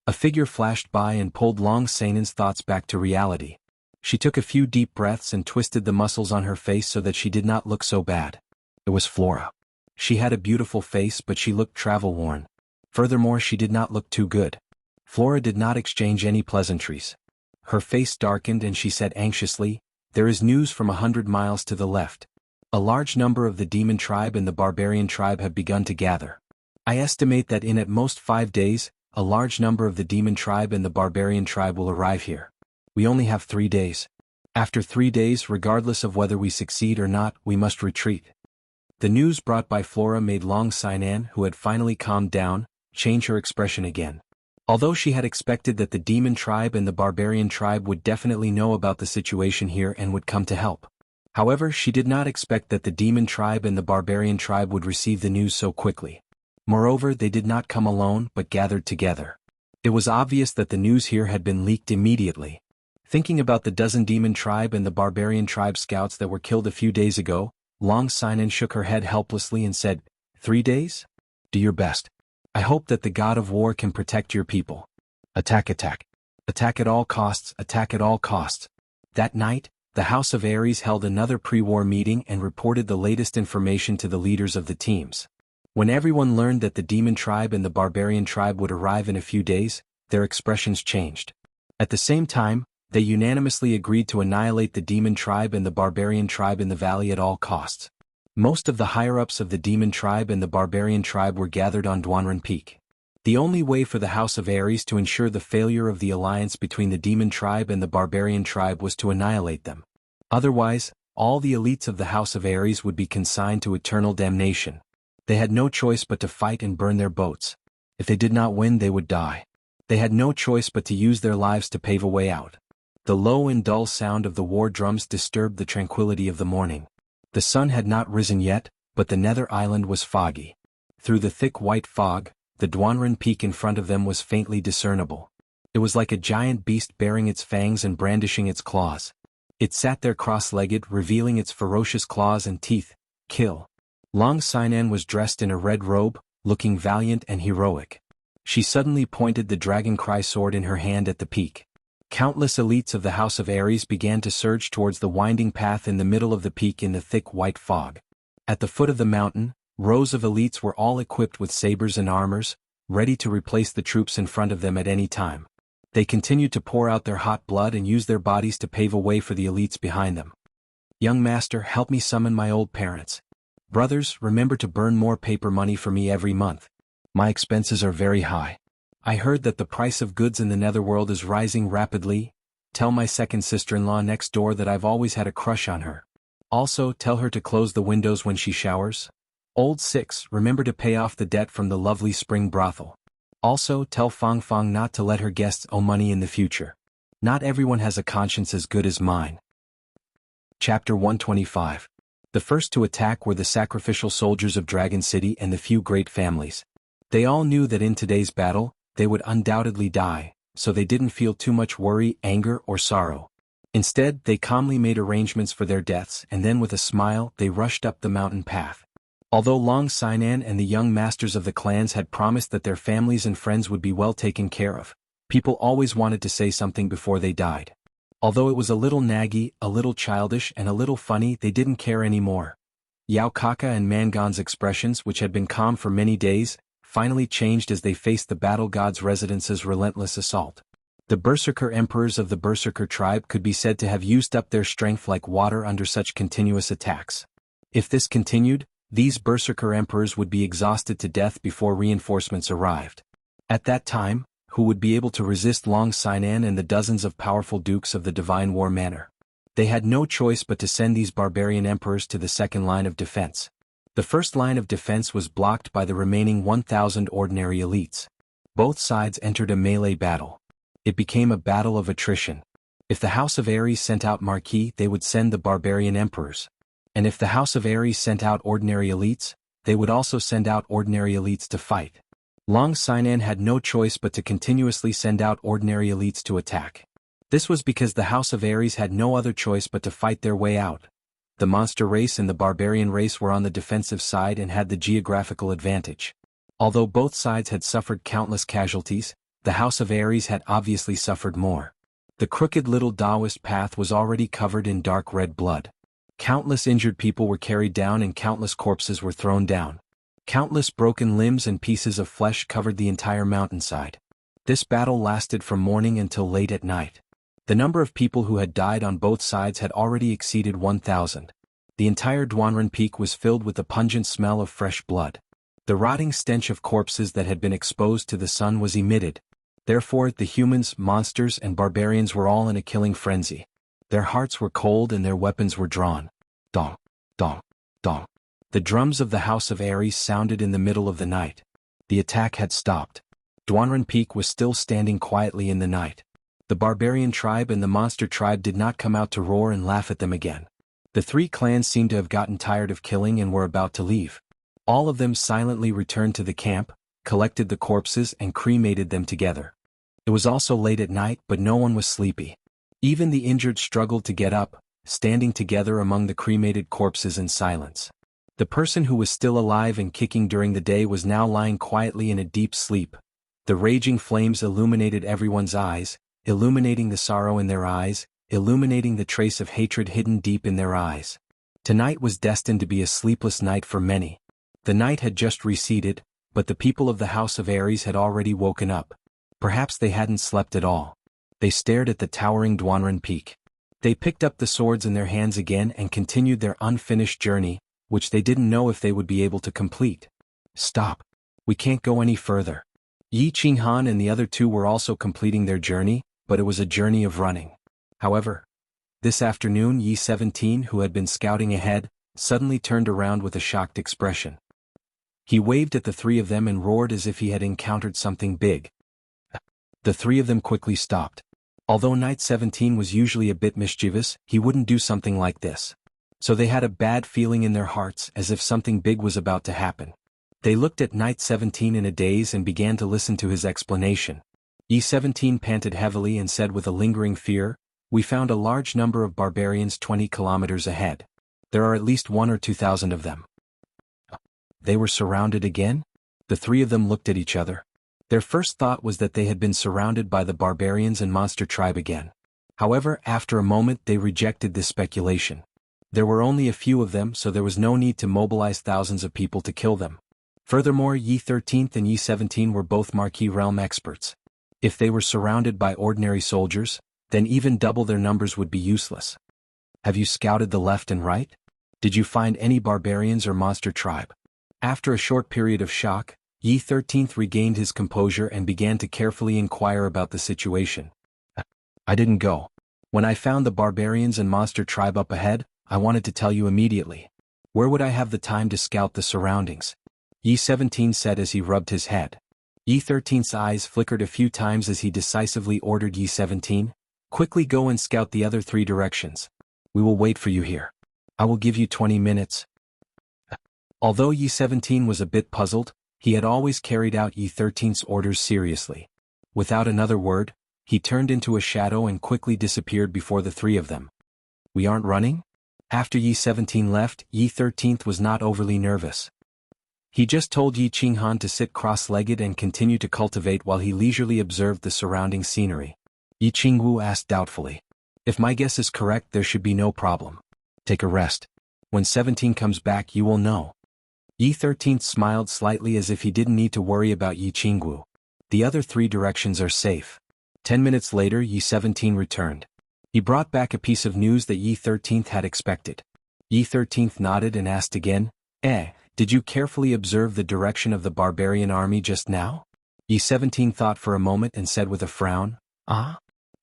[SPEAKER 1] A figure flashed by and pulled Long Sanan's thoughts back to reality. She took a few deep breaths and twisted the muscles on her face so that she did not look so bad. It was Flora. She had a beautiful face, but she looked travel-worn. Furthermore, she did not look too good. Flora did not exchange any pleasantries. Her face darkened and she said anxiously, "There is news from 100 miles to the left. A large number of the demon tribe and the barbarian tribe have begun to gather. I estimate that in at most 5 days, a large number of the demon tribe and the barbarian tribe will arrive here. We only have 3 days. After 3 days, regardless of whether we succeed or not, we must retreat." The news brought by Flora made Long Xianxia, who had finally calmed down, change her expression again. Although she had expected that the demon tribe and the barbarian tribe would definitely know about the situation here and would come to help. However, she did not expect that the demon tribe and the barbarian tribe would receive the news so quickly. Moreover, they did not come alone but gathered together. It was obvious that the news here had been leaked immediately. Thinking about the dozen demon tribe and the barbarian tribe scouts that were killed a few days ago, Long Xianxia shook her head helplessly and said, 3 days? Do your best. I hope that the god of war can protect your people. Attack, attack. Attack at all costs, attack at all costs. That night, the House of Ares held another pre-war meeting and reported the latest information to the leaders of the teams. When everyone learned that the demon tribe and the barbarian tribe would arrive in a few days, their expressions changed. At the same time, they unanimously agreed to annihilate the demon tribe and the barbarian tribe in the valley at all costs. Most of the higher-ups of the demon tribe and the barbarian tribe were gathered on Xuanhuan Peak. The only way for the House of Ares to ensure the failure of the alliance between the demon tribe and the barbarian tribe was to annihilate them. Otherwise, all the elites of the House of Ares would be consigned to eternal damnation. They had no choice but to fight and burn their boats. If they did not win, they would die. They had no choice but to use their lives to pave a way out. The low and dull sound of the war drums disturbed the tranquility of the morning. The sun had not risen yet, but the nether island was foggy. Through the thick white fog, the Xuanhuan Peak in front of them was faintly discernible. It was like a giant beast baring its fangs and brandishing its claws. It sat there cross-legged, revealing its ferocious claws and teeth. Kill. Long Xianxia was dressed in a red robe, looking valiant and heroic. She suddenly pointed the dragon cry sword in her hand at the peak. Countless elites of the House of Ares began to surge towards the winding path in the middle of the peak in the thick white fog. At the foot of the mountain, rows of elites were all equipped with sabers and armors, ready to replace the troops in front of them at any time. They continued to pour out their hot blood and use their bodies to pave a way for the elites behind them. "Young master, help me summon my old parents. Brothers, remember to burn more paper money for me every month. My expenses are very high. I heard that the price of goods in the netherworld is rising rapidly. Tell my second sister-in-law next door that I've always had a crush on her. Also, tell her to close the windows when she showers. Old 6, remember to pay off the debt from the lovely spring brothel. Also, tell Fang Fang not to let her guests owe money in the future. Not everyone has a conscience as good as mine." Chapter 125. The first to attack were the sacrificial soldiers of Dragon City and the few great families. They all knew that in today's battle, they would undoubtedly die, so they didn't feel too much worry, anger, or sorrow. Instead, they calmly made arrangements for their deaths and then with a smile, they rushed up the mountain path. Although Long Xianxia and the young masters of the clans had promised that their families and friends would be well taken care of, people always wanted to say something before they died. Although it was a little naggy, a little childish, and a little funny, they didn't care anymore. Yao Kaka and Mangon's expressions, which had been calm for many days, finally changed as they faced the battle god's residence's relentless assault. The Berserker emperors of the Berserker tribe could be said to have used up their strength like water under such continuous attacks. If this continued, these Berserker emperors would be exhausted to death before reinforcements arrived. At that time, who would be able to resist Long Xianxia and the dozens of powerful dukes of the Divine War Manor? They had no choice but to send these barbarian emperors to the second line of defense. The first line of defense was blocked by the remaining 1,000 ordinary elites. Both sides entered a melee battle. It became a battle of attrition. If the House of Ares sent out Marquis, they would send the barbarian emperors. And if the House of Ares sent out ordinary elites, they would also send out ordinary elites to fight. Long Xianxia had no choice but to continuously send out ordinary elites to attack. This was because the House of Ares had no other choice but to fight their way out. The monster race and the barbarian race were on the defensive side and had the geographical advantage. Although both sides had suffered countless casualties, the House of Ares had obviously suffered more. The crooked little Taoist path was already covered in dark red blood. Countless injured people were carried down and countless corpses were thrown down. Countless broken limbs and pieces of flesh covered the entire mountainside. This battle lasted from morning until late at night. The number of people who had died on both sides had already exceeded 1,000. The entire xuanhuan peak was filled with the pungent smell of fresh blood. The rotting stench of corpses that had been exposed to the sun was emitted. Therefore, the humans, monsters, and barbarians were all in a killing frenzy. Their hearts were cold and their weapons were drawn. Dong, dong, dong. The drums of the House of Ares sounded in the middle of the night. The attack had stopped. Xuanhuan Peak was still standing quietly in the night. The barbarian tribe and the monster tribe did not come out to roar and laugh at them again. The three clans seemed to have gotten tired of killing and were about to leave. All of them silently returned to the camp, collected the corpses and cremated them together. It was also late at night, but no one was sleepy. Even the injured struggled to get up, standing together among the cremated corpses in silence. The person who was still alive and kicking during the day was now lying quietly in a deep sleep. The raging flames illuminated everyone's eyes, illuminating the sorrow in their eyes, illuminating the trace of hatred hidden deep in their eyes. Tonight was destined to be a sleepless night for many. The night had just receded, but the people of the House of Ares had already woken up. Perhaps they hadn't slept at all. They stared at the towering xuanhuan peak. They picked up the swords in their hands again and continued their unfinished journey, which they didn't know if they would be able to complete. Stop. We can't go any further. Xuanhuan and the other two were also completing their journey, but it was a journey of running. However, this afternoon Yi-17, who had been scouting ahead, suddenly turned around with a shocked expression. He waved at the three of them and roared as if he had encountered something big. The three of them quickly stopped. Although Knight 17 was usually a bit mischievous, he wouldn't do something like this. So they had a bad feeling in their hearts as if something big was about to happen. They looked at Knight 17 in a daze and began to listen to his explanation. E-17 panted heavily and said with a lingering fear, "We found a large number of barbarians 20 kilometers ahead. There are at least 1 or 2,000 of them." They were surrounded again? The three of them looked at each other. Their first thought was that they had been surrounded by the barbarians and monster tribe again. However, after a moment they rejected this speculation. There were only a few of them, so there was no need to mobilize thousands of people to kill them. Furthermore, Yi-13 and Yi-17 were both Marquis realm experts. If they were surrounded by ordinary soldiers, then even double their numbers would be useless. Have you scouted the left and right? Did you find any barbarians or monster tribe? After a short period of shock, Yi-13 regained his composure and began to carefully inquire about the situation. I didn't go. When I found the barbarians and monster tribe up ahead, I wanted to tell you immediately. Where would I have the time to scout the surroundings? Yi-17 said as he rubbed his head. Yi-13's eyes flickered a few times as he decisively ordered Yi-17, "Quickly go and scout the other 3 directions. We will wait for you here. I will give you 20 minutes. Although Yi-17 was a bit puzzled, he had always carried out Yi-13's orders seriously. Without another word, he turned into a shadow and quickly disappeared before the 3 of them. We aren't running? After Yi-17 left, Yi-13 was not overly nervous. He just told Xuanhuan to sit cross-legged and continue to cultivate while he leisurely observed the surrounding scenery. Xuanhu asked doubtfully. If my guess is correct, there should be no problem. Take a rest. When 17 comes back you will know. Yi-13 smiled slightly as if he didn't need to worry about Xuanhu. The other 3 directions are safe. 10 minutes later Yi-17 returned. He brought back a piece of news that Yi-13 had expected. Yi-13 nodded and asked again, did you carefully observe the direction of the barbarian army just now? Yi-17 thought for a moment and said with a frown, I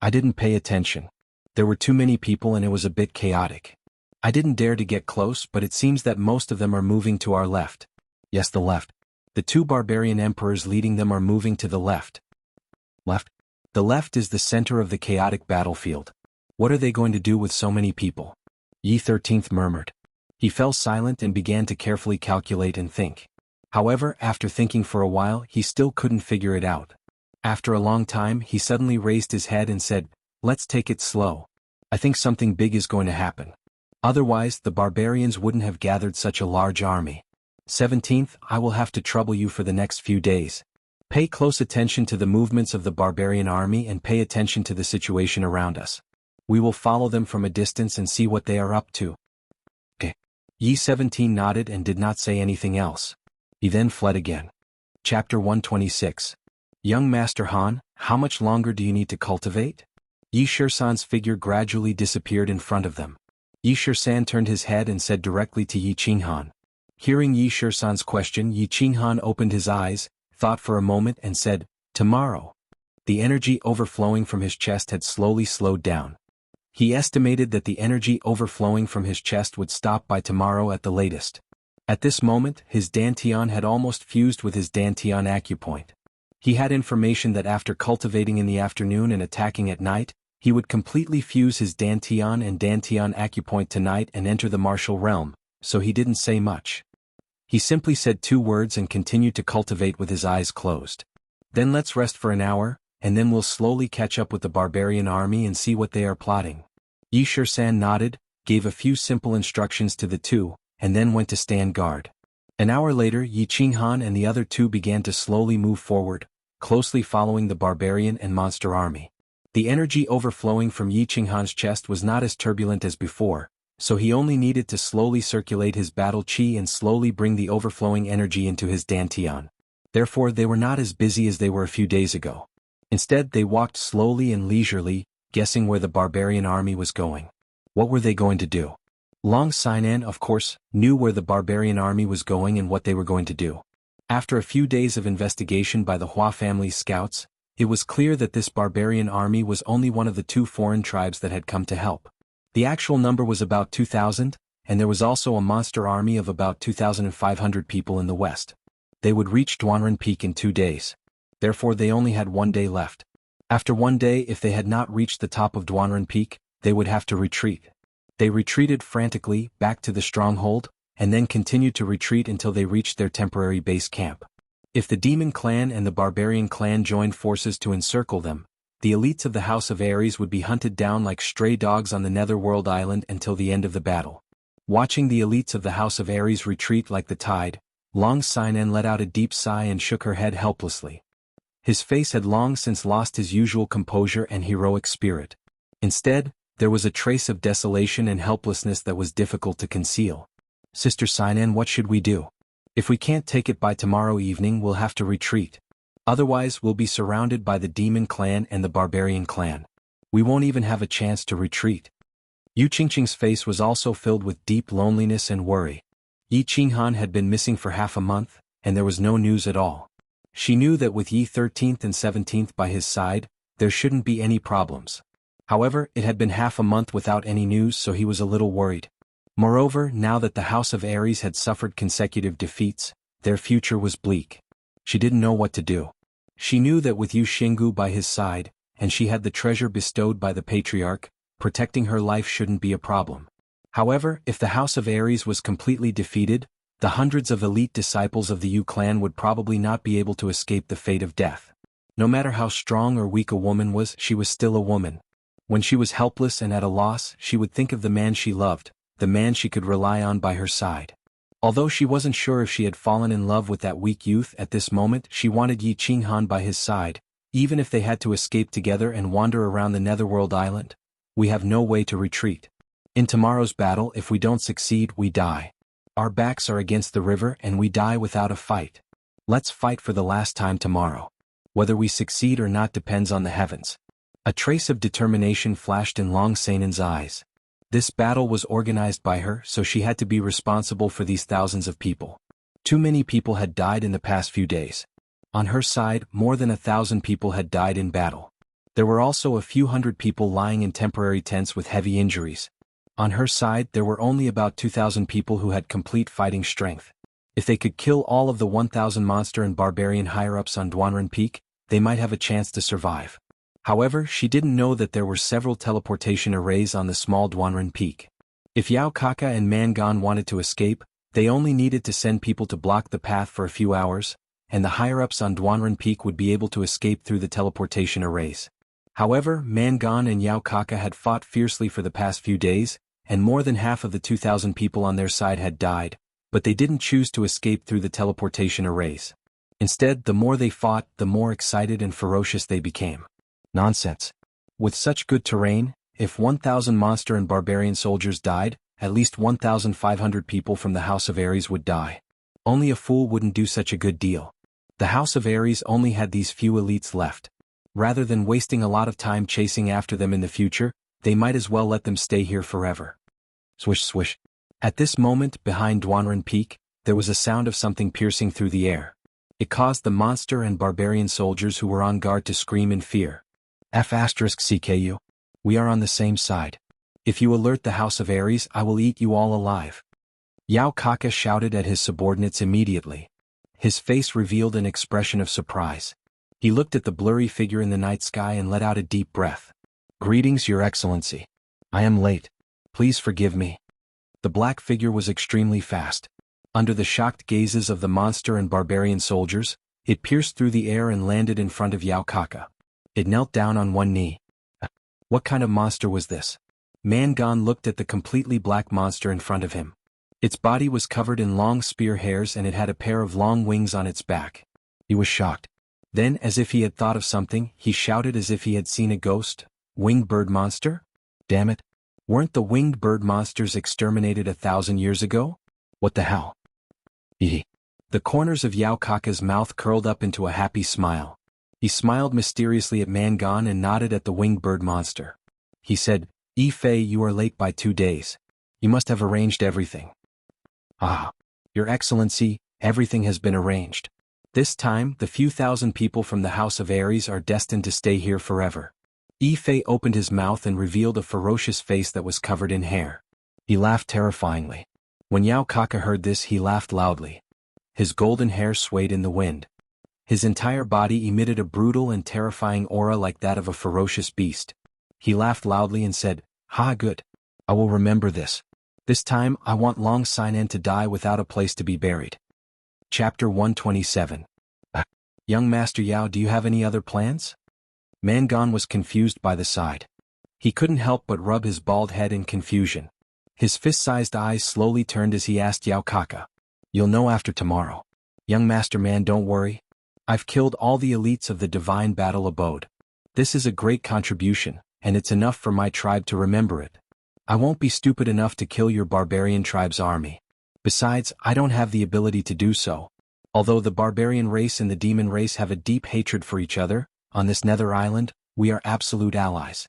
[SPEAKER 1] didn't pay attention. There were too many people and it was a bit chaotic. I didn't dare to get close, but it seems that most of them are moving to our left. Yes, the left. The 2 barbarian emperors leading them are moving to the left. Left? The left is the center of the chaotic battlefield. What are they going to do with so many people? Yi-13 murmured. He fell silent and began to carefully calculate and think. However, after thinking for a while, he still couldn't figure it out. After a long time, he suddenly raised his head and said, "Let's take it slow. I think something big is going to happen. Otherwise, the barbarians wouldn't have gathered such a large army. 17th, I will have to trouble you for the next few days. Pay close attention to the movements of the barbarian army and pay attention to the situation around us. We will follow them from a distance and see what they are up to." Okay. Yi-17 nodded and did not say anything else. He then fled again. Chapter 126. Young Master Han, how much longer do you need to cultivate? Yi Shisan's figure gradually disappeared in front of them. Yi Shisan turned his head and said directly to Yi Qinghan. Hearing Yi Shisan's question, Yi Qinghan opened his eyes, thought for a moment and said, "Tomorrow." The energy overflowing from his chest had slowly slowed down. He estimated that the energy overflowing from his chest would stop by tomorrow at the latest. At this moment, his dantian had almost fused with his dantian acupoint. He had information that after cultivating in the afternoon and attacking at night, he would completely fuse his dantian and dantian acupoint tonight and enter the martial realm, so he didn't say much. He simply said 2 words and continued to cultivate with his eyes closed. Then let's rest for an hour, and then we'll slowly catch up with the barbarian army and see what they are plotting. Yi Shisan nodded, gave a few simple instructions to the 2, and then went to stand guard. An hour later, Yi Qinghan and the other 2 began to slowly move forward, closely following the barbarian and monster army. The energy overflowing from Yi Qinghan's chest was not as turbulent as before, so he only needed to slowly circulate his battle qi and slowly bring the overflowing energy into his dantian. Therefore they were not as busy as they were a few days ago. Instead they walked slowly and leisurely, guessing where the barbarian army was going. What were they going to do? Long Sinan, of course, knew where the barbarian army was going and what they were going to do. After a few days of investigation by the Hua family's scouts, it was clear that this barbarian army was only one of the 2 foreign tribes that had come to help. The actual number was about 2,000, and there was also a monster army of about 2,500 people in the west. They would reach Duanren Peak in 2 days. Therefore they only had 1 day left. After 1 day, if they had not reached the top of Duanren Peak, they would have to retreat. They retreated frantically back to the stronghold, and then continued to retreat until they reached their temporary base camp. If the demon clan and the barbarian clan joined forces to encircle them, the elites of the House of Ares would be hunted down like stray dogs on the Netherworld Island until the end of the battle. Watching the elites of the House of Ares retreat like the tide, Long Sinan let out a deep sigh and shook her head helplessly. His face had long since lost his usual composure and heroic spirit. Instead, there was a trace of desolation and helplessness that was difficult to conceal. "Sister Sinan, what should we do? If we can't take it by tomorrow evening, we'll have to retreat. Otherwise, we'll be surrounded by the demon clan and the barbarian clan. We won't even have a chance to retreat." Yu Qingqing's face was also filled with deep loneliness and worry. Yi Qinghan had been missing for half a month, and there was no news at all. She knew that with Yi 13th and 17th by his side, there shouldn't be any problems. However, it had been half a month without any news, so he was a little worried. Moreover, now that the House of Ares had suffered consecutive defeats, their future was bleak. She didn't know what to do. She knew that with Yu Xinggu by his side, and she had the treasure bestowed by the patriarch, protecting her life shouldn't be a problem. However, if the House of Ares was completely defeated, the hundreds of elite disciples of the Yu clan would probably not be able to escape the fate of death. No matter how strong or weak a woman was, she was still a woman. When she was helpless and at a loss, she would think of the man she loved, the man she could rely on by her side. Although she wasn't sure if she had fallen in love with that weak youth at this moment, she wanted Yi Qinghan by his side, even if they had to escape together and wander around the Netherworld Island. We have no way to retreat. In tomorrow's battle, if we don't succeed, we die. Our backs are against the river and we die without a fight. Let's fight for the last time tomorrow. Whether we succeed or not depends on the heavens. A trace of determination flashed in Long Sanan's eyes. This battle was organized by her, so she had to be responsible for these thousands of people. Too many people had died in the past few days. On her side, more than 1,000 people had died in battle. There were also a few hundred people lying in temporary tents with heavy injuries. On her side, there were only about 2,000 people who had complete fighting strength. If they could kill all of the 1,000 monster and barbarian higher-ups on Duanren Peak, they might have a chance to survive. However, she didn't know that there were several teleportation arrays on the small Duanren Peak. If Yao Kaka and Mangan wanted to escape, they only needed to send people to block the path for a few hours, and the higher-ups on Duanren Peak would be able to escape through the teleportation arrays. However, Mangan and Yao Kaka had fought fiercely for the past few days, and more than half of the 2,000 people on their side had died, but they didn't choose to escape through the teleportation arrays. Instead, the more they fought, the more excited and ferocious they became. Nonsense. With such good terrain, if 1,000 monster and barbarian soldiers died, at least 1,500 people from the House of Ares would die. Only a fool wouldn't do such a good deal. The House of Aries only had these few elites left. Rather than wasting a lot of time chasing after them in the future, they might as well let them stay here forever. Swish swish. At this moment, behind Xuanhuan Peak, there was a sound of something piercing through the air. It caused the monster and barbarian soldiers who were on guard to scream in fear. F*CKU. We are on the same side. If you alert the House of Aries, I will eat you all alive. Yao Kaka shouted at his subordinates immediately. His face revealed an expression of surprise. He looked at the blurry figure in the night sky and let out a deep breath. Greetings, Your Excellency. I am late. Please forgive me. The black figure was extremely fast. Under the shocked gazes of the monster and barbarian soldiers, it pierced through the air and landed in front of Yao Kaka. It knelt down on one knee. What kind of monster was this? Mangan looked at the completely black monster in front of him. Its body was covered in long spear hairs and it had a pair of long wings on its back. He was shocked. Then, as if he had thought of something, he shouted as if he had seen a ghost. Winged bird monster? Damn it. Weren't the winged bird monsters exterminated 1,000 years ago? What the hell? Hee. The corners of Yao Kaka's mouth curled up into a happy smile. He smiled mysteriously at Mangan and nodded at the winged bird monster. He said, Fei, you are late by 2 days. You must have arranged everything. Ah, Your Excellency, everything has been arranged. This time, the few thousand people from the House of Aries are destined to stay here forever. Fei opened his mouth and revealed a ferocious face that was covered in hair. He laughed terrifyingly. When Yao Kaka heard this, he laughed loudly. His golden hair swayed in the wind. His entire body emitted a brutal and terrifying aura like that of a ferocious beast. He laughed loudly and said, Ha, good. I will remember this. This time, I want Long Sinan to die without a place to be buried. Chapter 127. Young Master Yao, do you have any other plans? Mangan was confused by the sight. He couldn't help but rub his bald head in confusion. His fist-sized eyes slowly turned as he asked Yao Kaka. You'll know after tomorrow. Young Master Man, don't worry. I've killed all the elites of the Divine Battle Abode. This is a great contribution, and it's enough for my tribe to remember it. I won't be stupid enough to kill your barbarian tribe's army. Besides, I don't have the ability to do so. Although the barbarian race and the demon race have a deep hatred for each other, on this nether island, we are absolute allies.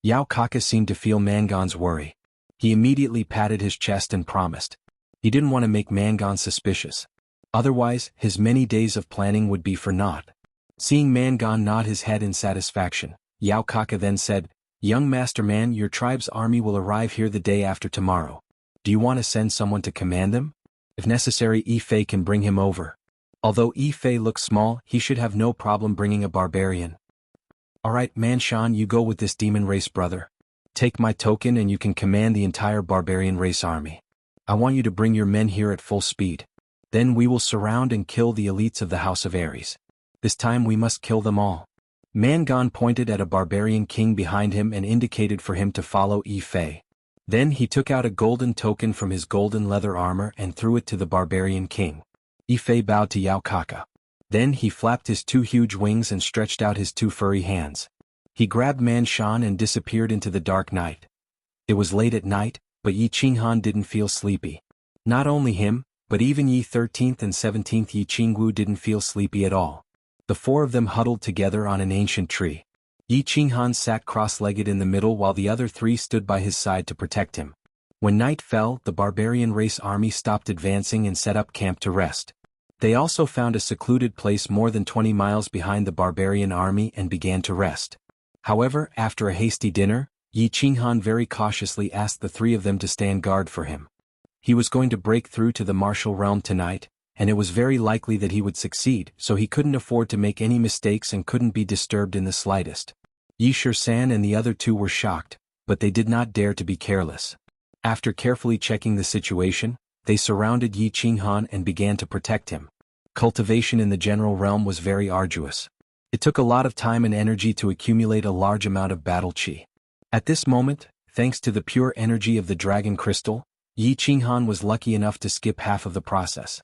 [SPEAKER 1] Yao Kaka seemed to feel Mangan's worry. He immediately patted his chest and promised. He didn't want to make Mangan suspicious. Otherwise, his many days of planning would be for naught. Seeing Mangan nod his head in satisfaction, Yao Kaka then said, Young Master Man, your tribe's army will arrive here the day after tomorrow. Do you want to send someone to command them? If necessary, Fei can bring him over. Although Fei looks small, he should have no problem bringing a barbarian. Alright, Manshan, you go with this demon race brother. Take my token and you can command the entire barbarian race army. I want you to bring your men here at full speed. Then we will surround and kill the elites of the House of Aries. This time we must kill them all. Mangan pointed at a barbarian king behind him and indicated for him to follow Fei. Then he took out a golden token from his golden leather armor and threw it to the barbarian king. Fei bowed to Yao Kaka. Then he flapped his 2 huge wings and stretched out his 2 furry hands. He grabbed Manshan and disappeared into the dark night. It was late at night, but xuanhuan didn't feel sleepy. Not only him, but even 13th and 17th jianghu didn't feel sleepy at all. The 4 of them huddled together on an ancient tree. xuanhuan sat cross-legged in the middle while the other 3 stood by his side to protect him. When night fell, the barbarian race army stopped advancing and set up camp to rest. They also found a secluded place more than 20 miles behind the barbarian army and began to rest. However, after a hasty dinner, xuanhuan very cautiously asked the 3 of them to stand guard for him. He was going to break through to the martial realm tonight, and it was very likely that he would succeed, so he couldn't afford to make any mistakes and couldn't be disturbed in the slightest. Yishur-san and the other 2 were shocked, but they did not dare to be careless. After carefully checking the situation, they surrounded xuanhuan and began to protect him. Cultivation in the general realm was very arduous. It took a lot of time and energy to accumulate a large amount of battle chi. At this moment, thanks to the pure energy of the dragon crystal, xuanhuan was lucky enough to skip half of the process.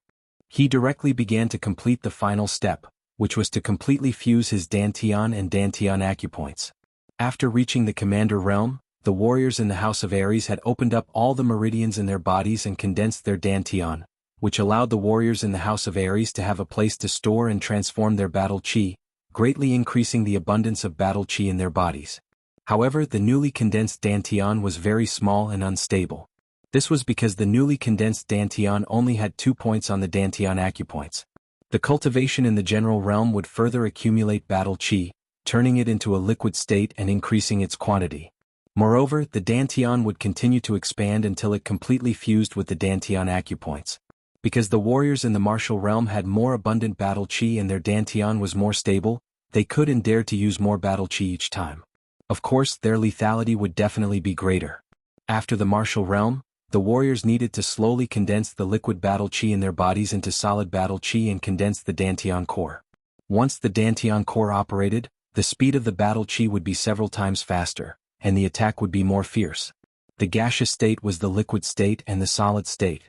[SPEAKER 1] He directly began to complete the final step, which was to completely fuse his dantian and dantian acupoints. After reaching the commander realm, the warriors in the House of Aries had opened up all the meridians in their bodies and condensed their dantian, which allowed the warriors in the House of Aries to have a place to store and transform their battle chi, greatly increasing the abundance of battle chi in their bodies. However, the newly condensed dantian was very small and unstable. This was because the newly condensed dantian only had 2 points on the dantian acupoints. The cultivation in the general realm would further accumulate battle chi, turning it into a liquid state and increasing its quantity. Moreover, the dantian would continue to expand until it completely fused with the dantian acupoints. Because the warriors in the martial realm had more abundant battle chi and their dantian was more stable, they could and dared to use more battle chi each time. Of course, their lethality would definitely be greater. After the martial realm, the warriors needed to slowly condense the liquid battle chi in their bodies into solid battle chi and condense the dantian core. Once the dantian core operated, the speed of the battle chi would be several times faster, and the attack would be more fierce. The gaseous state was the liquid state and the solid state.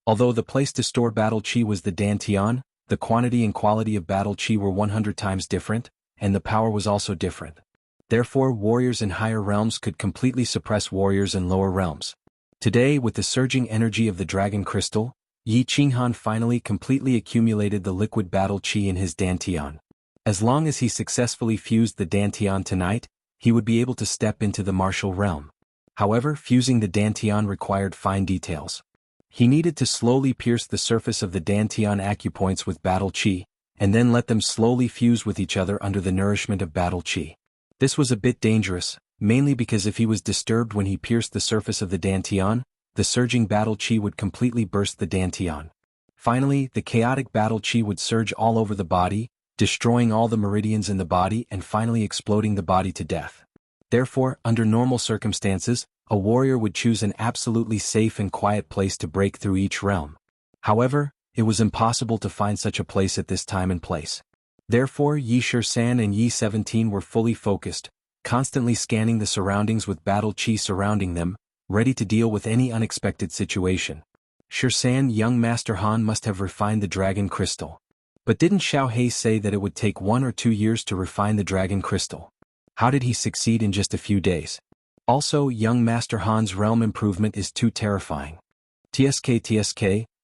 [SPEAKER 1] Although the place to store battle chi was the dantian, the quantity and quality of battle chi were 100 times different, and the power was also different. Therefore, warriors in higher realms could completely suppress warriors in lower realms. Today, with the surging energy of the dragon crystal, xuanhuan finally completely accumulated the liquid battle chi in his dantian. As long as he successfully fused the dantian tonight, he would be able to step into the martial realm. However, fusing the dantian required fine details. He needed to slowly pierce the surface of the dantian acupoints with battle chi, and then let them slowly fuse with each other under the nourishment of battle chi. This was a bit dangerous, mainly because if he was disturbed when he pierced the surface of the dantian, the surging battle chi would completely burst the dantian. Finally, the chaotic battle chi would surge all over the body, destroying all the meridians in the body and finally exploding the body to death. Therefore, under normal circumstances, a warrior would choose an absolutely safe and quiet place to break through each realm. However, it was impossible to find such a place at this time and place. Therefore, Yi-Shur-San and Yi-17 were fully focused, constantly scanning the surroundings with battle chi surrounding them, ready to deal with any unexpected situation. Shur-San, young Master Han must have refined the dragon crystal. But didn't Xiao say that it would take 1 or 2 years to refine the dragon crystal? How did he succeed in just a few days? Also, young Master Han's realm improvement is too terrifying. TSK,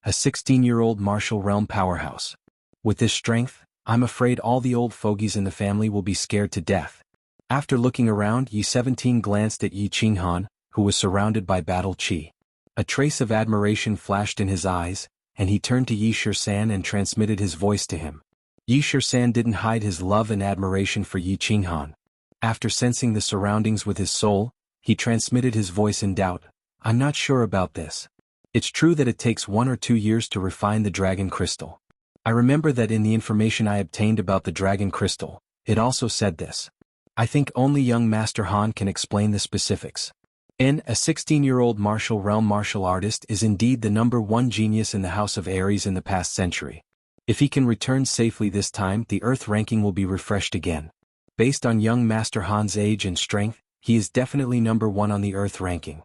[SPEAKER 1] a 16-year-old martial realm powerhouse. With this strength, I'm afraid all the old fogies in the family will be scared to death. After looking around, Yi-17 glanced at Yi-Qinghan, who was surrounded by battle chi. A trace of admiration flashed in his eyes, and he turned to Yi-Shur-San and transmitted his voice to him. Yi-Shur-San didn't hide his love and admiration for Yi-Qinghan. After sensing the surroundings with his soul, he transmitted his voice in doubt. I'm not sure about this. It's true that it takes 1 or 2 years to refine the dragon crystal. I remember that in the information I obtained about the dragon crystal, it also said this. I think only young Master Han can explain the specifics. A 16-year-old martial realm martial artist is indeed the #1 genius in the House of Aries in the past century. If he can return safely this time, the Earth ranking will be refreshed again. Based on young Master Han's age and strength, he is definitely #1 on the Earth ranking.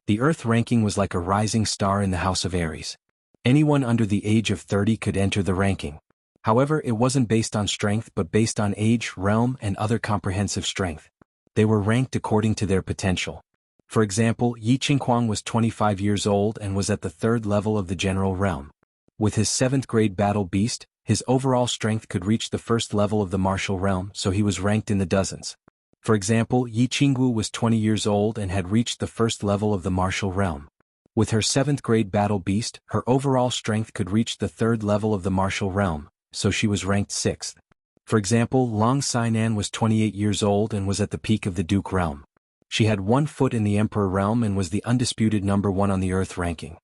[SPEAKER 1] The Earth ranking was like a rising star in the House of Aries. Anyone under the age of 30 could enter the ranking. However, it wasn't based on strength but based on age, realm, and other comprehensive strength. They were ranked according to their potential. For example, Yi Qinghuang was 25 years old and was at the 3rd level of the general realm. With his 7th grade battle beast, his overall strength could reach the 1st level of the martial realm, so he was ranked in the dozens. For example, Yi Qingwu was 20 years old and had reached the 1st level of the martial realm. With her 7th grade battle beast, her overall strength could reach the 3rd level of the martial realm, so she was ranked 6th. For example, Long Sainan was 28 years old and was at the peak of the Duke realm. She had 1 foot in the Emperor realm and was the undisputed #1 on the Earth ranking.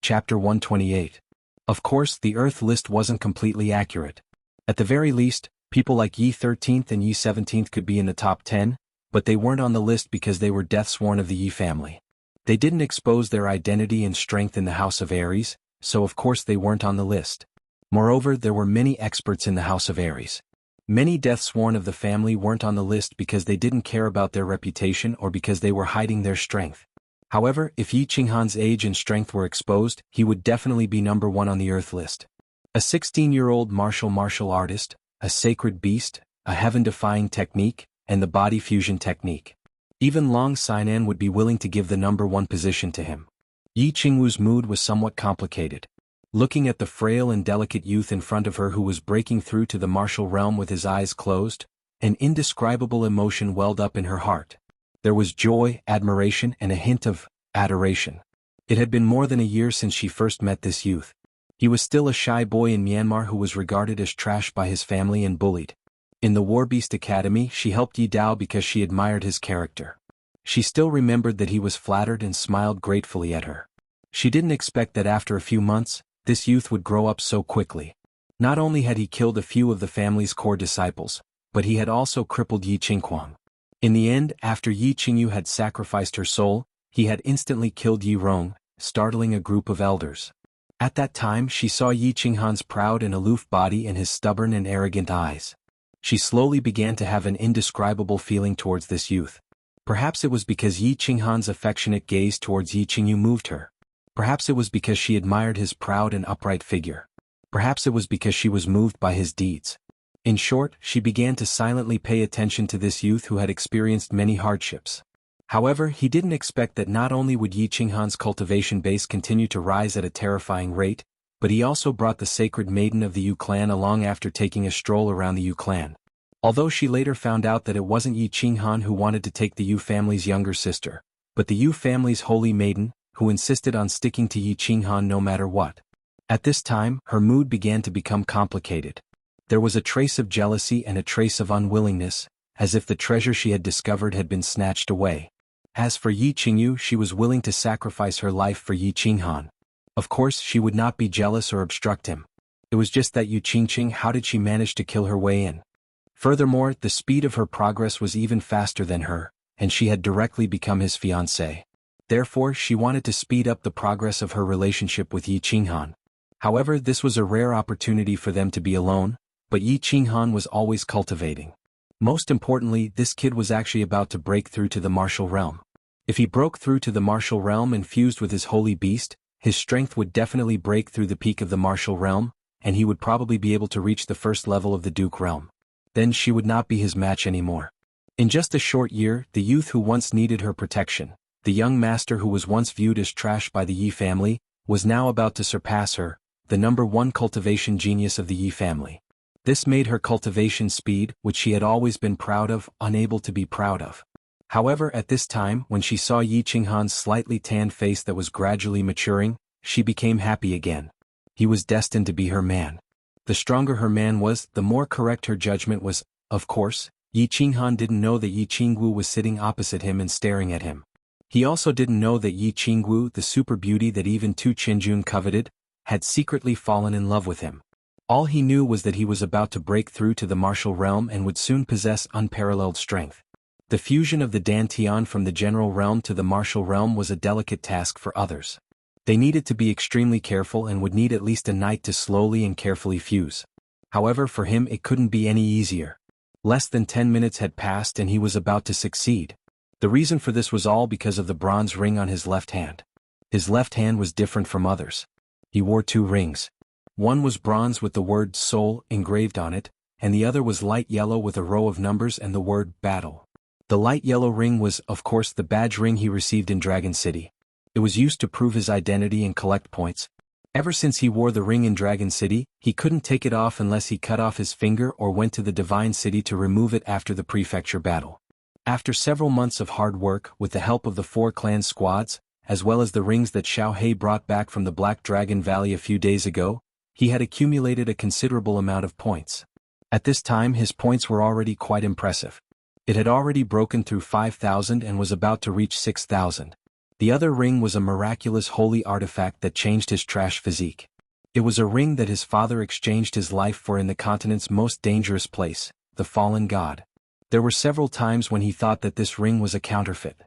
[SPEAKER 1] Chapter 128. Of course, the Earth list wasn't completely accurate. At the very least, people like Yi-13th and Yi-17th could be in the top 10, but they weren't on the list because they were death-sworn of the Yi family. They didn't expose their identity and strength in the House of Aries, so of course they weren't on the list. Moreover, there were many experts in the House of Aries. Many death-sworn of the family weren't on the list because they didn't care about their reputation or because they were hiding their strength. However, if Yi Qinghan's age and strength were exposed, he would definitely be #1 on the Earth list. A 16-year-old martial artist, a sacred beast, a heaven-defying technique, and the body fusion technique. Even Long Sainan would be willing to give the #1 position to him. Yi Qingwu's mood was somewhat complicated. Looking at the frail and delicate youth in front of her who was breaking through to the martial realm with his eyes closed, an indescribable emotion welled up in her heart. There was joy, admiration, and a hint of adoration. It had been more than a year since she first met this youth. He was still a shy boy in Myanmar who was regarded as trash by his family and bullied. In the War Beast Academy, she helped Yi Dao because she admired his character. She still remembered that he was flattered and smiled gratefully at her. She didn't expect that after a few months, this youth would grow up so quickly. Not only had he killed a few of the family's core disciples, but he had also crippled Yi Qinghuang. In the end, after Yi Qingyu had sacrificed her soul, he had instantly killed Yi Rong, startling a group of elders. At that time she saw Yi Qinghan's proud and aloof body and his stubborn and arrogant eyes. She slowly began to have an indescribable feeling towards this youth. Perhaps it was because Yi Qinghan's affectionate gaze towards Yi Qingyu moved her. Perhaps it was because she admired his proud and upright figure. Perhaps it was because she was moved by his deeds. In short, she began to silently pay attention to this youth who had experienced many hardships. However, he didn't expect that not only would Yi Qinghan's cultivation base continue to rise at a terrifying rate, but he also brought the sacred maiden of the Yu clan along after taking a stroll around the Yu clan. Although she later found out that it wasn't Yi Qinghan who wanted to take the Yu family's younger sister, but the Yu family's holy maiden, who insisted on sticking to Yi Qinghan no matter what. At this time, her mood began to become complicated. There was a trace of jealousy and a trace of unwillingness, as if the treasure she had discovered had been snatched away. As for Yi Qingyu, she was willing to sacrifice her life for Yi Qinghan. Of course, she would not be jealous or obstruct him. It was just that Yu Qingqing, how did she manage to kill her way in? Furthermore, the speed of her progress was even faster than her, and she had directly become his fiancé. Therefore, she wanted to speed up the progress of her relationship with Yi Qinghan. However, this was a rare opportunity for them to be alone, but Yi Qinghan was always cultivating. Most importantly, this kid was actually about to break through to the martial realm. If he broke through to the martial realm and fused with his holy beast, his strength would definitely break through the peak of the martial realm, and he would probably be able to reach the first level of the Duke realm. Then she would not be his match anymore. In just a short year, the youth who once needed her protection, the young master who was once viewed as trash by the Yi family, was now about to surpass her, the #1 cultivation genius of the Yi family. This made her cultivation speed, which she had always been proud of, unable to be proud of. However, at this time, when she saw Yi Qinghan's slightly tanned face that was gradually maturing, she became happy again. He was destined to be her man. The stronger her man was, the more correct her judgment was. Of course, Yi Qinghan didn't know that Yi Qingwu was sitting opposite him and staring at him. He also didn't know that Yi Qingwu, the super beauty that even Tu Qinjun coveted, had secretly fallen in love with him. All he knew was that he was about to break through to the martial realm and would soon possess unparalleled strength. The fusion of the Dantian from the general realm to the martial realm was a delicate task for others. They needed to be extremely careful and would need at least a night to slowly and carefully fuse. However, for him it couldn't be any easier. Less than 10 minutes had passed and he was about to succeed. The reason for this was all because of the bronze ring on his left hand. His left hand was different from others. He wore 2 rings. One was bronze with the word soul engraved on it, and the other was light yellow with a row of numbers and the word battle. The light yellow ring was, of course, the badge ring he received in Dragon City. It was used to prove his identity and collect points. Ever since he wore the ring in Dragon City, he couldn't take it off unless he cut off his finger or went to the Divine City to remove it after the prefecture battle. After several months of hard work, with the help of the 4 clan squads, as well as the rings that Xiao He brought back from the Black Dragon Valley a few days ago, he had accumulated a considerable amount of points. At this time his points were already quite impressive. It had already broken through 5,000 and was about to reach 6,000. The other ring was a miraculous holy artifact that changed his trash physique. It was a ring that his father exchanged his life for in the continent's most dangerous place, the fallen god. There were several times when he thought that this ring was a counterfeit.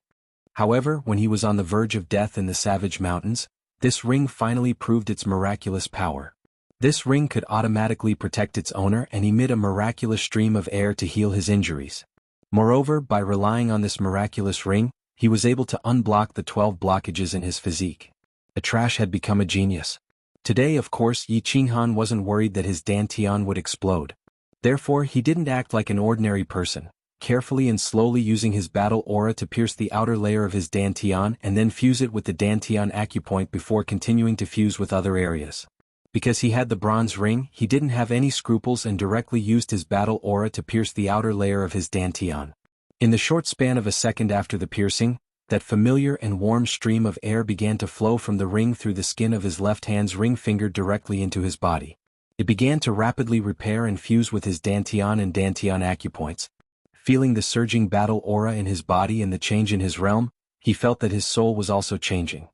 [SPEAKER 1] However, when he was on the verge of death in the Savage Mountains, this ring finally proved its miraculous power. This ring could automatically protect its owner and emit a miraculous stream of air to heal his injuries. Moreover, by relying on this miraculous ring, he was able to unblock the 12 blockages in his physique. The trash had become a genius. Today, of course, Yi Qinghan wasn't worried that his Dantian would explode. Therefore, he didn't act like an ordinary person, carefully and slowly using his battle aura to pierce the outer layer of his Dantian and then fuse it with the Dantian acupoint before continuing to fuse with other areas. Because he had the bronze ring, he didn't have any scruples and directly used his battle aura to pierce the outer layer of his dantian. In the short span of a second after the piercing, that familiar and warm stream of air began to flow from the ring through the skin of his left hand's ring finger directly into his body. It began to rapidly repair and fuse with his dantian and dantian acupoints. Feeling the surging battle aura in his body and the change in his realm, he felt that his soul was also changing.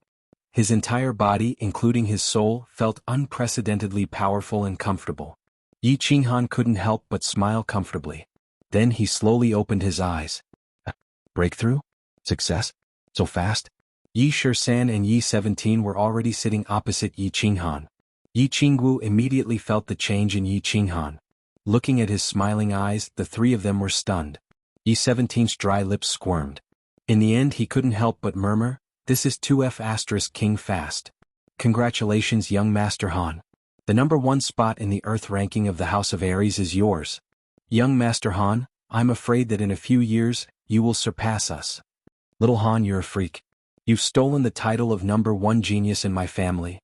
[SPEAKER 1] His entire body, including his soul, felt unprecedentedly powerful and comfortable. Xuanhuan couldn't help but smile comfortably. Then he slowly opened his eyes. Breakthrough? Success? So fast? Yi Shisan and Yi 17 were already sitting opposite Yi Qinghan. Yi Qingwu immediately felt the change in Yi Qinghan. Looking at his smiling eyes, the three of them were stunned. Yi 17's dry lips squirmed. In the end he couldn't help but murmur, "This is 2F** King fast. Congratulations, young Master Han. The #1 spot in the Earth ranking of the House of Aries is yours. Young Master Han, I'm afraid that in a few years, you will surpass us. Little Han, you're a freak. You've stolen the title of #1 genius in my family."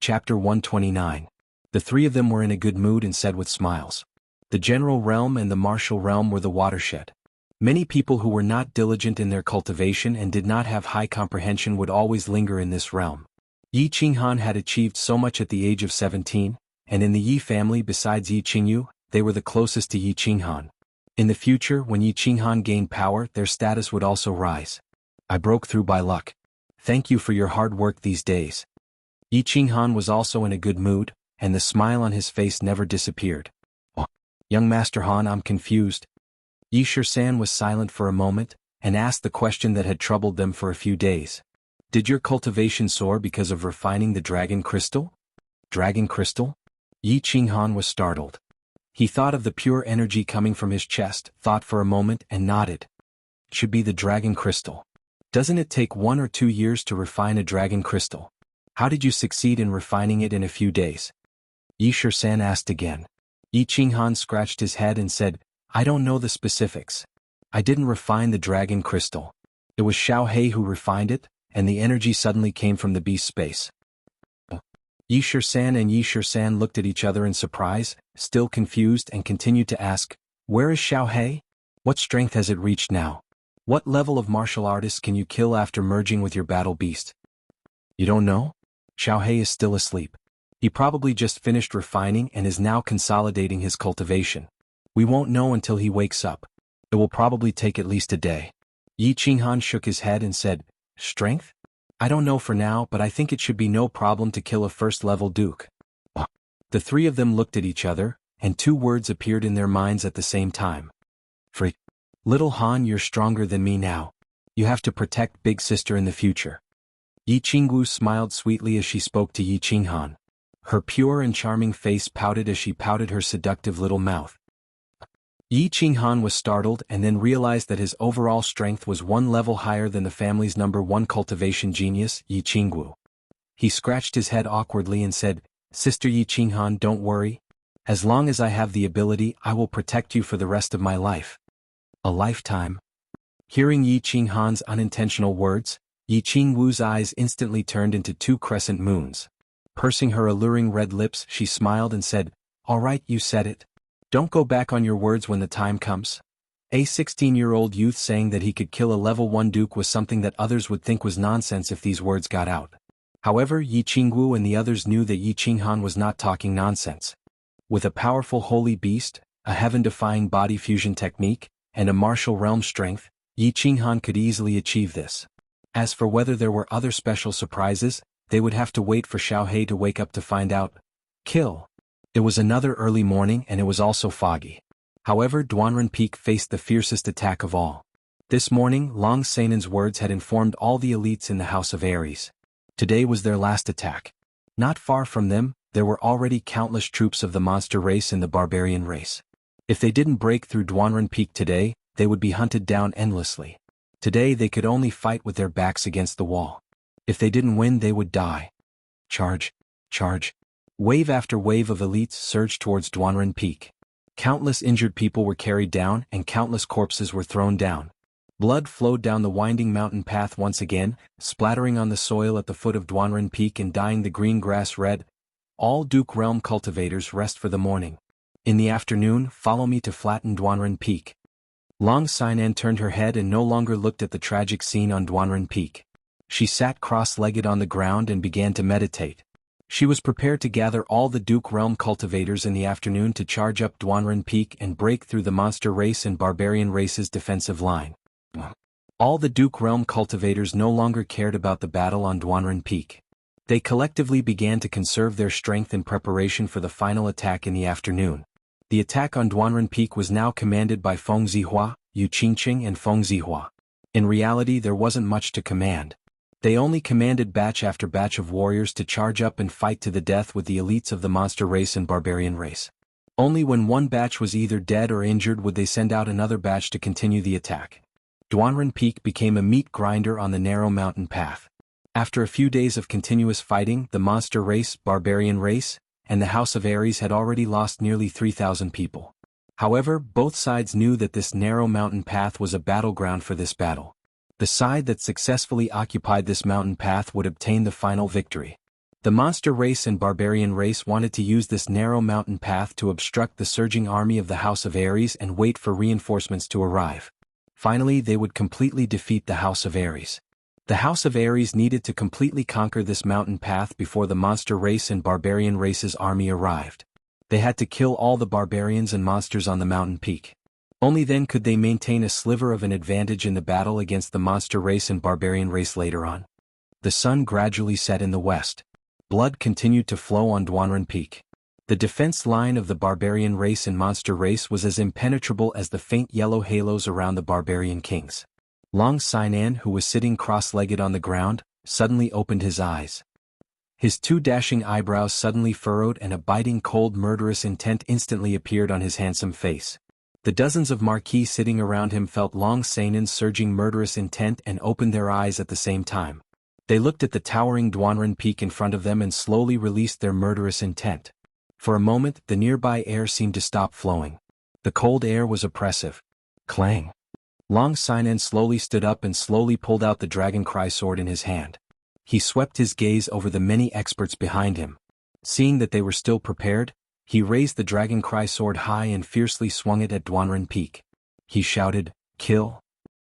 [SPEAKER 1] Chapter 129. The three of them were in a good mood and said with smiles. The general realm and the martial realm were the watershed. Many people who were not diligent in their cultivation and did not have high comprehension would always linger in this realm. Yi Qinghan had achieved so much at the age of 17, and in the Yi family besides Yi Qingyu, they were the closest to Yi Qinghan. In the future, when Yi Qinghan gained power, their status would also rise. I broke through by luck. Thank you for your hard work these days. Yi Qinghan was also in a good mood, and the smile on his face never disappeared. Oh, young Master Han, I'm confused. Yi Shisan was silent for a moment, and asked the question that had troubled them for a few days. Did your cultivation soar because of refining the dragon crystal? Dragon crystal? Yi Qinghan was startled. He thought of the pure energy coming from his chest, thought for a moment and nodded. It should be the dragon crystal. Doesn't it take 1 or 2 years to refine a dragon crystal? How did you succeed in refining it in a few days? Yi Shisan asked again. Yi Qinghan scratched his head and said, I don't know the specifics. I didn't refine the dragon crystal. It was Xianxia who refined it, and the energy suddenly came from the beast space. Yi Shisan and Yi Shisan looked at each other in surprise, still confused, and continued to ask, where is Xianxia? What strength has it reached now? What level of martial artist can you kill after merging with your battle beast? You don't know? Xianxia is still asleep. He probably just finished refining and is now consolidating his cultivation. We won't know until he wakes up. It will probably take at least a day. Yi Qinghan shook his head and said, Strength? I don't know for now, but I think it should be no problem to kill a first-level duke. The three of them looked at each other, and 2 words appeared in their minds at the same time. Freak. Little Han, you're stronger than me now. You have to protect big sister in the future. Yi Qingwu smiled sweetly as she spoke to Yi Qinghan. Her pure and charming face pouted as she pouted her seductive little mouth. Yi Qinghan was startled and then realized that his overall strength was 1 level higher than the family's #1 cultivation genius, Yi Qingwu. He scratched his head awkwardly and said, Sister Yi Qinghan, don't worry. As long as I have the ability, I will protect you for the rest of my life. A lifetime. Hearing Yi Qinghan's unintentional words, Yi Qingwu's eyes instantly turned into 2 crescent moons. Pursing her alluring red lips, she smiled and said, All right, you said it. Don't go back on your words when the time comes. A 16-year-old youth saying that he could kill a level 1 duke was something that others would think was nonsense if these words got out. However, Yi Qingwu and the others knew that Yi Qinghan was not talking nonsense. With a powerful holy beast, a heaven-defying body fusion technique, and a martial realm strength, Yi Qinghan could easily achieve this. As for whether there were other special surprises, they would have to wait for Xianxia to wake up to find out. Kill. It was another early morning and it was also foggy. However, Duanren Peak faced the fiercest attack of all. This morning, Long Seinen's words had informed all the elites in the House of Aries. Today was their last attack. Not far from them, there were already countless troops of the monster race and the barbarian race. If they didn't break through Duanren Peak today, they would be hunted down endlessly. Today they could only fight with their backs against the wall. If they didn't win, they would die. Charge! Charge! Wave after wave of elites surged towards Duanren Peak. Countless injured people were carried down and countless corpses were thrown down. Blood flowed down the winding mountain path once again, splattering on the soil at the foot of Duanren Peak and dyeing the green grass red. All Duke Realm cultivators rest for the morning. In the afternoon, follow me to flatten Duanren Peak. Long Xian'an turned her head and no longer looked at the tragic scene on Duanren Peak. She sat cross-legged on the ground and began to meditate. She was prepared to gather all the Duke Realm cultivators in the afternoon to charge up Duanren Peak and break through the monster race and barbarian race's defensive line. All the Duke Realm cultivators no longer cared about the battle on Duanren Peak. They collectively began to conserve their strength in preparation for the final attack in the afternoon. The attack on Duanren Peak was now commanded by Feng Zihua, Yu Qingqing and Feng Zihua. In reality there wasn't much to command. They only commanded batch after batch of warriors to charge up and fight to the death with the elites of the monster race and barbarian race. Only when one batch was either dead or injured would they send out another batch to continue the attack. Duanren Peak became a meat grinder on the narrow mountain path. After a few days of continuous fighting, the monster race, barbarian race, and the House of Ares had already lost nearly 3,000 people. However, both sides knew that this narrow mountain path was a battleground for this battle. The side that successfully occupied this mountain path would obtain the final victory. The monster race and barbarian race wanted to use this narrow mountain path to obstruct the surging army of the House of Ares and wait for reinforcements to arrive. Finally, they would completely defeat the House of Ares. The House of Ares needed to completely conquer this mountain path before the monster race and barbarian race's army arrived. They had to kill all the barbarians and monsters on the mountain peak. Only then could they maintain a sliver of an advantage in the battle against the monster race and barbarian race later on. The sun gradually set in the west. Blood continued to flow on Duanren Peak. The defense line of the barbarian race and monster race was as impenetrable as the faint yellow halos around the barbarian kings. Long Xian'an, who was sitting cross-legged on the ground, suddenly opened his eyes. His two dashing eyebrows suddenly furrowed and a biting cold murderous intent instantly appeared on his handsome face. The dozens of marquis sitting around him felt Long Xian'an's surging murderous intent and opened their eyes at the same time. They looked at the towering Duanren Peak in front of them and slowly released their murderous intent. For a moment, the nearby air seemed to stop flowing. The cold air was oppressive. Clang! Long Xian'an slowly stood up and slowly pulled out the Dragon Cry sword in his hand. He swept his gaze over the many experts behind him. Seeing that they were still prepared, he raised the Dragon Cry sword high and fiercely swung it at Duanren Peak. He shouted, "Kill!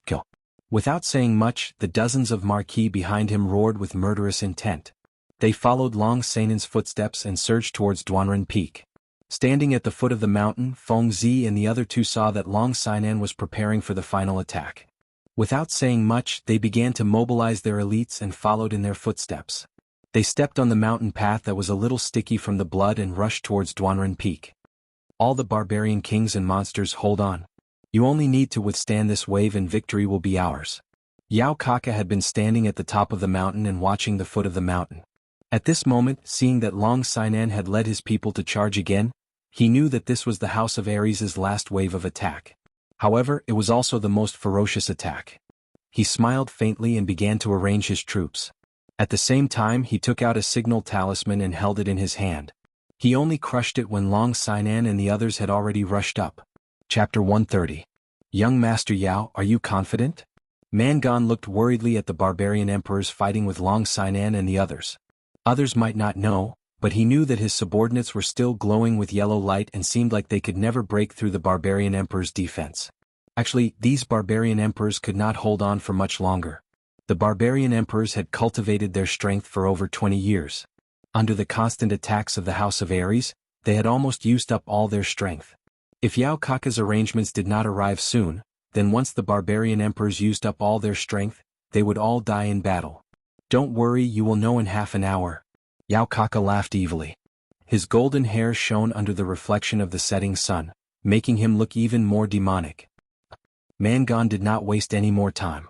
[SPEAKER 1] Kill!" Without saying much, the dozens of marquis behind him roared with murderous intent. They followed Long Xian'an's footsteps and surged towards Duanren Peak. Standing at the foot of the mountain, Feng Zi and the other two saw that Long Xian'an was preparing for the final attack. Without saying much, they began to mobilize their elites and followed in their footsteps. They stepped on the mountain path that was a little sticky from the blood and rushed towards Duanren Peak. All the barbarian kings and monsters, hold on. You only need to withstand this wave and victory will be ours. Yao Kaka had been standing at the top of the mountain and watching the foot of the mountain. At this moment, seeing that Long Xian'an had led his people to charge again, he knew that this was the House of Ares' last wave of attack. However, it was also the most ferocious attack. He smiled faintly and began to arrange his troops. At the same time, he took out a signal talisman and held it in his hand. He only crushed it when Long Xian'an and the others had already rushed up. Chapter 130. Young Master Yao, are you confident? Mangan looked worriedly at the barbarian emperors fighting with Long Xian'an and the others. Others might not know, but he knew that his subordinates were still glowing with yellow light and seemed like they could never break through the barbarian emperor's defense. Actually, these barbarian emperors could not hold on for much longer. The barbarian emperors had cultivated their strength for over 20 years. Under the constant attacks of the House of Ares, they had almost used up all their strength. If Yao Kaka's arrangements did not arrive soon, then once the barbarian emperors used up all their strength, they would all die in battle. Don't worry, you will know in half an hour. Yao Kaka laughed evilly. His golden hair shone under the reflection of the setting sun, making him look even more demonic. Mangan did not waste any more time.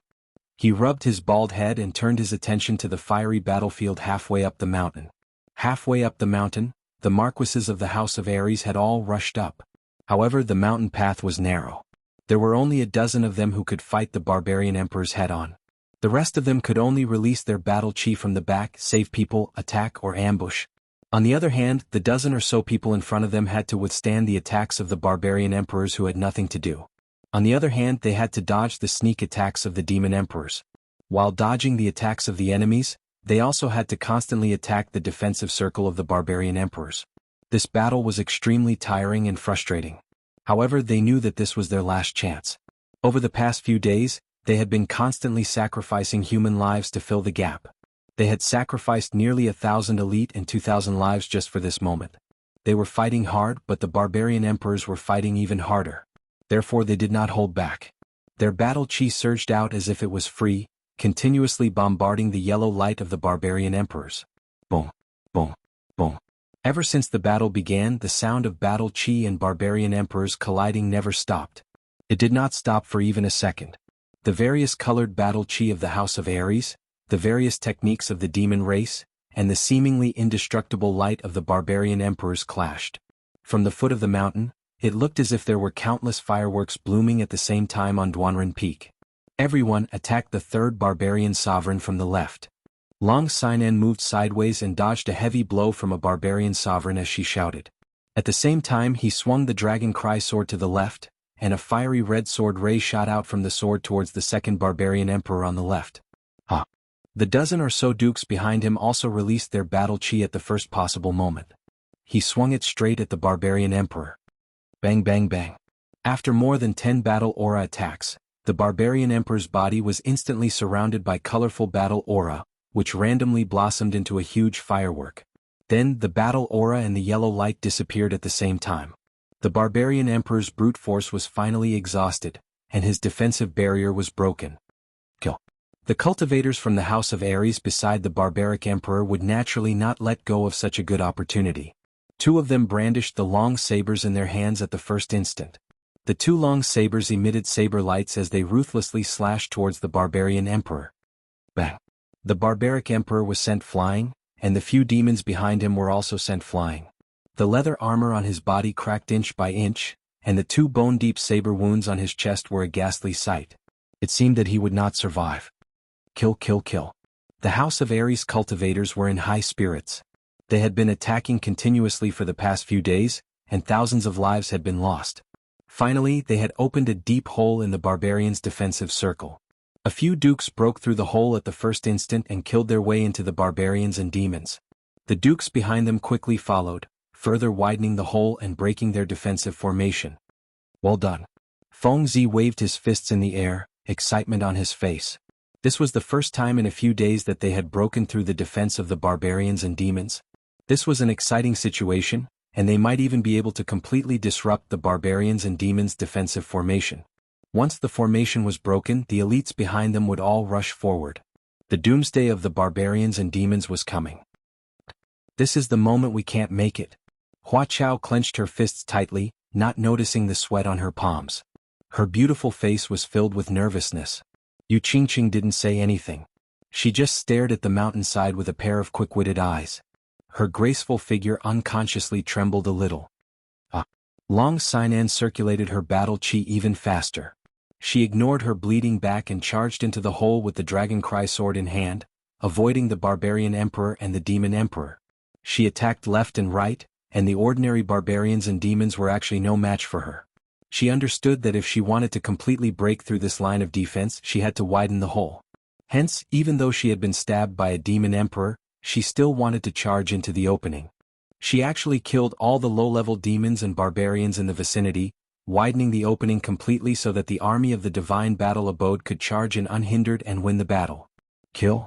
[SPEAKER 1] He rubbed his bald head and turned his attention to the fiery battlefield halfway up the mountain. Halfway up the mountain, the marquises of the House of Ares had all rushed up. However, the mountain path was narrow. There were only a dozen of them who could fight the barbarian emperors head-on. The rest of them could only release their battle chi from the back, save people, attack or ambush. On the other hand, the dozen or so people in front of them had to withstand the attacks of the barbarian emperors who had nothing to do. On the other hand, they had to dodge the sneak attacks of the demon emperors. While dodging the attacks of the enemies, They also had to constantly attack the defensive circle of the barbarian emperors. This battle was extremely tiring and frustrating. However, they knew that this was their last chance. Over the past few days, they had been constantly sacrificing human lives to fill the gap. They had sacrificed nearly 1,000 elite and 2,000 lives just for this moment. They were fighting hard, but the barbarian emperors were fighting even harder. Therefore they did not hold back. Their battle chi surged out as if it was free, continuously bombarding the yellow light of the barbarian emperors. Boom, boom, boom. Ever since the battle began, the sound of battle chi and barbarian emperors colliding never stopped. It did not stop for even a second. The various colored battle chi of the House of Ares, the various techniques of the demon race, and the seemingly indestructible light of the barbarian emperors clashed. From the foot of the mountain, it looked as if there were countless fireworks blooming at the same time on Duanren Peak. Everyone attacked the third barbarian sovereign from the left. Long Xianxia moved sideways and dodged a heavy blow from a barbarian sovereign as she shouted. At the same time he swung the dragon cry sword to the left, and a fiery red sword ray shot out from the sword towards the second barbarian emperor on the left. The dozen or so dukes behind him also released their battle chi at the first possible moment. He swung it straight at the barbarian emperor. Bang bang bang. After more than 10 battle aura attacks, the barbarian emperor's body was instantly surrounded by colorful battle aura, which randomly blossomed into a huge firework. Then the battle aura and the yellow light disappeared at the same time. The barbarian emperor's brute force was finally exhausted, and his defensive barrier was broken. Kill. The cultivators from the House of Ares beside the barbaric emperor would naturally not let go of such a good opportunity. Two of them brandished the long sabers in their hands at the first instant. The two long sabers emitted saber lights as they ruthlessly slashed towards the barbarian emperor. Bang! The barbaric emperor was sent flying, and the few demons behind him were also sent flying. The leather armor on his body cracked inch by inch, and the two bone-deep saber wounds on his chest were a ghastly sight. It seemed that he would not survive. Kill, kill, kill. The House of Ares cultivators were in high spirits. They had been attacking continuously for the past few days, and thousands of lives had been lost. Finally, they had opened a deep hole in the barbarians' defensive circle. A few dukes broke through the hole at the first instant and killed their way into the barbarians and demons. The dukes behind them quickly followed, further widening the hole and breaking their defensive formation. Well done. Fengzi waved his fists in the air, excitement on his face. This was the first time in a few days that they had broken through the defense of the barbarians and demons. This was an exciting situation, and they might even be able to completely disrupt the barbarians and demons' defensive formation. Once the formation was broken, the elites behind them would all rush forward. The doomsday of the barbarians and demons was coming. This is the moment we can't make it. Hua Chao clenched her fists tightly, not noticing the sweat on her palms. Her beautiful face was filled with nervousness. Yu Qingqing didn't say anything. She just stared at the mountainside with a pair of quick-witted eyes. Her graceful figure unconsciously trembled a little. Long Xianxia circulated her battle chi even faster. She ignored her bleeding back and charged into the hole with the dragon cry sword in hand, avoiding the barbarian emperor and the demon emperor. She attacked left and right, and the ordinary barbarians and demons were actually no match for her. She understood that if she wanted to completely break through this line of defense, she had to widen the hole. Hence, even though she had been stabbed by a demon emperor, she still wanted to charge into the opening. She actually killed all the low-level demons and barbarians in the vicinity, widening the opening completely so that the army of the divine battle abode could charge in unhindered and win the battle. Kill.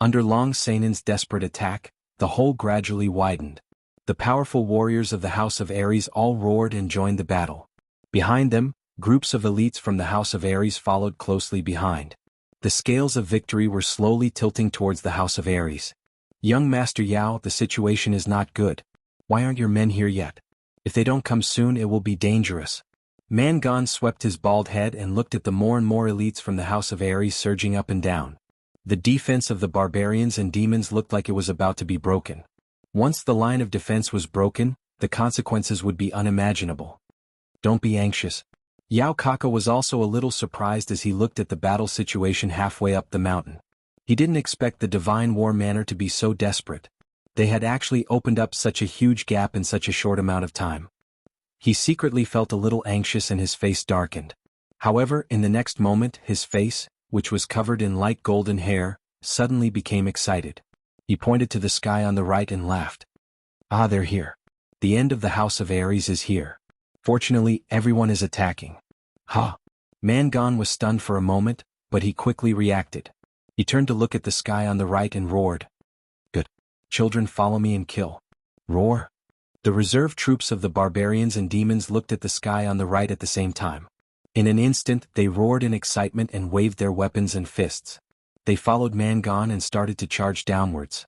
[SPEAKER 1] Under Long Xianxia's desperate attack, the hole gradually widened. The powerful warriors of the House of Ares all roared and joined the battle. Behind them, groups of elites from the House of Ares followed closely behind. The scales of victory were slowly tilting towards the House of Ares. Young Master Yao, the situation is not good. Why aren't your men here yet? If they don't come soon, it will be dangerous. Mangon swept his bald head and looked at the more and more elites from the House of Ares surging up and down. The defense of the barbarians and demons looked like it was about to be broken. Once the line of defense was broken, the consequences would be unimaginable. Don't be anxious. Yao Kaka was also a little surprised as he looked at the battle situation halfway up the mountain. He didn't expect the Divine War Manor to be so desperate. They had actually opened up such a huge gap in such a short amount of time. He secretly felt a little anxious and his face darkened. However, in the next moment, his face, which was covered in light golden hair, suddenly became excited. He pointed to the sky on the right and laughed. Ah, they're here. The end of the House of Aries is here. Fortunately, everyone is attacking. Ha! Mangon was stunned for a moment, but he quickly reacted. He turned to look at the sky on the right and roared. Good. Children, follow me and kill. Roar. The reserve troops of the barbarians and demons looked at the sky on the right at the same time. In an instant, they roared in excitement and waved their weapons and fists. They followed Mangon and started to charge downwards.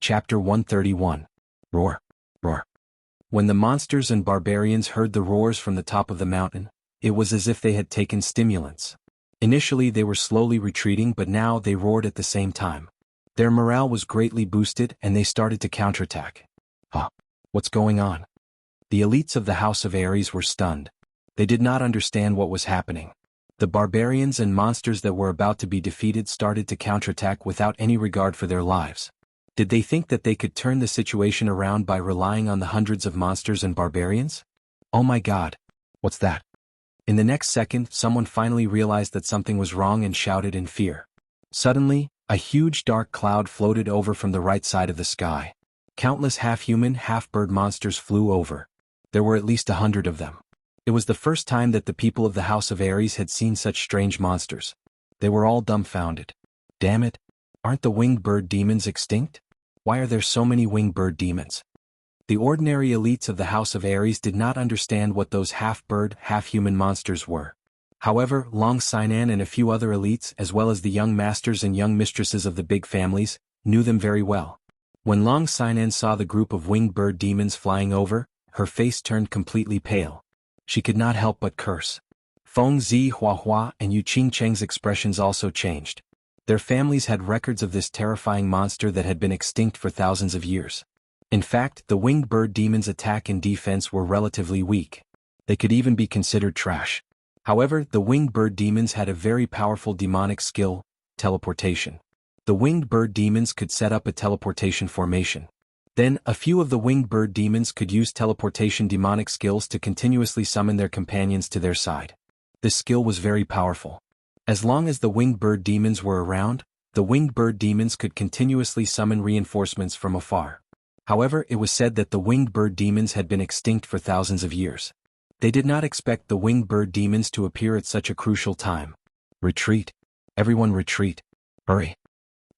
[SPEAKER 1] Chapter 131. Roar. Roar. When the monsters and barbarians heard the roars from the top of the mountain, it was as if they had taken stimulants. Initially they were slowly retreating, but now they roared at the same time. Their morale was greatly boosted and they started to counterattack. Huh. What's going on? The elites of the House of Aries were stunned. They did not understand what was happening. The barbarians and monsters that were about to be defeated started to counterattack without any regard for their lives. Did they think that they could turn the situation around by relying on the hundreds of monsters and barbarians? Oh my god. What's that? In the next second, someone finally realized that something was wrong and shouted in fear. Suddenly, a huge dark cloud floated over from the right side of the sky. Countless half-human, half-bird monsters flew over. There were at least 100 of them. It was the first time that the people of the House of Aries had seen such strange monsters. They were all dumbfounded. Damn it! Aren't the winged bird demons extinct? Why are there so many winged bird demons? The ordinary elites of the House of Aries did not understand what those half-bird, half-human monsters were. However, Long Sinan and a few other elites, as well as the young masters and young mistresses of the big families, knew them very well. When Long Sinan saw the group of winged bird demons flying over, her face turned completely pale. She could not help but curse. Feng Zi Huahua and Yu Qingcheng's expressions also changed. Their families had records of this terrifying monster that had been extinct for thousands of years. In fact, the winged bird demons' attack and defense were relatively weak. They could even be considered trash. However, the winged bird demons had a very powerful demonic skill, teleportation. The winged bird demons could set up a teleportation formation. Then, a few of the winged bird demons could use teleportation demonic skills to continuously summon their companions to their side. This skill was very powerful. As long as the winged bird demons were around, the winged bird demons could continuously summon reinforcements from afar. However, it was said that the winged bird demons had been extinct for thousands of years. They did not expect the winged bird demons to appear at such a crucial time. Retreat. Everyone retreat. Hurry.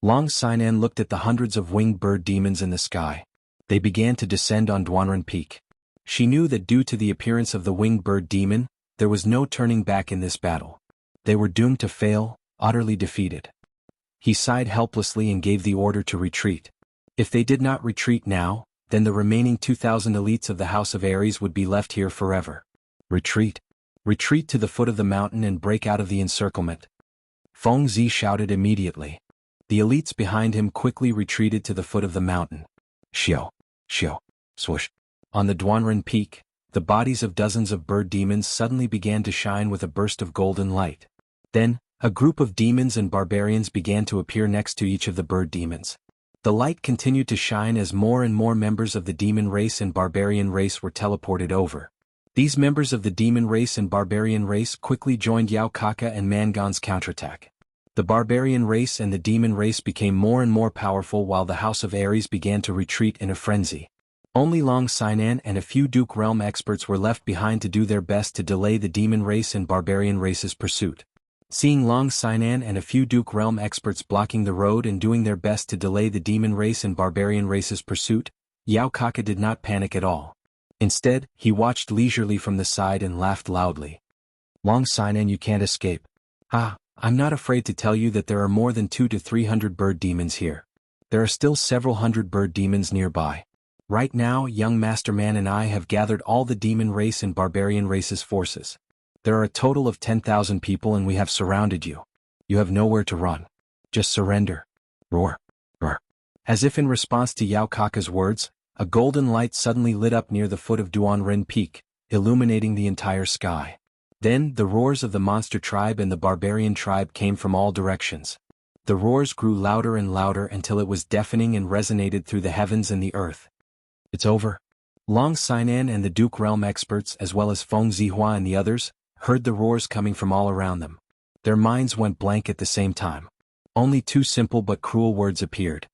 [SPEAKER 1] Long Sinan looked at the hundreds of winged bird demons in the sky. They began to descend on Duanren Peak. She knew that due to the appearance of the winged bird demon, there was no turning back in this battle. They were doomed to fail, utterly defeated. He sighed helplessly and gave the order to retreat. If they did not retreat now, then the remaining 2,000 elites of the House of Aries would be left here forever. Retreat. Retreat to the foot of the mountain and break out of the encirclement. Feng Zi shouted immediately. The elites behind him quickly retreated to the foot of the mountain. Xiao, xiao, swoosh. On the Duanren Peak, the bodies of dozens of bird demons suddenly began to shine with a burst of golden light. Then, a group of demons and barbarians began to appear next to each of the bird demons. The light continued to shine as more and more members of the demon race and barbarian race were teleported over. These members of the demon race and barbarian race quickly joined Yao Kaka and Mangon's counterattack. The barbarian race and the demon race became more and more powerful while the House of Aries began to retreat in a frenzy. Only Long Sinan and a few Duke Realm experts were left behind to do their best to delay the demon race and barbarian race's pursuit. Seeing Long Sinan and a few Duke Realm experts blocking the road and doing their best to delay the demon race and barbarian race's pursuit, Yao Kaka did not panic at all. Instead, he watched leisurely from the side and laughed loudly. Long Sinan, you can't escape. I'm not afraid to tell you that there are more than 200 to 300 bird demons here. There are still several hundred bird demons nearby. Right now, young Masterman and I have gathered all the demon race and barbarian race's forces. There are a total of 10,000 people and we have surrounded you. You have nowhere to run. Just surrender. Roar. Roar. As if in response to Yao Kaka's words, a golden light suddenly lit up near the foot of Duanren Peak, illuminating the entire sky. Then, the roars of the monster tribe and the barbarian tribe came from all directions. The roars grew louder and louder until it was deafening and resonated through the heavens and the earth. It's over. Long Sinan and the Duke Realm experts as well as Feng Zihua and the others, heard the roars coming from all around them. Their minds went blank at the same time. Only two simple but cruel words appeared.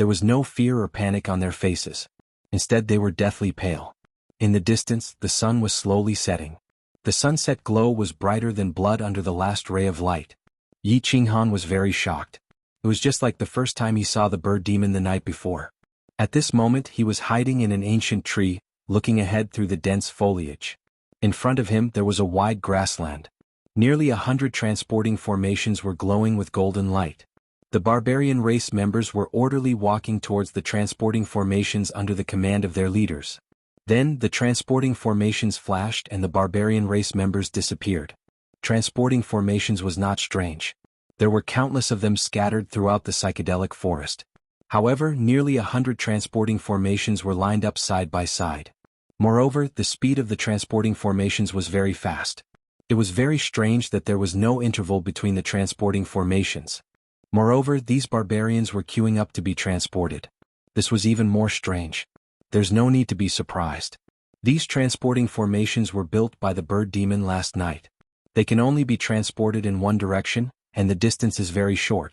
[SPEAKER 1] There was no fear or panic on their faces. Instead they were deathly pale. In the distance, the sun was slowly setting. The sunset glow was brighter than blood under the last ray of light. Xuanhuan was very shocked. It was just like the first time he saw the bird demon the night before. At this moment he was hiding in an ancient tree, looking ahead through the dense foliage. In front of him there was a wide grassland. Nearly 100 transporting formations were glowing with golden light. The barbarian race members were orderly walking towards the transporting formations under the command of their leaders. Then, the transporting formations flashed and the barbarian race members disappeared. Transporting formations was not strange. There were countless of them scattered throughout the psychedelic forest. However, nearly 100 transporting formations were lined up side by side. Moreover, the speed of the transporting formations was very fast. It was very strange that there was no interval between the transporting formations. Moreover, these barbarians were queuing up to be transported. This was even more strange. There's no need to be surprised. These transporting formations were built by the bird demon last night. They can only be transported in one direction, and the distance is very short.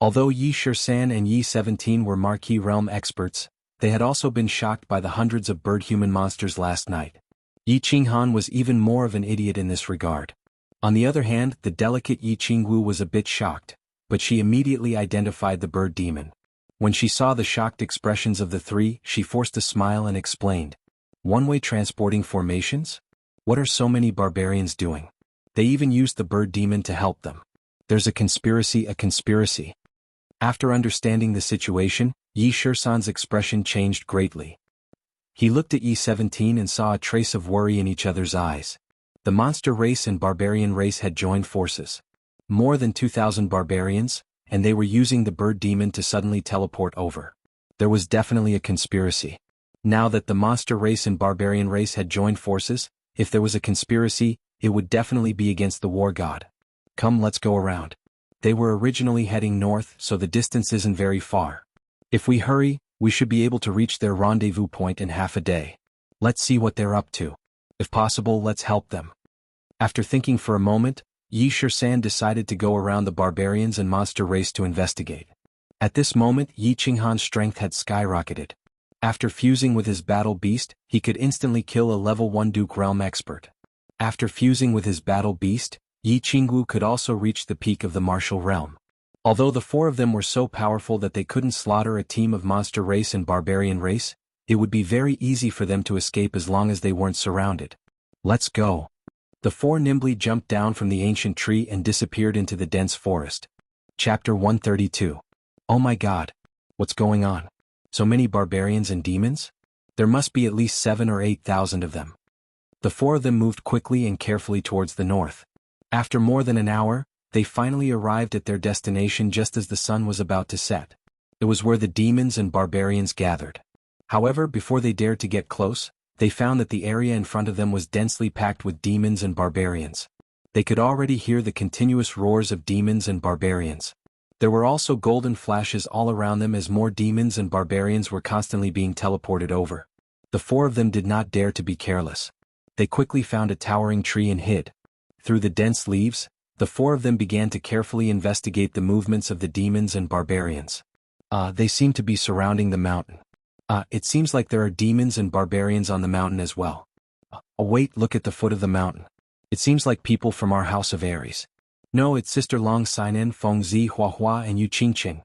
[SPEAKER 1] Although Yi Shirsan and Yi 17 were Marquis realm experts, they had also been shocked by the hundreds of bird-human monsters last night. Yi Qinghan was even more of an idiot in this regard. On the other hand, the delicate Yi Qingwu was a bit shocked, but she immediately identified the bird demon. When she saw the shocked expressions of the three, she forced a smile and explained, "One-way transporting formations? What are so many barbarians doing? They even used the bird demon to help them. There's a conspiracy." After understanding the situation, Yi Shirsan's expression changed greatly. He looked at Yi 17 and saw a trace of worry in each other's eyes. The monster race and barbarian race had joined forces. More than 2,000 barbarians, and they were using the bird demon to suddenly teleport over. There was definitely a conspiracy. Now that the monster race and barbarian race had joined forces, if there was a conspiracy, it would definitely be against the war god. Come, let's go around. They were originally heading north, so the distance isn't very far. If we hurry, we should be able to reach their rendezvous point in half a day. Let's see what they're up to. If possible, let's help them. After thinking for a moment, Yi Shirsan decided to go around the barbarians and monster race to investigate. At this moment, Yi Qinghan's strength had skyrocketed. After fusing with his battle beast, he could instantly kill a level 1 Duke realm expert. After fusing with his battle beast, Yi Qingwu could also reach the peak of the martial realm. Although the four of them were so powerful that they couldn't slaughter a team of monster race and barbarian race, it would be very easy for them to escape as long as they weren't surrounded. Let's go. The four nimbly jumped down from the ancient tree and disappeared into the dense forest. Chapter 132. Oh my god. What's going on? So many barbarians and demons? There must be at least 7,000 or 8,000 of them. The four of them moved quickly and carefully towards the north. After more than an hour, they finally arrived at their destination just as the sun was about to set. It was where the demons and barbarians gathered. However, before they dared to get close, they found that the area in front of them was densely packed with demons and barbarians. They could already hear the continuous roars of demons and barbarians. There were also golden flashes all around them as more demons and barbarians were constantly being teleported over. The four of them did not dare to be careless. They quickly found a towering tree and hid. Through the dense leaves, the four of them began to carefully investigate the movements of the demons and barbarians. They seem to be surrounding the mountain. It seems like there are demons and barbarians on the mountain as well. Wait, look at the foot of the mountain. It seems like people from our House of Aries. No, it's Sister Long Sainan, Fengzi, Huahua and Yu Qingqing.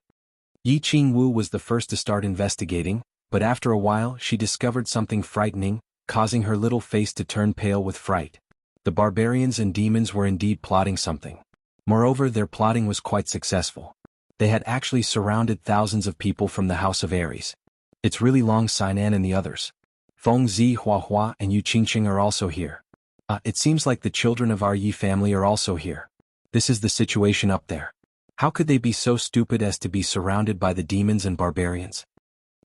[SPEAKER 1] Yi Qingwu was the first to start investigating, but after a while she discovered something frightening, causing her little face to turn pale with fright. The barbarians and demons were indeed plotting something. Moreover, their plotting was quite successful. They had actually surrounded thousands of people from the House of Aries. It's really Long Sainan and the others. Fengzi, Huahua and Yu Qingqing are also here. It seems like the children of our Yi family are also here. This is the situation up there. How could they be so stupid as to be surrounded by the demons and barbarians?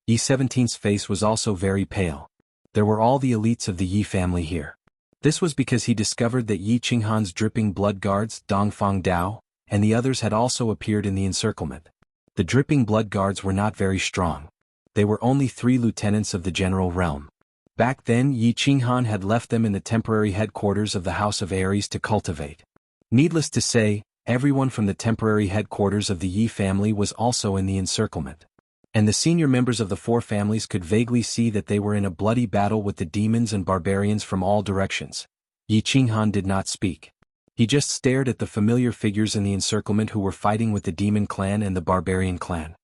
[SPEAKER 1] Yi 17's face was also very pale. There were all the elites of the Yi family here. This was because he discovered that Yi Qinghan's dripping blood guards, Dongfang Dao, and the others had also appeared in the encirclement. The dripping blood guards were not very strong. They were only 3 lieutenants of the general realm. Back then, Yi Qinghan had left them in the temporary headquarters of the House of Aries to cultivate. Needless to say, everyone from the temporary headquarters of the Yi family was also in the encirclement. And the senior members of the four families could vaguely see that they were in a bloody battle with the demons and barbarians from all directions. Xuanhuan did not speak. He just stared at the familiar figures in the encirclement who were fighting with the demon clan and the barbarian clan.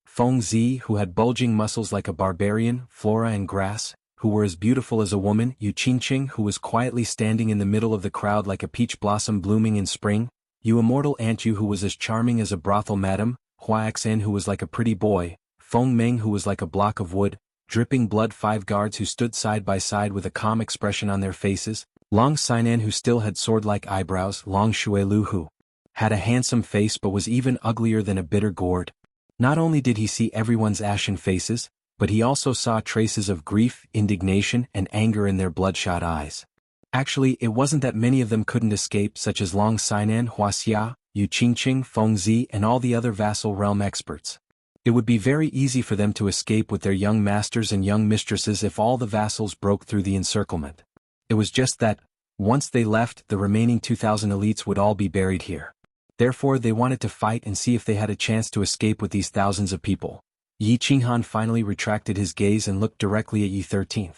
[SPEAKER 1] Feng Zi, who had bulging muscles like a barbarian, Flora and Grass, who were as beautiful as a woman, Yu Qingqing, who was quietly standing in the middle of the crowd like a peach blossom blooming in spring, Yu Immortal Antyu, who was as charming as a brothel madam, Huaxin, who was like a pretty boy, Feng Meng, who was like a block of wood, dripping blood, 5 guards who stood side by side with a calm expression on their faces, Long Xinan, who still had sword-like eyebrows, Long Shuelu, who had a handsome face but was even uglier than a bitter gourd. Not only did he see everyone's ashen faces, but he also saw traces of grief, indignation, and anger in their bloodshot eyes. Actually, it wasn't that many of them couldn't escape, such as Long Xinan, Huaxia, Yu Qingqing, Feng Zi, and all the other vassal realm experts. It would be very easy for them to escape with their young masters and young mistresses if all the vassals broke through the encirclement. It was just that, once they left, the remaining 2,000 elites would all be buried here. Therefore they wanted to fight and see if they had a chance to escape with these thousands of people. Xuanhuan finally retracted his gaze and looked directly at Yi 13th.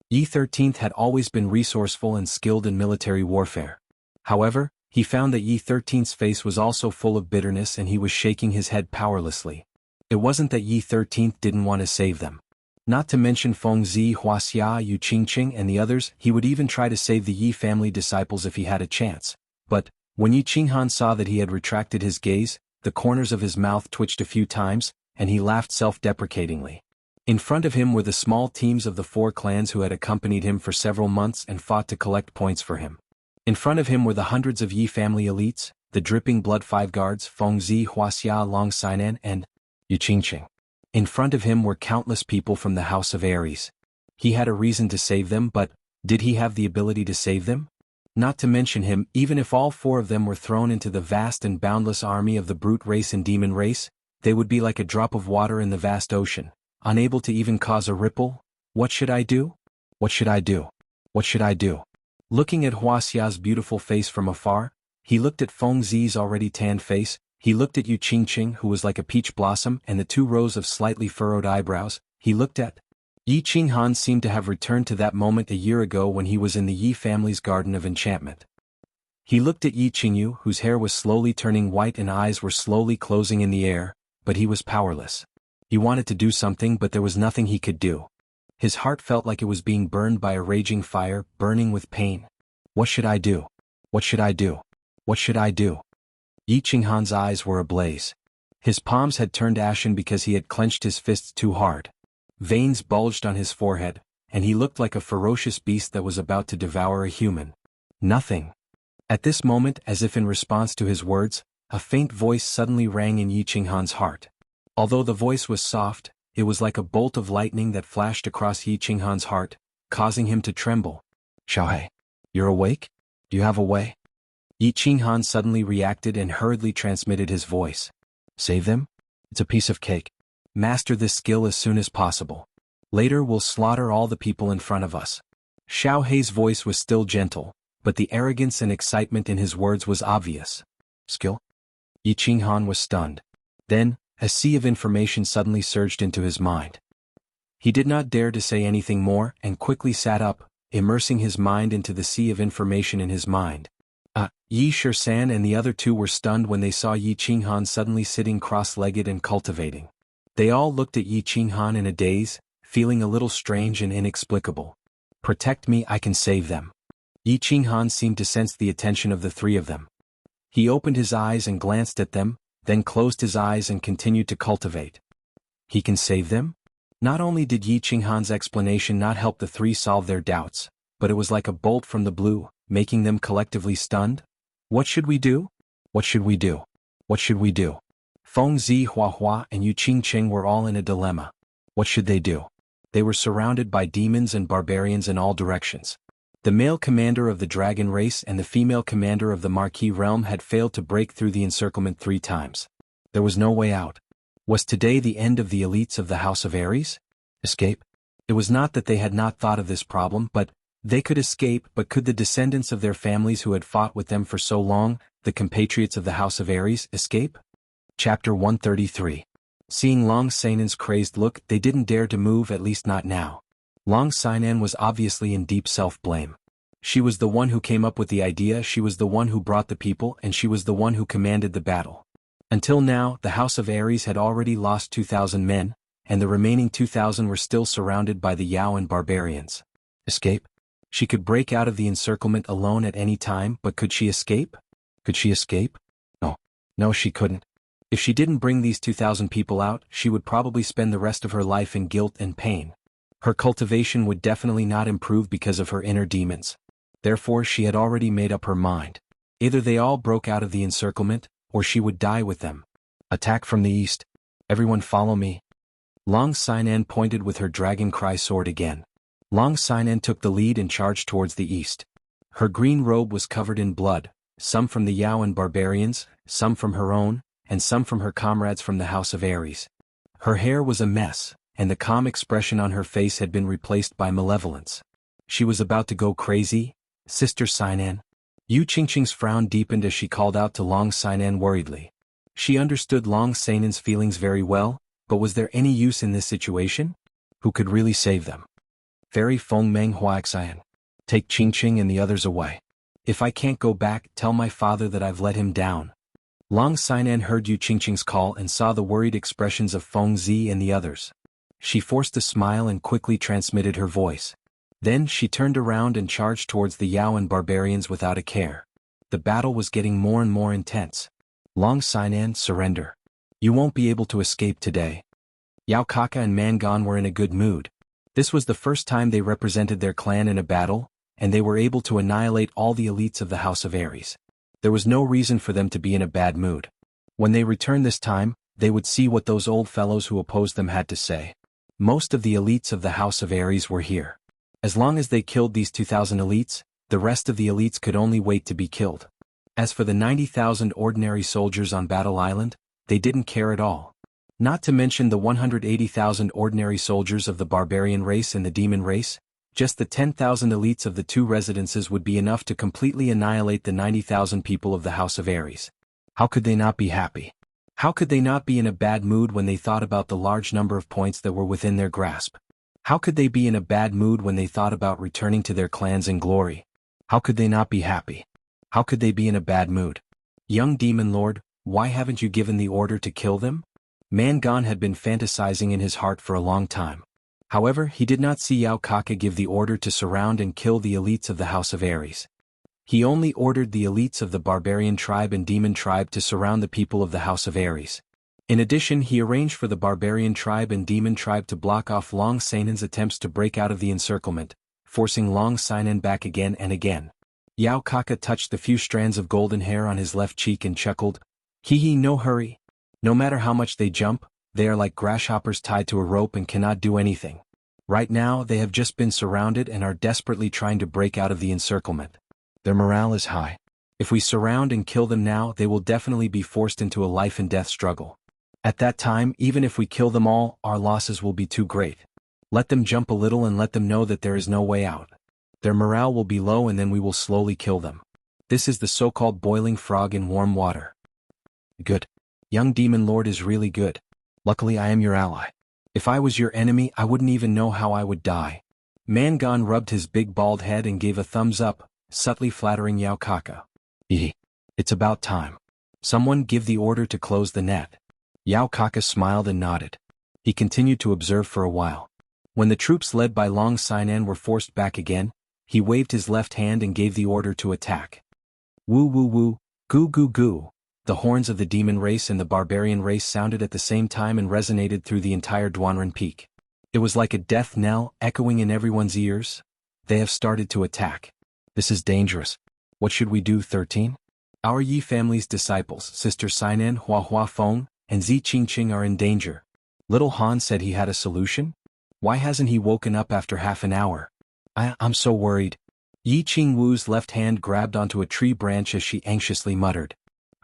[SPEAKER 1] Yi 13th had always been resourceful and skilled in military warfare. However, he found that Yi 13th's face was also full of bitterness and he was shaking his head powerlessly. It wasn't that Yi 13th didn't want to save them. Not to mention Feng Zi, Huaxia, Yu Qingqing and the others, he would even try to save the Yi family disciples if he had a chance. But, when Xuanhuan saw that he had retracted his gaze, the corners of his mouth twitched a few times, and he laughed self-deprecatingly. In front of him were the small teams of the 4 clans who had accompanied him for several months and fought to collect points for him. In front of him were the hundreds of Yi family elites, the dripping blood 5 guards, Feng Zi, Huaxia, Long Xinan, and Yu Qingqing. In front of him were countless people from the House of Aries. He had a reason to save them, but did he have the ability to save them? Not to mention him, even if all 4 of them were thrown into the vast and boundless army of the brute race and demon race, they would be like a drop of water in the vast ocean, unable to even cause a ripple. What should I do? What should I do? What should I do? Looking at Huaxia's beautiful face from afar, he looked at Feng Zi's already tanned face, he looked at Yu Qingqing, who was like a peach blossom, and the 2 rows of slightly furrowed eyebrows, he looked at Xuanhuan seemed to have returned to that moment a year ago when he was in the Yi family's garden of enchantment. He looked at Yi Qingyu, whose hair was slowly turning white and eyes were slowly closing in the air, but he was powerless. He wanted to do something, but there was nothing he could do. His heart felt like it was being burned by a raging fire, burning with pain. What should I do? What should I do? What should I do? Xuanhuan's eyes were ablaze. His palms had turned ashen because he had clenched his fists too hard. Veins bulged on his forehead, and he looked like a ferocious beast that was about to devour a human. Nothing. At this moment, as if in response to his words, a faint voice suddenly rang in Xuanhuan's heart. Although the voice was soft, it was like a bolt of lightning that flashed across Xuanhuan's heart, causing him to tremble. Xiaohei, you're awake? Do you have a way? Xuanhuan suddenly reacted and hurriedly transmitted his voice. Save them? It's a piece of cake. Master this skill as soon as possible. Later we'll slaughter all the people in front of us. Xiaohei's voice was still gentle, but the arrogance and excitement in his words was obvious. Skill? Xuanhuan was stunned. Then, a sea of information suddenly surged into his mind. He did not dare to say anything more and quickly sat up, immersing his mind into the sea of information in his mind. Yi Shisan and the other 2 were stunned when they saw Xuanhuan suddenly sitting cross-legged and cultivating. They all looked at Xuanhuan in a daze, feeling a little strange and inexplicable. Protect me, I can save them. Xuanhuan seemed to sense the attention of the 3 of them. He opened his eyes and glanced at them, then closed his eyes and continued to cultivate. He can save them? Not only did Xuanhuan's explanation not help the 3 solve their doubts, but it was like a bolt from the blue, making them collectively stunned. What should we do? What should we do? What should we do? Feng Zi, Huahua, and Yu Qingqing were all in a dilemma. What should they do? They were surrounded by demons and barbarians in all directions. The male commander of the dragon race and the female commander of the Marquis realm had failed to break through the encirclement 3 times. There was no way out. Was today the end of the elites of the House of Aries? Escape? It was not that they had not thought of this problem, but they could escape, but could the descendants of their families who had fought with them for so long, the compatriots of the House of Aries, escape? Chapter 133. Seeing Long Sainan's crazed look, they didn't dare to move, at least not now. Long Sainan was obviously in deep self-blame. She was the one who came up with the idea, she was the one who brought the people, and she was the one who commanded the battle. Until now, the House of Ares had already lost 2,000 men, and the remaining 2,000 were still surrounded by the Yao and barbarians. Escape? She could break out of the encirclement alone at any time, but could she escape? Could she escape? No. No, she couldn't. If she didn't bring these 2,000 people out, she would probably spend the rest of her life in guilt and pain. Her cultivation would definitely not improve because of her inner demons. Therefore, she had already made up her mind. Either they all broke out of the encirclement, or she would die with them. Attack from the east. Everyone follow me. Long Sainan pointed with her dragon cry sword again. Long Sainan took the lead and charged towards the east. Her green robe was covered in blood, some from the Yao and barbarians, some from her own, and some from her comrades from the House of Ares. Her hair was a mess, and the calm expression on her face had been replaced by malevolence. She was about to go crazy. Sister Sainan. Yu Qingqing's frown deepened as she called out to Long Sainan worriedly. She understood Long Sainan's feelings very well, but was there any use in this situation? Who could really save them? Fairy Feng Meng Huaxian. Take Qingqing and the others away. If I can't go back, tell my father that I've let him down. Long Sainan heard Yu Qingqing's call and saw the worried expressions of Feng Zi and the others. She forced a smile and quickly transmitted her voice. Then she turned around and charged towards the Yao and barbarians without a care. The battle was getting more and more intense. Long Sainan, surrender. You won't be able to escape today. Yao Kaka and Mangan were in a good mood. This was the first time they represented their clan in a battle, and they were able to annihilate all the elites of the House of Ares. There was no reason for them to be in a bad mood. When they returned this time, they would see what those old fellows who opposed them had to say. Most of the elites of the House of Ares were here. As long as they killed these 2,000 elites, the rest of the elites could only wait to be killed. As for the 90,000 ordinary soldiers on Battle Island, they didn't care at all. Not to mention the 180,000 ordinary soldiers of the barbarian race and the demon race, just the 10,000 elites of the two residences would be enough to completely annihilate the 90,000 people of the House of Ares. How could they not be happy? How could they not be in a bad mood when they thought about the large number of points that were within their grasp? How could they be in a bad mood when they thought about returning to their clans in glory? How could they not be happy? How could they be in a bad mood? Young Demon Lord, why haven't you given the order to kill them? Mangan had been fantasizing in his heart for a long time. However, he did not see Yao Kaka give the order to surround and kill the elites of the House of Ares. He only ordered the elites of the barbarian tribe and demon tribe to surround the people of the House of Ares. In addition, he arranged for the barbarian tribe and demon tribe to block off Long Sainan's attempts to break out of the encirclement, forcing Long Sainan back again and again. Yao Kaka touched the few strands of golden hair on his left cheek and chuckled. Hee hee, no hurry. No matter how much they jump, they are like grasshoppers tied to a rope and cannot do anything. Right now, they have just been surrounded and are desperately trying to break out of the encirclement. Their morale is high. If we surround and kill them now, they will definitely be forced into a life and death struggle. At that time, even if we kill them all, our losses will be too great. Let them jump a little and let them know that there is no way out. Their morale will be low and then we will slowly kill them. This is the so-called boiling frog in warm water. Good. Young Demon Lord is really good. Luckily I am your ally. If I was your enemy, I wouldn't even know how I would die. Mangan rubbed his big bald head and gave a thumbs up, subtly flattering Yao Kaka. It's about time. Someone give the order to close the net. Yao Kaka smiled and nodded. He continued to observe for a while. When the troops led by Long Sainan were forced back again, he waved his left hand and gave the order to attack. Woo woo woo, goo goo goo. The horns of the demon race and the barbarian race sounded at the same time and resonated through the entire Duanren Peak. It was like a death knell echoing in everyone's ears. They have started to attack. This is dangerous. What should we do, 13? Our Yi family's disciples, Sister Sainan, Hua Feng, and Zi Qingqing are in danger. Little Han said he had a solution? Why hasn't he woken up after half an hour? I'm so worried. Yi Qingwu's left hand grabbed onto a tree branch as she anxiously muttered.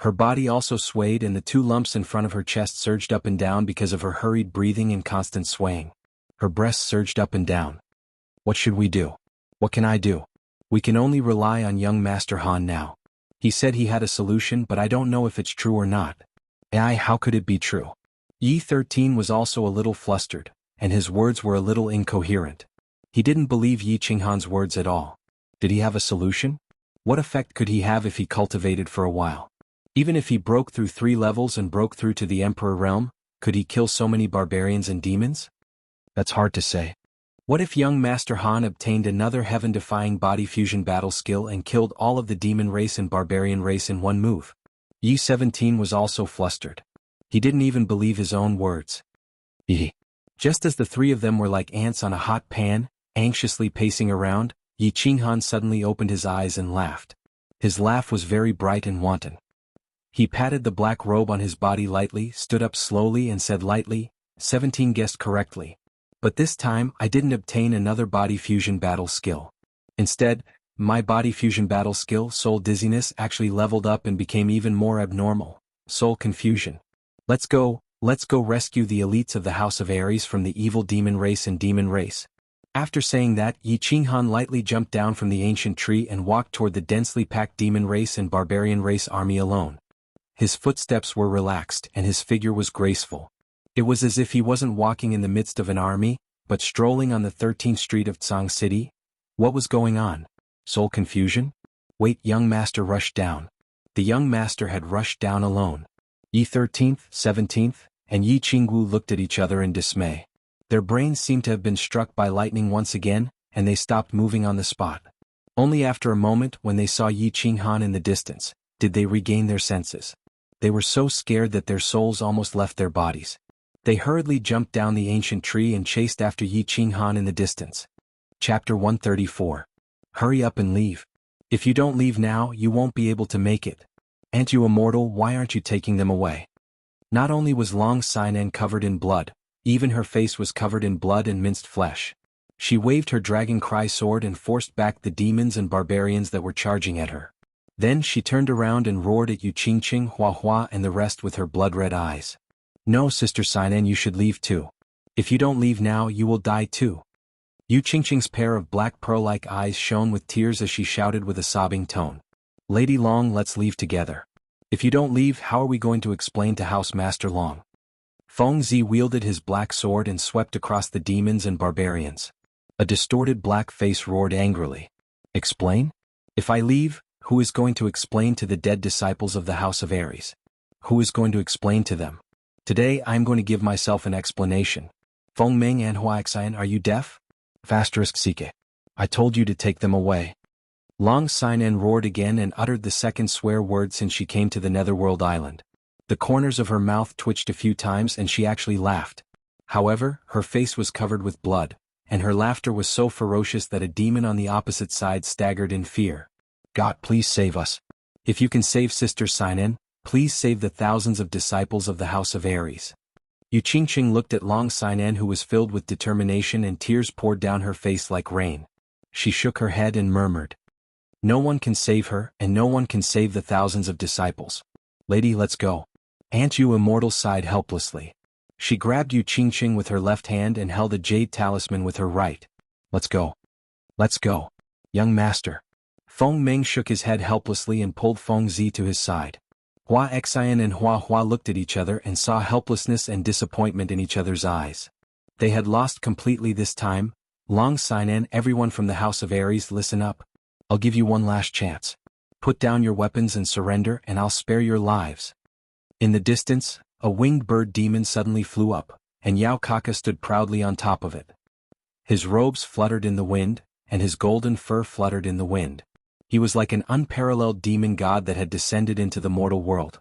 [SPEAKER 1] Her body also swayed and the two lumps in front of her chest surged up and down because of her hurried breathing and constant swaying. Her breasts surged up and down. What should we do? What can I do? We can only rely on young Master Han now. He said he had a solution, but I don't know if it's true or not. How could it be true? Yi 13 was also a little flustered, and his words were a little incoherent. He didn't believe Yi Qinghan's words at all. Did he have a solution? What effect could he have if he cultivated for a while? Even if he broke through 3 levels and broke through to the Emperor realm, could he kill so many barbarians and demons? That's hard to say. What if young Master Han obtained another heaven-defying body fusion battle skill and killed all of the demon race and barbarian race in one move? Yi 17 was also flustered. He didn't even believe his own words. Just as the 3 of them were like ants on a hot pan, anxiously pacing around, Yi Qinghan suddenly opened his eyes and laughed. His laugh was very bright and wanton. He patted the black robe on his body lightly, stood up slowly and said lightly, 17 guessed correctly. But this time I didn't obtain another body fusion battle skill. Instead, my body fusion battle skill, soul dizziness, actually leveled up and became even more abnormal, soul confusion. Let's go rescue the elites of the House of Aries from the evil demon race and demon race. After saying that, Yi Qinghan lightly jumped down from the ancient tree and walked toward the densely packed demon race and barbarian race army alone. His footsteps were relaxed and his figure was graceful. It was as if he wasn't walking in the midst of an army, but strolling on the 13th street of Tsang City. What was going on? Soul confusion? Wait, young master rushed down. The young master had rushed down alone. Yi 13th, 17th, and Yi Qingwu looked at each other in dismay. Their brains seemed to have been struck by lightning once again, and they stopped moving on the spot. Only after a moment, when they saw Yi Qinghan in the distance, did they regain their senses. They were so scared that their souls almost left their bodies. They hurriedly jumped down the ancient tree and chased after Yi Qinghan in the distance. Chapter 134. Hurry up and leave. If you don't leave now, you won't be able to make it. Aren't you immortal? Why aren't you taking them away? Not only was Long Xinan covered in blood, even her face was covered in blood and minced flesh. She waved her dragon cry sword and forced back the demons and barbarians that were charging at her. Then she turned around and roared at Yu Qingqing, Hua and the rest with her blood-red eyes. No, Sister Xinan, you should leave too. If you don't leave now, you will die too. Yu Qingqing's pair of black pearl-like eyes shone with tears as she shouted with a sobbing tone. Lady Long, let's leave together. If you don't leave, how are we going to explain to House Master Long? Feng Zi wielded his black sword and swept across the demons and barbarians. A distorted black face roared angrily. Explain? If I leave, who is going to explain to the dead disciples of the House of Aries? Who is going to explain to them? Today I am going to give myself an explanation. Feng Ming and Huaxian, are you deaf? *Sike. I told you to take them away. Long Xinan roared again and uttered the second swear word since she came to the Netherworld Island. The corners of her mouth twitched a few times and she actually laughed. However, her face was covered with blood, and her laughter was so ferocious that a demon on the opposite side staggered in fear. God, please save us. If you can save Sister Xinan, please save the thousands of disciples of the House of Aries. Yu Qingqing looked at Long Xinan, who was filled with determination, and tears poured down her face like rain. She shook her head and murmured. No one can save her, and no one can save the thousands of disciples. Lady, let's go. Aunt Yu Immortal sighed helplessly. She grabbed Yu Qingqing with her left hand and held a jade talisman with her right. Let's go. Let's go. Young master. Feng Ming shook his head helplessly and pulled Feng Zi to his side. Huaxian and Hua looked at each other and saw helplessness and disappointment in each other's eyes. They had lost completely this time. Long Xinan, everyone from the House of Aries, listen up. I'll give you one last chance. Put down your weapons and surrender, and I'll spare your lives. In the distance, a winged bird demon suddenly flew up, and Yao Kaka stood proudly on top of it. His robes fluttered in the wind, and his golden fur fluttered in the wind. He was like an unparalleled demon god that had descended into the mortal world.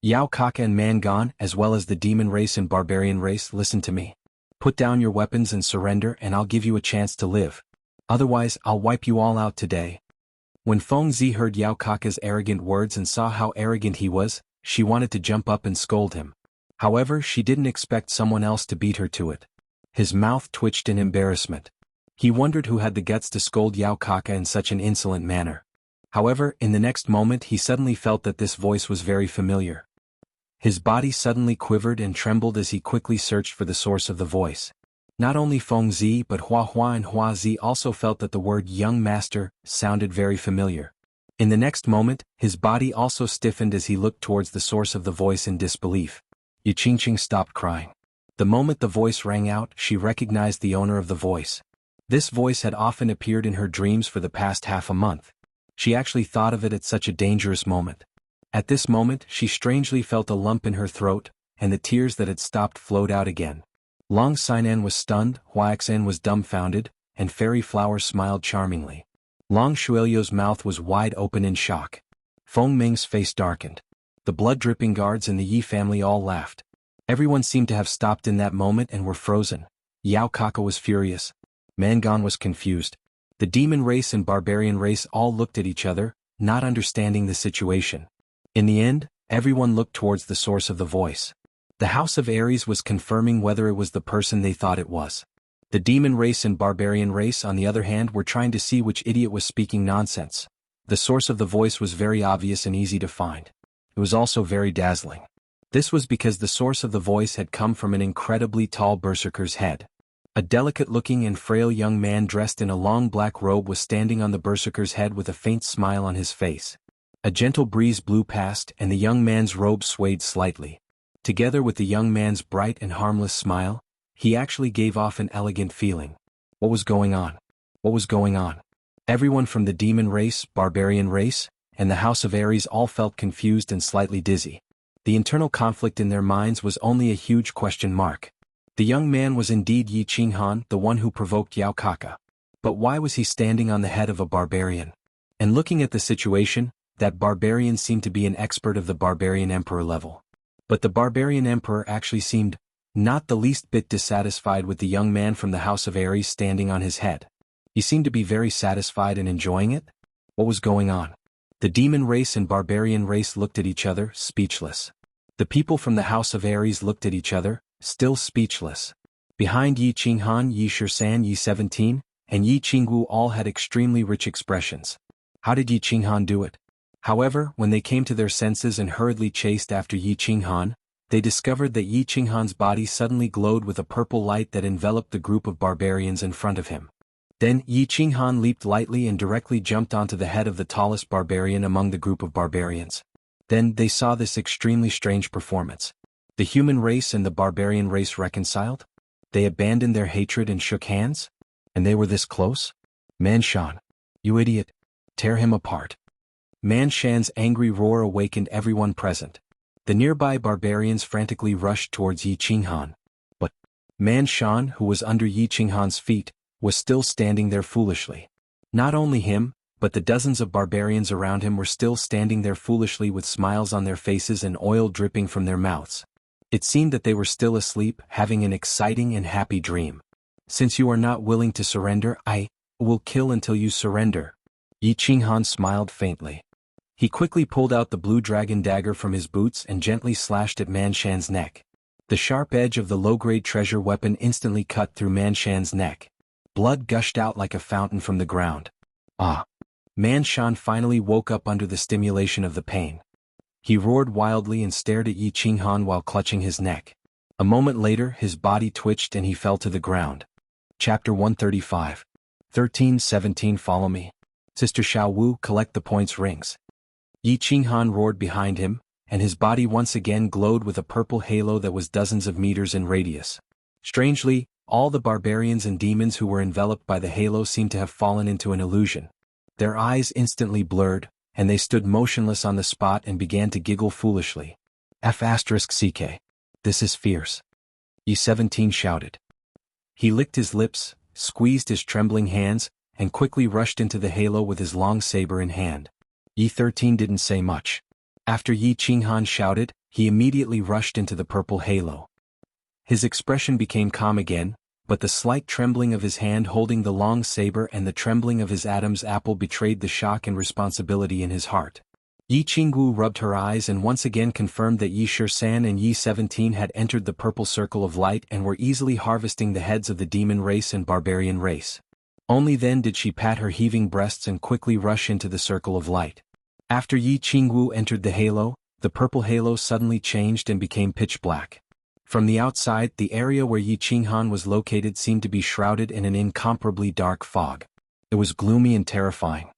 [SPEAKER 1] Yao Kaka and Mangon, as well as the demon race and barbarian race, listen to me. Put down your weapons and surrender, and I'll give you a chance to live. Otherwise, I'll wipe you all out today. When Feng Zi heard Yao Kaka's arrogant words and saw how arrogant he was, she wanted to jump up and scold him. However, she didn't expect someone else to beat her to it. His mouth twitched in embarrassment. He wondered who had the guts to scold Yao Kaka in such an insolent manner. However, in the next moment he suddenly felt that this voice was very familiar. His body suddenly quivered and trembled as he quickly searched for the source of the voice. Not only Feng Zi but Hua and Hua Zi also felt that the word young master sounded very familiar. In the next moment, his body also stiffened as he looked towards the source of the voice in disbelief. Yi Qingqing stopped crying. The moment the voice rang out, she recognized the owner of the voice. This voice had often appeared in her dreams for the past half a month. She actually thought of it at such a dangerous moment. At this moment, she strangely felt a lump in her throat, and the tears that had stopped flowed out again. Long Xinan was stunned, Huaxin was dumbfounded, and Fairy Flower smiled charmingly. Long Shuelio's mouth was wide open in shock. Feng Ming's face darkened. The blood-dripping guards in the Yi family all laughed. Everyone seemed to have stopped in that moment and were frozen. Yao Kaka was furious. Mangan was confused. The demon race and barbarian race all looked at each other, not understanding the situation. In the end, everyone looked towards the source of the voice. The House of Aries was confirming whether it was the person they thought it was. The demon race and barbarian race, on the other hand, were trying to see which idiot was speaking nonsense. The source of the voice was very obvious and easy to find. It was also very dazzling. This was because the source of the voice had come from an incredibly tall berserker's head. A delicate-looking and frail young man dressed in a long black robe was standing on the berserker's head with a faint smile on his face. A gentle breeze blew past and the young man's robe swayed slightly. Together with the young man's bright and harmless smile, he actually gave off an elegant feeling. What was going on? What was going on? Everyone from the demon race, barbarian race, and the House of Aries all felt confused and slightly dizzy. The internal conflict in their minds was only a huge question mark. The young man was indeed Yi Qinghan, the one who provoked Yao Kaka. But why was he standing on the head of a barbarian? And looking at the situation, that barbarian seemed to be an expert of the barbarian emperor level. But the barbarian emperor actually seemed not the least bit dissatisfied with the young man from the House of Aries standing on his head. He seemed to be very satisfied and enjoying it. What was going on? The demon race and barbarian race looked at each other, speechless. The people from the House of Aries looked at each other, still speechless. Behind Yi Qinghan, Yi Shisan, Yi 17, and Yi Qingwu all had extremely rich expressions. How did Yi Qinghan do it? However, when they came to their senses and hurriedly chased after Yi Qinghan, they discovered that Yi Qinghan's body suddenly glowed with a purple light that enveloped the group of barbarians in front of him. Then Yi Qinghan leaped lightly and directly jumped onto the head of the tallest barbarian among the group of barbarians. Then they saw this extremely strange performance. The human race and the barbarian race reconciled? They abandoned their hatred and shook hands? And they were this close? Man Shan, you idiot! Tear him apart. Man Shan's angry roar awakened everyone present. The nearby barbarians frantically rushed towards Yi Qinghan. But Man Shan, who was under Yi Qinghan's feet, was still standing there foolishly. Not only him, but the dozens of barbarians around him were still standing there foolishly with smiles on their faces and oil dripping from their mouths. It seemed that they were still asleep, having an exciting and happy dream. Since you are not willing to surrender, I will kill until you surrender. Yi Qinghan smiled faintly. He quickly pulled out the blue dragon dagger from his boots and gently slashed at Man Shan's neck. The sharp edge of the low-grade treasure weapon instantly cut through Man Shan's neck. Blood gushed out like a fountain from the ground. Ah! Man Shan finally woke up under the stimulation of the pain. He roared wildly and stared at Yi Qinghan while clutching his neck. A moment later, his body twitched and he fell to the ground. Chapter 135. 13:17 Follow me. Sister Xiao Wu, collect the points rings. Yi Qinghan roared behind him, and his body once again glowed with a purple halo that was dozens of meters in radius. Strangely, all the barbarians and demons who were enveloped by the halo seemed to have fallen into an illusion. Their eyes instantly blurred, and they stood motionless on the spot and began to giggle foolishly. F***CK. This is fierce. Yi 17 shouted. He licked his lips, squeezed his trembling hands, and quickly rushed into the halo with his long saber in hand. Yi 13 didn't say much. After Yi Qinghan shouted, he immediately rushed into the purple halo. His expression became calm again, but the slight trembling of his hand holding the long saber and the trembling of his Adam's apple betrayed the shock and responsibility in his heart. Yi Qingwu rubbed her eyes and once again confirmed that Yi Shisan and Yi 17 had entered the purple circle of light and were easily harvesting the heads of the demon race and barbarian race. Only then did she pat her heaving breasts and quickly rush into the circle of light. After Yi Qingwu entered the halo, the purple halo suddenly changed and became pitch black. From the outside, the area where Yi Qinghan was located seemed to be shrouded in an incomparably dark fog. It was gloomy and terrifying.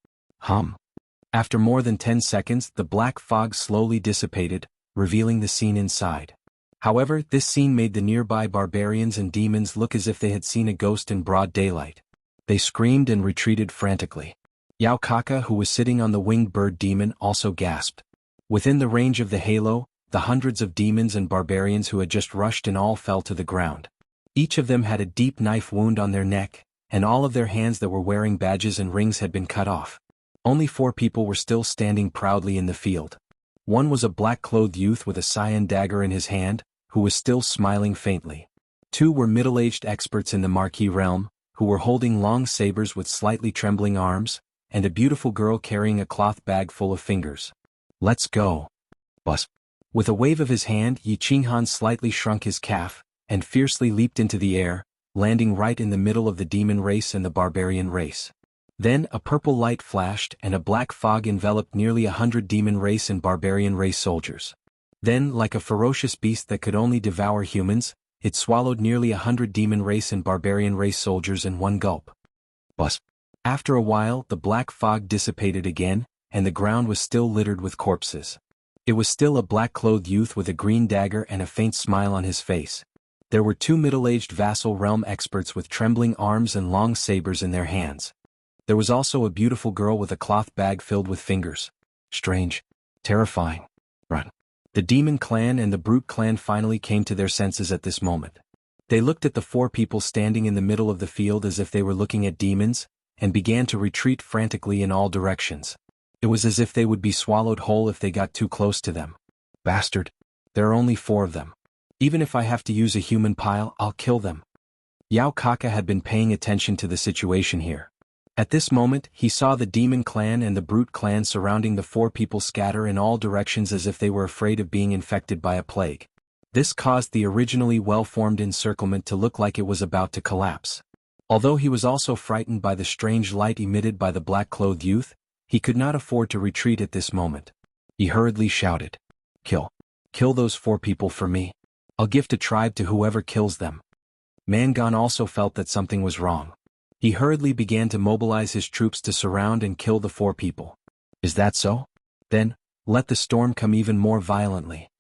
[SPEAKER 1] After more than 10 seconds, the black fog slowly dissipated, revealing the scene inside. However, this scene made the nearby barbarians and demons look as if they had seen a ghost in broad daylight. They screamed and retreated frantically. Yao Kaka, who was sitting on the winged bird demon, also gasped. Within the range of the halo, the hundreds of demons and barbarians who had just rushed in all fell to the ground. Each of them had a deep knife wound on their neck, and all of their hands that were wearing badges and rings had been cut off. Only 4 people were still standing proudly in the field. One was a black-clothed youth with a cyan dagger in his hand, who was still smiling faintly. 2 were middle-aged experts in the Marquis realm, who were holding long sabers with slightly trembling arms, and a beautiful girl carrying a cloth bag full of fingers. "Let's go." Bus. With a wave of his hand, Xuanhuan slightly shrunk his calf, and fiercely leaped into the air, landing right in the middle of the demon race and the barbarian race. Then a purple light flashed and a black fog enveloped nearly 100 demon race and barbarian race soldiers. Then, like a ferocious beast that could only devour humans, it swallowed nearly 100 demon race and barbarian race soldiers in one gulp. Bus. After a while, the black fog dissipated again, and the ground was still littered with corpses. It was still a black-clothed youth with a green dagger and a faint smile on his face. There were 2 middle-aged vassal realm experts with trembling arms and long sabers in their hands. There was also a beautiful girl with a cloth bag filled with fingers. Strange. Terrifying. Run. The demon clan and the brute clan finally came to their senses at this moment. They looked at the 4 people standing in the middle of the field as if they were looking at demons, and began to retreat frantically in all directions. It was as if they would be swallowed whole if they got too close to them. Bastard. There are only 4 of them. Even if I have to use a human pile, I'll kill them. Yao Kaka had been paying attention to the situation here. At this moment, he saw the demon clan and the brute clan surrounding the 4 people scatter in all directions as if they were afraid of being infected by a plague. This caused the originally well-formed encirclement to look like it was about to collapse. Although he was also frightened by the strange light emitted by the black-clothed youth, he could not afford to retreat at this moment. He hurriedly shouted, "Kill. Kill those 4 people for me. I'll gift a tribe to whoever kills them." Mangan also felt that something was wrong. He hurriedly began to mobilize his troops to surround and kill the 4 people. "Is that so? Then, let the storm come even more violently."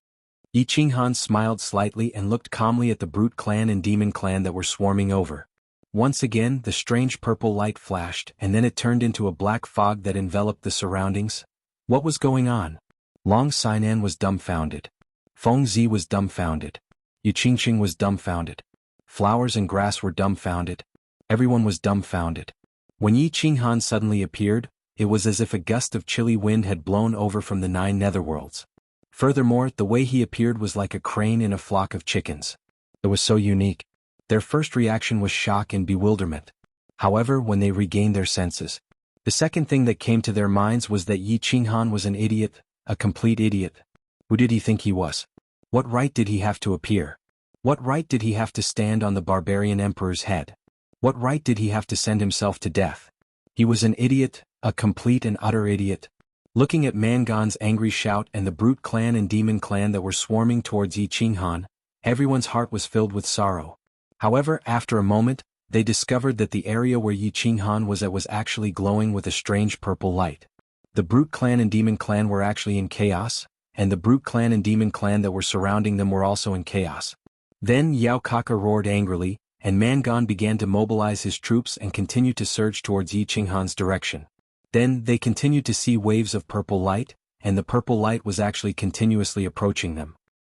[SPEAKER 1] Xuanhuan smiled slightly and looked calmly at the brute clan and demon clan that were swarming over. Once again, the strange purple light flashed, and then it turned into a black fog that enveloped the surroundings. What was going on? Long Sinan was dumbfounded. Feng Zi was dumbfounded. Yuqingqing was dumbfounded. Flowers and grass were dumbfounded. Everyone was dumbfounded. When Xuanhuan suddenly appeared, it was as if a gust of chilly wind had blown over from the 9 netherworlds. Furthermore, the way he appeared was like a crane in a flock of chickens. It was so unique. Their first reaction was shock and bewilderment. However, when they regained their senses, the second thing that came to their minds was that Xuanhuan was an idiot, a complete idiot. Who did he think he was? What right did he have to appear? What right did he have to stand on the barbarian emperor's head? What right did he have to send himself to death? He was an idiot, a complete and utter idiot. Looking at Mangan's angry shout and the brute clan and demon clan that were swarming towards Xuanhuan, everyone's heart was filled with sorrow. However, after a moment, they discovered that the area where Xuanhuan was at was actually glowing with a strange purple light. The brute clan and demon clan were actually in chaos, and the brute clan and demon clan that were surrounding them were also in chaos. Then Yao Kaka roared angrily, and Mangan began to mobilize his troops and continue to surge towards Xuanhuan's direction. Then they continued to see waves of purple light, and the purple light was actually continuously approaching them.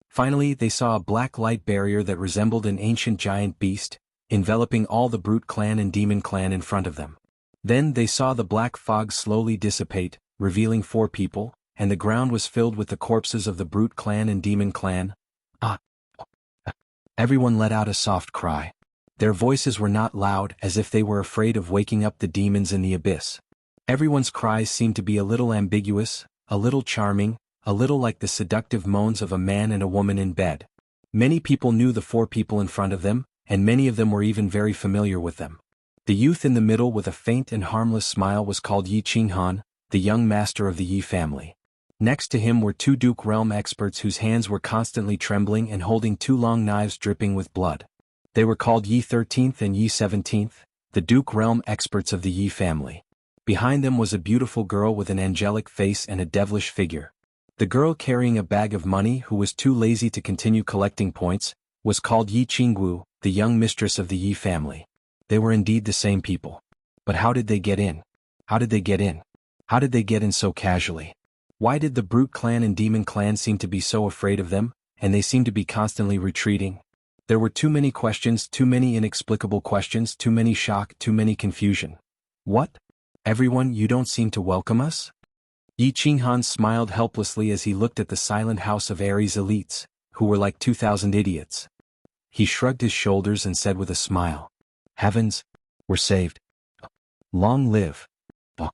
[SPEAKER 1] Finally, they saw a black light barrier that resembled an ancient giant beast, enveloping all the brute clan and demon clan in front of them. Then they saw the black fog slowly dissipate, revealing 4 people, and the ground was filled with the corpses of the brute clan and demon clan. Everyone let out a soft cry. Their voices were not loud, as if they were afraid of waking up the demons in the abyss. Everyone's cries seemed to be a little ambiguous, a little charming, a little like the seductive moans of a man and a woman in bed. Many people knew the 4 people in front of them, and many of them were even very familiar with them. The youth in the middle with a faint and harmless smile was called Xuanhuan, the young master of the Yi family. Next to him were 2 Duke realm experts whose hands were constantly trembling and holding 2 long knives dripping with blood. They were called Yi 13th and Yi 17th, the Duke realm experts of the Yi family. Behind them was a beautiful girl with an angelic face and a devilish figure. The girl carrying a bag of money who was too lazy to continue collecting points was called Yi Qingwu, the young mistress of the Yi family. They were indeed the same people. But how did they get in? How did they get in? How did they get in so casually? Why did the Brute clan and Demon clan seem to be so afraid of them, and they seem to be constantly retreating? There were too many questions, too many inexplicable questions, too many shock, too many confusion. What? Everyone, you don't seem to welcome us? Yi Qinghan smiled helplessly as he looked at the silent house of Ares elites, who were like 2,000 idiots. He shrugged his shoulders and said with a smile, "Heavens, we're saved. Long live. Oh,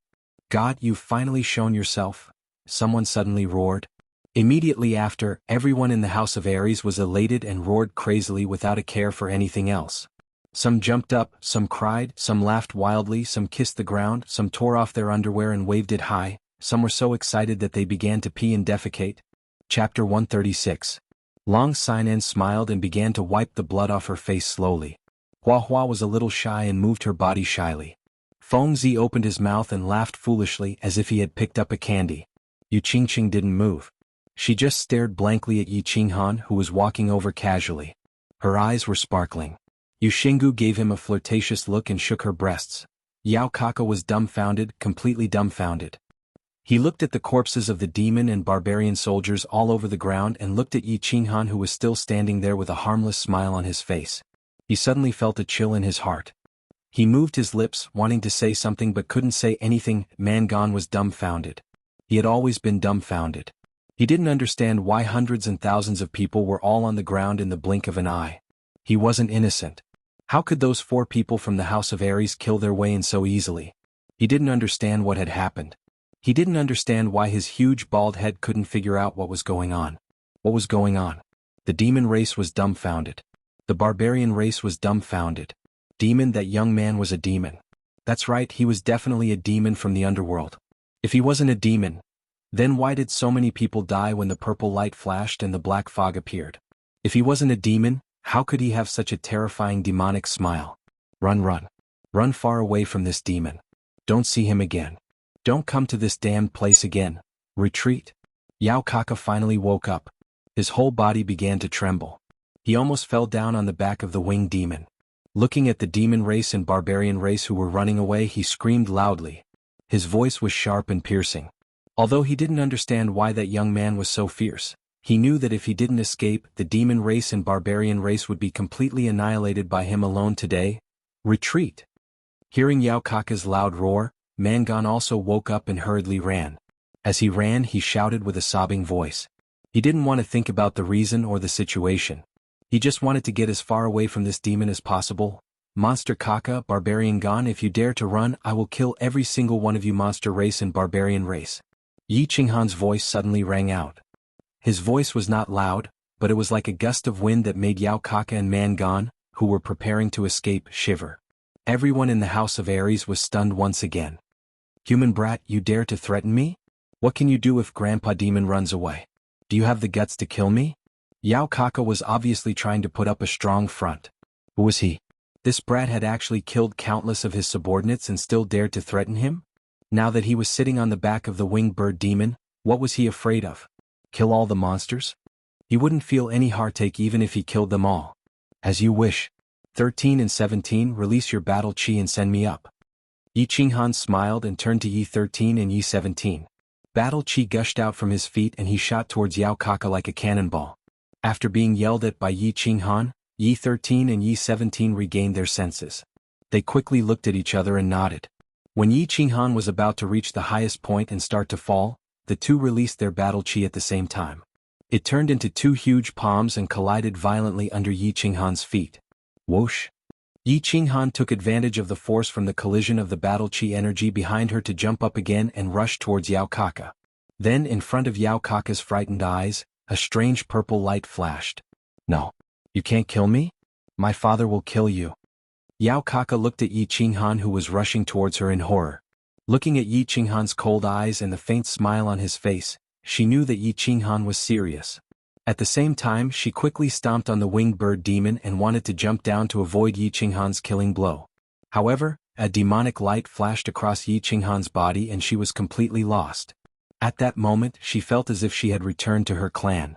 [SPEAKER 1] God, you've finally shown yourself," someone suddenly roared. Immediately after, everyone in the house of Ares was elated and roared crazily without a care for anything else. Some jumped up, some cried, some laughed wildly, some kissed the ground, some tore off their underwear and waved it high, some were so excited that they began to pee and defecate. Chapter 136. Long Sinan smiled and began to wipe the blood off her face slowly. Huahua was a little shy and moved her body shyly. Fengzi opened his mouth and laughed foolishly as if he had picked up a candy. Yu Qingqing didn't move. She just stared blankly at Yi Qinghan, who was walking over casually. Her eyes were sparkling. Yu Xinggu gave him a flirtatious look and shook her breasts. Yao Kaka was dumbfounded, completely dumbfounded. He looked at the corpses of the demon and barbarian soldiers all over the ground and looked at Yi Qinghan, who was still standing there with a harmless smile on his face. He suddenly felt a chill in his heart. He moved his lips, wanting to say something but couldn't say anything. Mangan was dumbfounded. He had always been dumbfounded. He didn't understand why hundreds and thousands of people were all on the ground in the blink of an eye. He wasn't innocent. How could those 4 people from the House of Ares kill their way in so easily? He didn't understand what had happened. He didn't understand why his huge bald head couldn't figure out what was going on. What was going on? The demon race was dumbfounded. The barbarian race was dumbfounded. Demon, that young man was a demon. That's right, he was definitely a demon from the underworld. If he wasn't a demon, then why did so many people die when the purple light flashed and the black fog appeared? If he wasn't a demon, how could he have such a terrifying demonic smile? Run, run. Run far away from this demon. Don't see him again. Don't come to this damned place again. Retreat. Yao Kaka finally woke up. His whole body began to tremble. He almost fell down on the back of the winged demon. Looking at the demon race and barbarian race who were running away, he screamed loudly. His voice was sharp and piercing. Although he didn't understand why that young man was so fierce, he knew that if he didn't escape, the demon race and barbarian race would be completely annihilated by him alone today. Retreat! Hearing Yao Kaka's loud roar, Mangan also woke up and hurriedly ran. As he ran, he shouted with a sobbing voice. He didn't want to think about the reason or the situation. He just wanted to get as far away from this demon as possible. Monster Kaka, barbarian Gon, if you dare to run, I will kill every single one of you, monster race and barbarian race. Yi Qinghan's voice suddenly rang out. His voice was not loud, but it was like a gust of wind that made Yao Kaka and Mangan, who were preparing to escape, shiver. Everyone in the House of Ares was stunned once again. Human brat, you dare to threaten me? What can you do if Grandpa Demon runs away? Do you have the guts to kill me? Yao Kaka was obviously trying to put up a strong front. Who was he? This brat had actually killed countless of his subordinates and still dared to threaten him? Now that he was sitting on the back of the winged bird demon, what was he afraid of? Kill all the monsters? He wouldn't feel any heartache even if he killed them all. As you wish. 13 and 17, release your battle chi and send me up. Yi Qinghan smiled and turned to Yi 13 and Yi 17. Battle chi gushed out from his feet and he shot towards Yao Kaka like a cannonball. After being yelled at by Yi Qinghan, Yi 13 and Yi 17 regained their senses. They quickly looked at each other and nodded. When Yi Qinghan was about to reach the highest point and start to fall, the two released their battle chi at the same time. It turned into 2 huge palms and collided violently under Yi Qinghan's feet. Whoosh! Yi Qinghan took advantage of the force from the collision of the battle chi energy behind her to jump up again and rush towards Yao Kaka. Then, in front of Yao Kaka's frightened eyes, a strange purple light flashed. No. You can't kill me? My father will kill you. Yao Kaka looked at Yi Qinghan, who was rushing towards her in horror. Looking at Yi Qinghan's cold eyes and the faint smile on his face, she knew that Yi Qinghan was serious. At the same time, she quickly stomped on the winged bird demon and wanted to jump down to avoid Yi Qinghan's killing blow. However, a demonic light flashed across Yi Qinghan's body and she was completely lost. At that moment, she felt as if she had returned to her clan.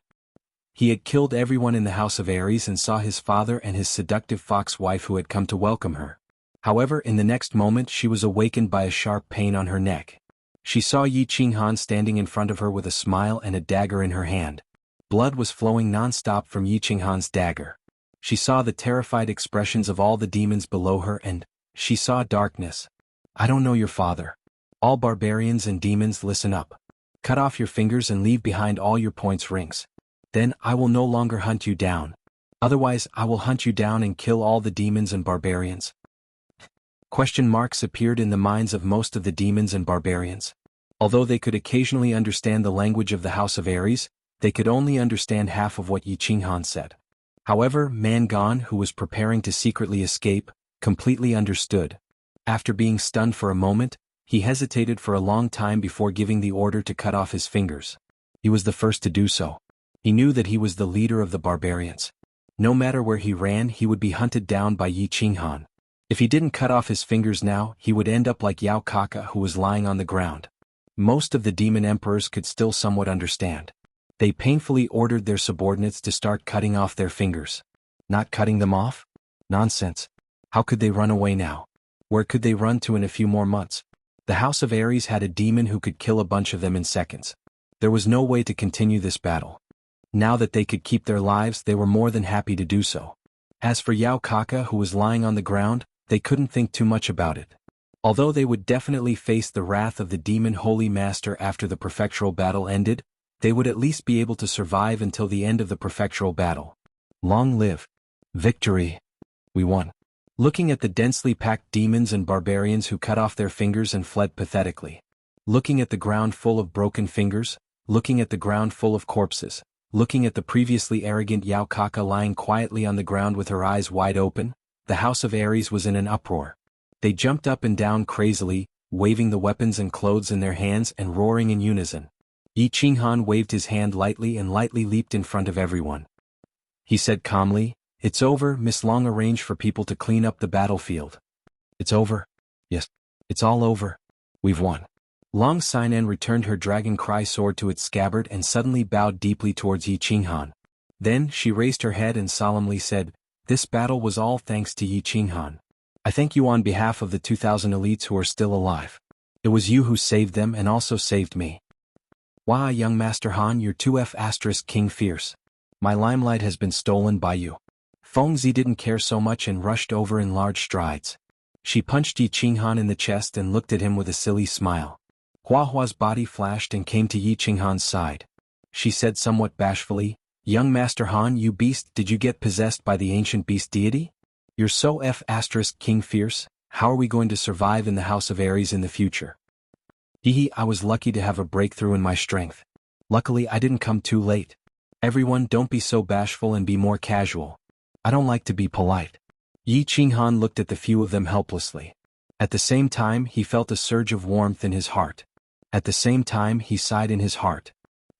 [SPEAKER 1] He had killed everyone in the House of Aries and saw his father and his seductive fox wife who had come to welcome her. However, in the next moment she was awakened by a sharp pain on her neck. She saw Xuanhuan standing in front of her with a smile and a dagger in her hand. Blood was flowing non-stop from Xuanhuan's dagger. She saw the terrified expressions of all the demons below her and she saw darkness. I don't know your father. All barbarians and demons, listen up. Cut off your fingers and leave behind all your points rings. Then I will no longer hunt you down. Otherwise I will hunt you down and kill all the demons and barbarians. Question marks appeared in the minds of most of the demons and barbarians. Although they could occasionally understand the language of the House of Aries, they could only understand half of what Xuanhuan said. However, Mangan, who was preparing to secretly escape, completely understood. After being stunned for a moment, he hesitated for a long time before giving the order to cut off his fingers. He was the first to do so. He knew that he was the leader of the barbarians. No matter where he ran, he would be hunted down by Xuanhuan. If he didn't cut off his fingers now, he would end up like Yao Kaka, who was lying on the ground. Most of the demon emperors could still somewhat understand. They painfully ordered their subordinates to start cutting off their fingers. Not cutting them off? Nonsense. How could they run away now? Where could they run to in a few more months? The House of Aries had a demon who could kill a bunch of them in seconds. There was no way to continue this battle. Now that they could keep their lives, they were more than happy to do so. As for Yao Kaka, who was lying on the ground, they couldn't think too much about it. Although they would definitely face the wrath of the demon holy master after the prefectural battle ended, they would at least be able to survive until the end of the prefectural battle. Long live victory! We won. Looking at the densely packed demons and barbarians who cut off their fingers and fled pathetically. Looking at the ground full of broken fingers, looking at the ground full of corpses, looking at the previously arrogant Yao Kaka lying quietly on the ground with her eyes wide open, the House of Aries was in an uproar. They jumped up and down crazily, waving the weapons and clothes in their hands and roaring in unison. Xuanhuan waved his hand lightly and lightly leaped in front of everyone. He said calmly, "It's over, Miss Long arranged for people to clean up the battlefield." "It's over?" "Yes, it's all over. We've won." Long Sinan returned her dragon cry sword to its scabbard and suddenly bowed deeply towards Xuanhuan. Then she raised her head and solemnly said, "This battle was all thanks to Xuanhuan. I thank you on behalf of the 2,000 elites who are still alive. It was you who saved them and also saved me. Why, young Master Han, you're 2F** King Fierce. My limelight has been stolen by you." Fengzi didn't care so much and rushed over in large strides. She punched Xuanhuan in the chest and looked at him with a silly smile. Huahua's body flashed and came to Xuanhuan's side. She said somewhat bashfully, "Young Master Han, you beast, did you get possessed by the ancient beast deity? You're so F** King Fierce, how are we going to survive in the House of Aries in the future?" "Hehe, I was lucky to have a breakthrough in my strength. Luckily I didn't come too late. Everyone, don't be so bashful and be more casual. I don't like to be polite." Xuanhuan looked at the few of them helplessly. At the same time he felt a surge of warmth in his heart. At the same time he sighed in his heart.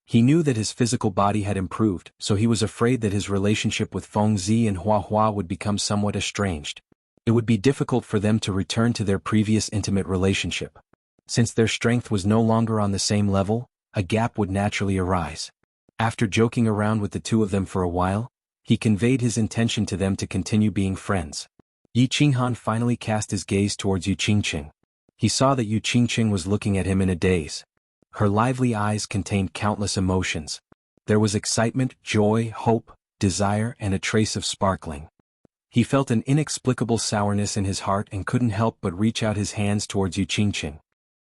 [SPEAKER 1] He knew that his physical body had improved, so he was afraid that his relationship with Fengzi and Huahua would become somewhat estranged. It would be difficult for them to return to their previous intimate relationship. Since their strength was no longer on the same level, a gap would naturally arise. After joking around with the two of them for a while, he conveyed his intention to them to continue being friends. Xuanhuan finally cast his gaze towards Yuqingqing. He saw that Yuqingqing was looking at him in a daze. Her lively eyes contained countless emotions. There was excitement, joy, hope, desire, and a trace of sparkling. He felt an inexplicable sourness in his heart and couldn't help but reach out his hands towards Yuqingqing.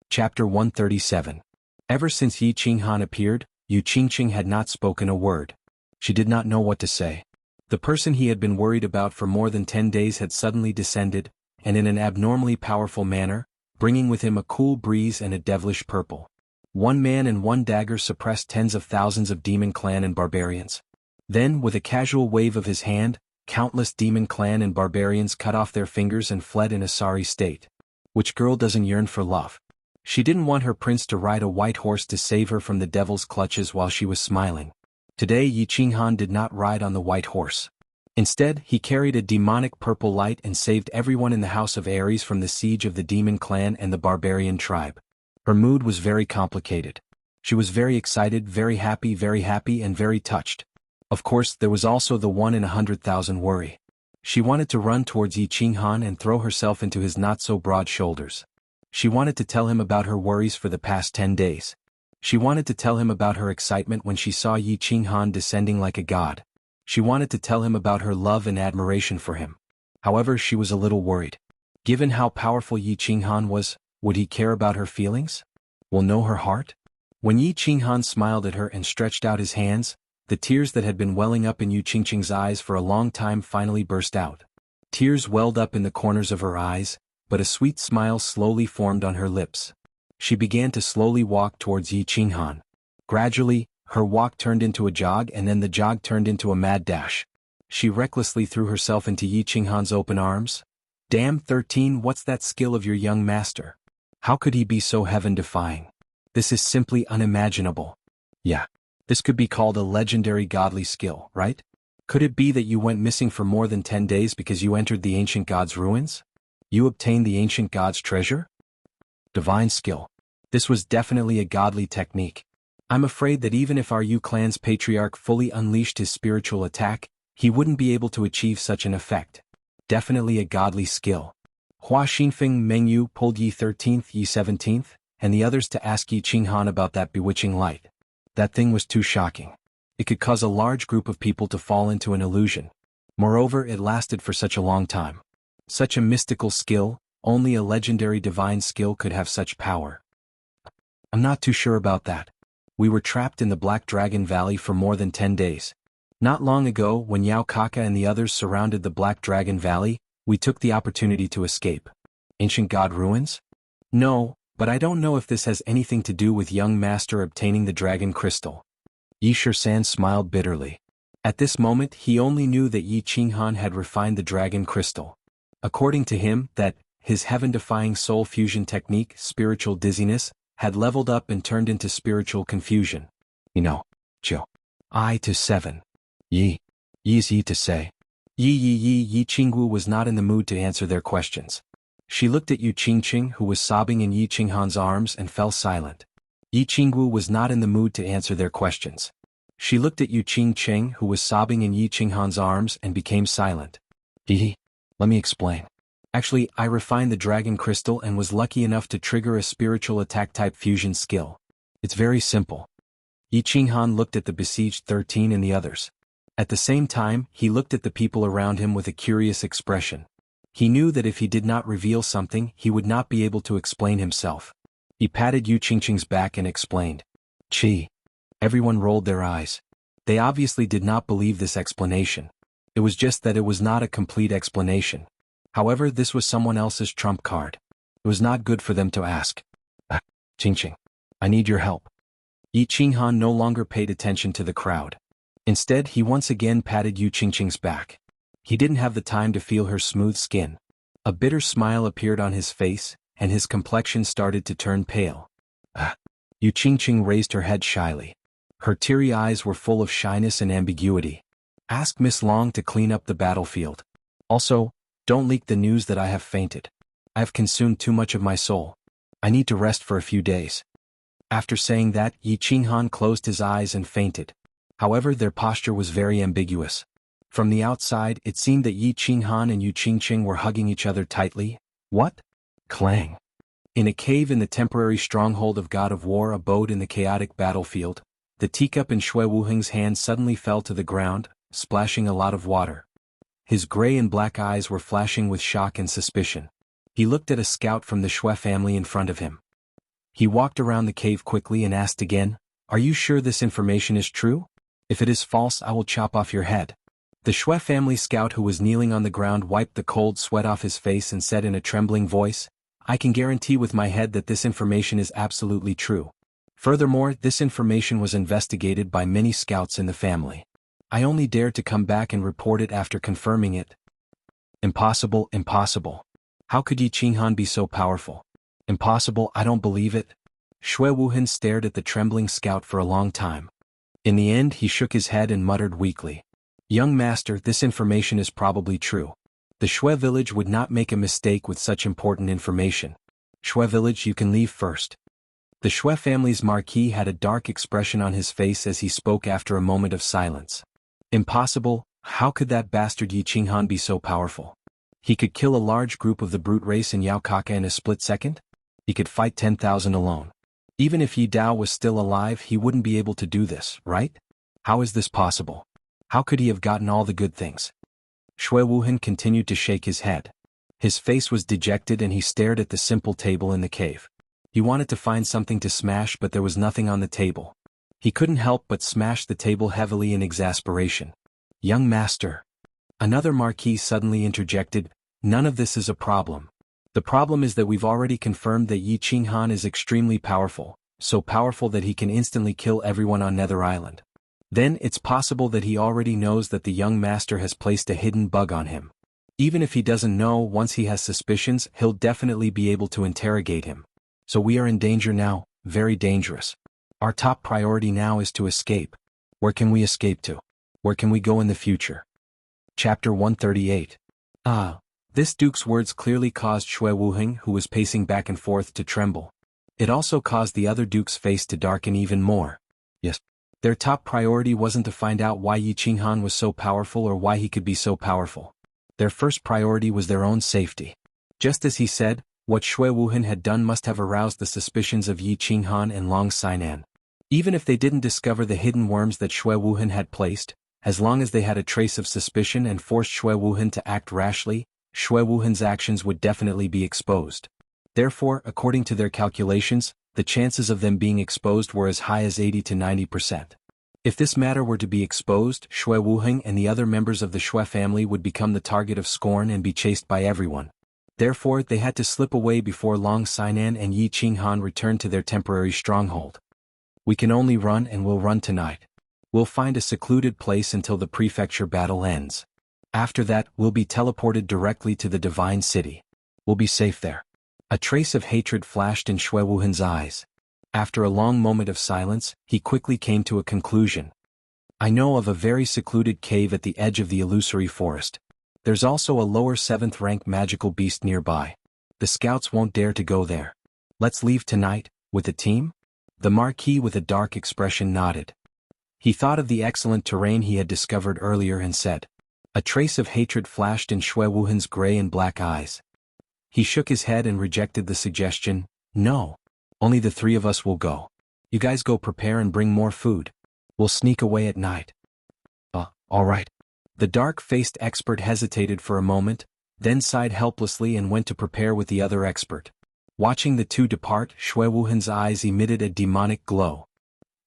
[SPEAKER 1] Chapter 137. Ever since Xuanhuan appeared, Yuqingqing had not spoken a word. She did not know what to say. The person he had been worried about for more than 10 days had suddenly descended, and in an abnormally powerful manner, bringing with him a cool breeze and a devilish purple. One man and one dagger suppressed tens of thousands of demon clan and barbarians. Then, with a casual wave of his hand, countless demon clan and barbarians cut off their fingers and fled in a sorry state. Which girl doesn't yearn for love? She didn't want her prince to ride a white horse to save her from the devil's clutches while she was smiling. Today Xuanhuan did not ride on the white horse. Instead, he carried a demonic purple light and saved everyone in the House of Aries from the siege of the demon clan and the barbarian tribe. Her mood was very complicated. She was very excited, very happy, and very touched. Of course, there was also the 1 in 100,000 worry. She wanted to run towards xuanhuan and throw herself into his not-so-broad shoulders. She wanted to tell him about her worries for the past 10 days. She wanted to tell him about her excitement when she saw xuanhuan descending like a god. She wanted to tell him about her love and admiration for him. However, she was a little worried. Given how powerful xuanhuan was, would he care about her feelings? Will know her heart? When xuanhuan smiled at her and stretched out his hands, the tears that had been welling up in Yu Qingqing's eyes for a long time finally burst out. Tears welled up in the corners of her eyes, but a sweet smile slowly formed on her lips. She began to slowly walk towards xuanhuan. Gradually, her walk turned into a jog and then the jog turned into a mad dash. She recklessly threw herself into xuanhuan's open arms. Damn 13, what's that skill of your young master? How could he be so heaven-defying? This is simply unimaginable. Yeah. This could be called a legendary godly skill, right? Could it be that you went missing for more than 10 days because you entered the ancient god's ruins? You obtained the ancient god's treasure? Divine skill. This was definitely a godly technique. I'm afraid that even if our Yu clan's patriarch fully unleashed his spiritual attack, he wouldn't be able to achieve such an effect. Definitely a godly skill. Hua Xinfeng Mengyu pulled Yi 13th, Yi 17th, and the others to ask xuanhuan about that bewitching light. That thing was too shocking. It could cause a large group of people to fall into an illusion. Moreover, it lasted for such a long time. Such a mystical skill, only a legendary divine skill could have such power. I'm not too sure about that. We were trapped in the Black Dragon Valley for more than 10 days. Not long ago, when Yao Kaka and the others surrounded the Black Dragon Valley, we took the opportunity to escape. Ancient God ruins? No, but I don't know if this has anything to do with young master obtaining the dragon crystal. Yi Shisan smiled bitterly. At this moment he only knew that xuanhuan had refined the dragon crystal. According to him, that, his heaven-defying soul fusion technique, spiritual dizziness, had leveled up and turned into spiritual confusion. Chill. I to 7. Yi. Yi's Yi to say. Yi Qingwu was not in the mood to answer their questions. She looked at Yu Qingqing, who was sobbing in xuanhuan's arms, and fell silent. Yi Qingwu was not in the mood to answer their questions. She looked at Yu Qingqing, who was sobbing in xuanhuan's arms, and became silent. Let me explain. Actually, I refined the dragon crystal and was lucky enough to trigger a spiritual attack-type fusion skill. It's very simple. Xuanhuan looked at the besieged 13 and the others. At the same time, he looked at the people around him with a curious expression. He knew that if he did not reveal something, he would not be able to explain himself. He patted Yu Qingqing's back and explained. Chi. Everyone rolled their eyes. They obviously did not believe this explanation. It was just that it was not a complete explanation. However, this was someone else's trump card. It was not good for them to ask. Qingqing. I need your help. Xuanhuan no longer paid attention to the crowd. Instead, he once again patted Yu Qingqing's back. He didn't have the time to feel her smooth skin. A bitter smile appeared on his face, and his complexion started to turn pale. Yu Qingqing raised her head shyly. Her teary eyes were full of shyness and ambiguity. Ask Miss Long to clean up the battlefield. Also, don't leak the news that I have fainted. I have consumed too much of my soul. I need to rest for a few days. After saying that, Xuanhuan closed his eyes and fainted. However, their posture was very ambiguous. From the outside, it seemed that Xuanhuan and Yu Qingqing were hugging each other tightly. What? Clang. In a cave in the temporary stronghold of God of War abode in the chaotic battlefield, the teacup in Shui Wuheng's hand suddenly fell to the ground, splashing a lot of water. His gray and black eyes were flashing with shock and suspicion. He looked at a scout from the Shui family in front of him. He walked around the cave quickly and asked again, "Are you sure this information is true? If it is false, I will chop off your head." The Shui family scout who was kneeling on the ground wiped the cold sweat off his face and said in a trembling voice, "I can guarantee with my head that this information is absolutely true. Furthermore, this information was investigated by many scouts in the family. I only dared to come back and report it after confirming it." Impossible, impossible. How could Xuanhuan be so powerful? Impossible, I don't believe it. Shui Wuhen stared at the trembling scout for a long time. In the end, he shook his head and muttered weakly, "Young master, this information is probably true. The Shui village would not make a mistake with such important information. Shui village, you can leave first." The Shui family's marquis had a dark expression on his face as he spoke after a moment of silence. Impossible, how could that bastard Yi Qinghan be so powerful? He could kill a large group of the brute race in Yaokaka in a split second? He could fight 10,000 alone. Even if Yi Dao was still alive, he wouldn't be able to do this, right? How is this possible? How could he have gotten all the good things? Xuanhuan continued to shake his head. His face was dejected and he stared at the simple table in the cave. He wanted to find something to smash, but there was nothing on the table. He couldn't help but smash the table heavily in exasperation. Young master. Another marquis suddenly interjected, none of this is a problem. The problem is that we've already confirmed that Yi Qinghan is extremely powerful, so powerful that he can instantly kill everyone on Nether Island. Then it's possible that he already knows that the young master has placed a hidden bug on him. Even if he doesn't know, once he has suspicions, he'll definitely be able to interrogate him. So we are in danger now, very dangerous. Our top priority now is to escape. Where can we escape to? Where can we go in the future? Chapter 138. This duke's words clearly caused Xuanhuan, who was pacing back and forth, to tremble. It also caused the other duke's face to darken even more. Yes. Their top priority wasn't to find out why Yi Qinghan was so powerful or why he could be so powerful. Their first priority was their own safety. Just as he said, what Xuanhuan had done must have aroused the suspicions of Yi Qinghan and Long Sainan. Even if they didn't discover the hidden worms that Xuanhuan had placed, as long as they had a trace of suspicion and forced Xuanhuan to act rashly, Xuanhuan's actions would definitely be exposed. Therefore, according to their calculations, the chances of them being exposed were as high as 80 to 90%. If this matter were to be exposed, Xuanhuan and the other members of the Shui family would become the target of scorn and be chased by everyone. Therefore, they had to slip away before Long Sainan and Yi Qinghan returned to their temporary stronghold. We can only run, and we'll run tonight. We'll find a secluded place until the prefecture battle ends. After that, we'll be teleported directly to the divine city. We'll be safe there. A trace of hatred flashed in Xuanhuan's eyes. After a long moment of silence, he quickly came to a conclusion. I know of a very secluded cave at the edge of the illusory forest. There's also a lower 7th rank magical beast nearby. The scouts won't dare to go there. Let's leave tonight, with the team? The marquis with a dark expression nodded. He thought of the excellent terrain he had discovered earlier and said. A trace of hatred flashed in Xuanhuan's gray and black eyes. He shook his head and rejected the suggestion. No. Only the 3 of us will go. You guys go prepare and bring more food. We'll sneak away at night. All right. The dark-faced expert hesitated for a moment, then sighed helplessly and went to prepare with the other expert. Watching the two depart, Xuanhuan's eyes emitted a demonic glow.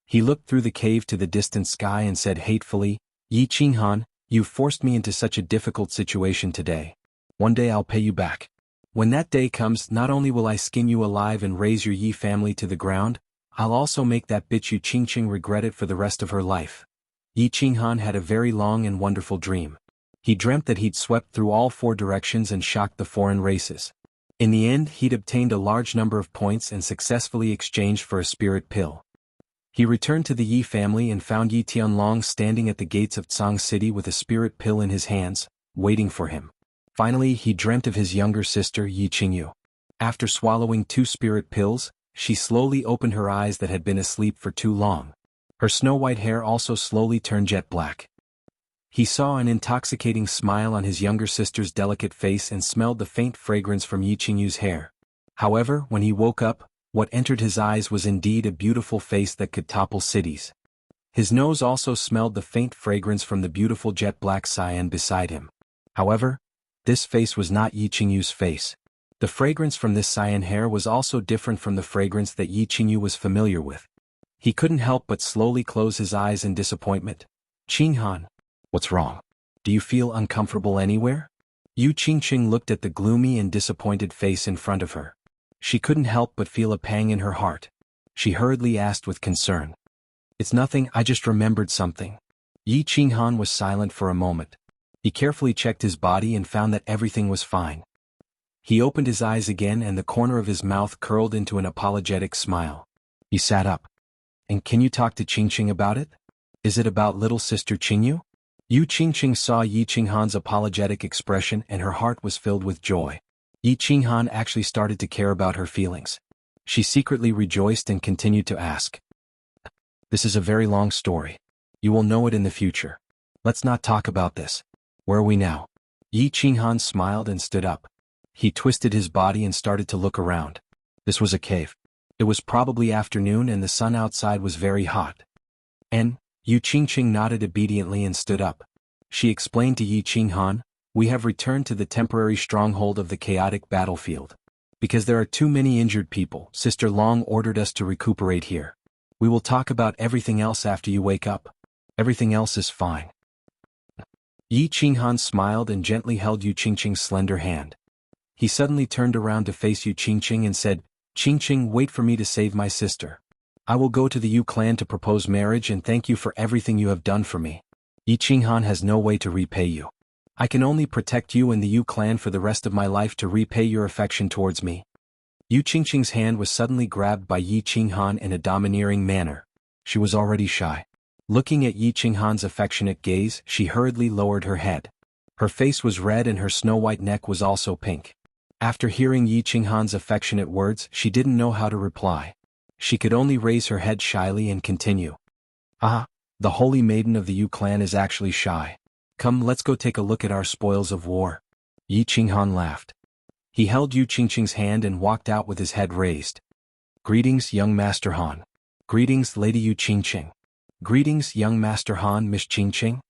[SPEAKER 1] He looked through the cave to the distant sky and said hatefully, Yi Qinghan, you forced me into such a difficult situation today. One day I'll pay you back. When that day comes, not only will I skin you alive and raze your Yi family to the ground, I'll also make that bitch Yu Qingqing regret it for the rest of her life. Yi Qinghan had a very long and wonderful dream. He dreamt that he'd swept through all 4 directions and shocked the foreign races. In the end, he'd obtained a large number of points and successfully exchanged for a spirit pill. He returned to the Yi family and found Yi Tianlong standing at the gates of Tsang City with a spirit pill in his hands, waiting for him. Finally, he dreamt of his younger sister Yi Qingyu. After swallowing 2 spirit pills, she slowly opened her eyes that had been asleep for too long. Her snow-white hair also slowly turned jet black. He saw an intoxicating smile on his younger sister's delicate face and smelled the faint fragrance from Yi Qingyu's hair. However, when he woke up, what entered his eyes was indeed a beautiful face that could topple cities. His nose also smelled the faint fragrance from the beautiful jet-black cyan beside him. However, this face was not Yi Qingyu's face. The fragrance from this cyan hair was also different from the fragrance that Yi Qingyu was familiar with. He couldn't help but slowly close his eyes in disappointment. Qinghan, what's wrong? Do you feel uncomfortable anywhere? Yu Qingqing looked at the gloomy and disappointed face in front of her. She couldn't help but feel a pang in her heart. She hurriedly asked with concern. It's nothing, I just remembered something. Yi Qinghan was silent for a moment. He carefully checked his body and found that everything was fine. He opened his eyes again and the corner of his mouth curled into an apologetic smile. He sat up. And can you talk to Qingqing about it? Is it about little sister Qingyu? Yu Qingqing saw Yi Qinghan's apologetic expression and her heart was filled with joy. Yi Qinghan actually started to care about her feelings. She secretly rejoiced and continued to ask. This is a very long story. You will know it in the future. Let's not talk about this. Where are we now? Xuanhuan smiled and stood up. He twisted his body and started to look around. This was a cave. It was probably afternoon and the sun outside was very hot. And Xuanhuan nodded obediently and stood up. She explained to Xuanhuan, we have returned to the temporary stronghold of the chaotic battlefield. Because there are too many injured people, Sister Long ordered us to recuperate here. We will talk about everything else after you wake up. Everything else is fine. Xuanhuan smiled and gently held Xuanhuan's slender hand. He suddenly turned around to face Xuanhuan and said, Xuanhuan, wait for me to save my sister. I will go to the Yu clan to propose marriage and thank you for everything you have done for me. Xuanhuan has no way to repay you. I can only protect you and the Yu clan for the rest of my life to repay your affection towards me. Xuanhuan's hand was suddenly grabbed by Xuanhuan in a domineering manner. She was already shy. Looking at Xuanhuan's affectionate gaze, she hurriedly lowered her head. Her face was red and her snow-white neck was also pink. After hearing Xuanhuan's affectionate words, she didn't know how to reply. She could only raise her head shyly and continue. Ah, the holy maiden of the Yu clan is actually shy. Come, let's go take a look at our spoils of war. Xuanhuan laughed. He held Xuanhuan's hand and walked out with his head raised. Greetings, young Master Han. Greetings, Lady Xuanhuan. Greetings, young Master Han, Miss Xuanhuan.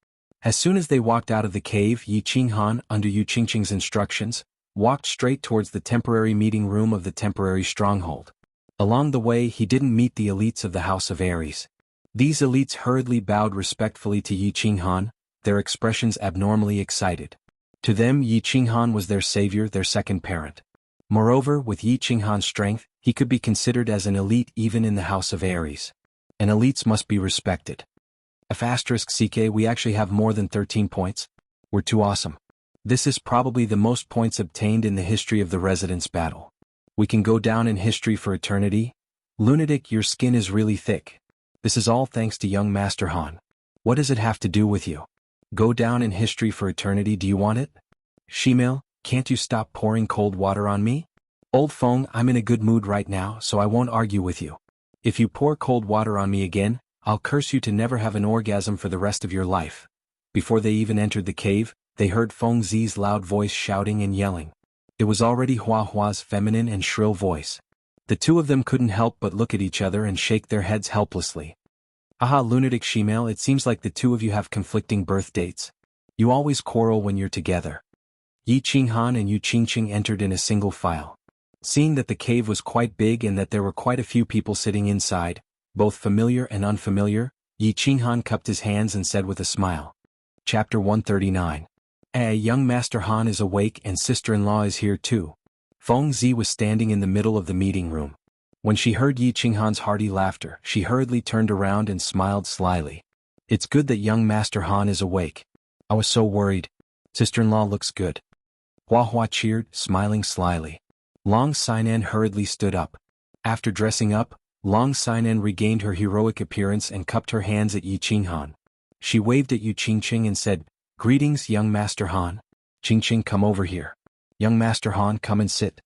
[SPEAKER 1] As soon as they walked out of the cave, Xuanhuan, under Xuanhuan's instructions, walked straight towards the temporary meeting room of the temporary stronghold. Along the way, he didn't meet the elites of the House of Aries. These elites hurriedly bowed respectfully to Xuanhuan, their expressions abnormally excited. To them, Xuanhuan was their savior, their second parent. Moreover, with Xuanhuan's strength, he could be considered as an elite even in the House of Aries. And elites must be respected. *CK, we actually have more than 13 points. We're too awesome. This is probably the most points obtained in the history of the Residence Battle. We can go down in history for eternity. Lunatic, your skin is really thick. This is all thanks to young Master Han. What does it have to do with you? Go down in history for eternity, do you want it? Shemale, can't you stop pouring cold water on me? Old Feng, I'm in a good mood right now, so I won't argue with you. If you pour cold water on me again, I'll curse you to never have an orgasm for the rest of your life. Before they even entered the cave, they heard Feng Zi's loud voice shouting and yelling. It was already Huahua's feminine and shrill voice. The two of them couldn't help but look at each other and shake their heads helplessly. Aha, lunatic Shemale, it seems like the two of you have conflicting birth dates. You always quarrel when you're together. Xuanhuan and Xuanhuan entered in a single file. Seeing that the cave was quite big and that there were quite a few people sitting inside, both familiar and unfamiliar, Xuanhuan cupped his hands and said with a smile. Chapter 139. Young Master Han is awake and sister-in-law is here too. Feng Zi was standing in the middle of the meeting room. When she heard Xuanhuan's hearty laughter, she hurriedly turned around and smiled slyly. It's good that young Master Han is awake. I was so worried. Sister-in-law looks good. Huahua cheered, smiling slyly. Long Xinan hurriedly stood up. After dressing up, Long Xinan regained her heroic appearance and cupped her hands at Xuanhuan. She waved at Xuanhuan and said, Greetings, young Master Han. Xuanhuan, come over here. Young Master Han, come and sit.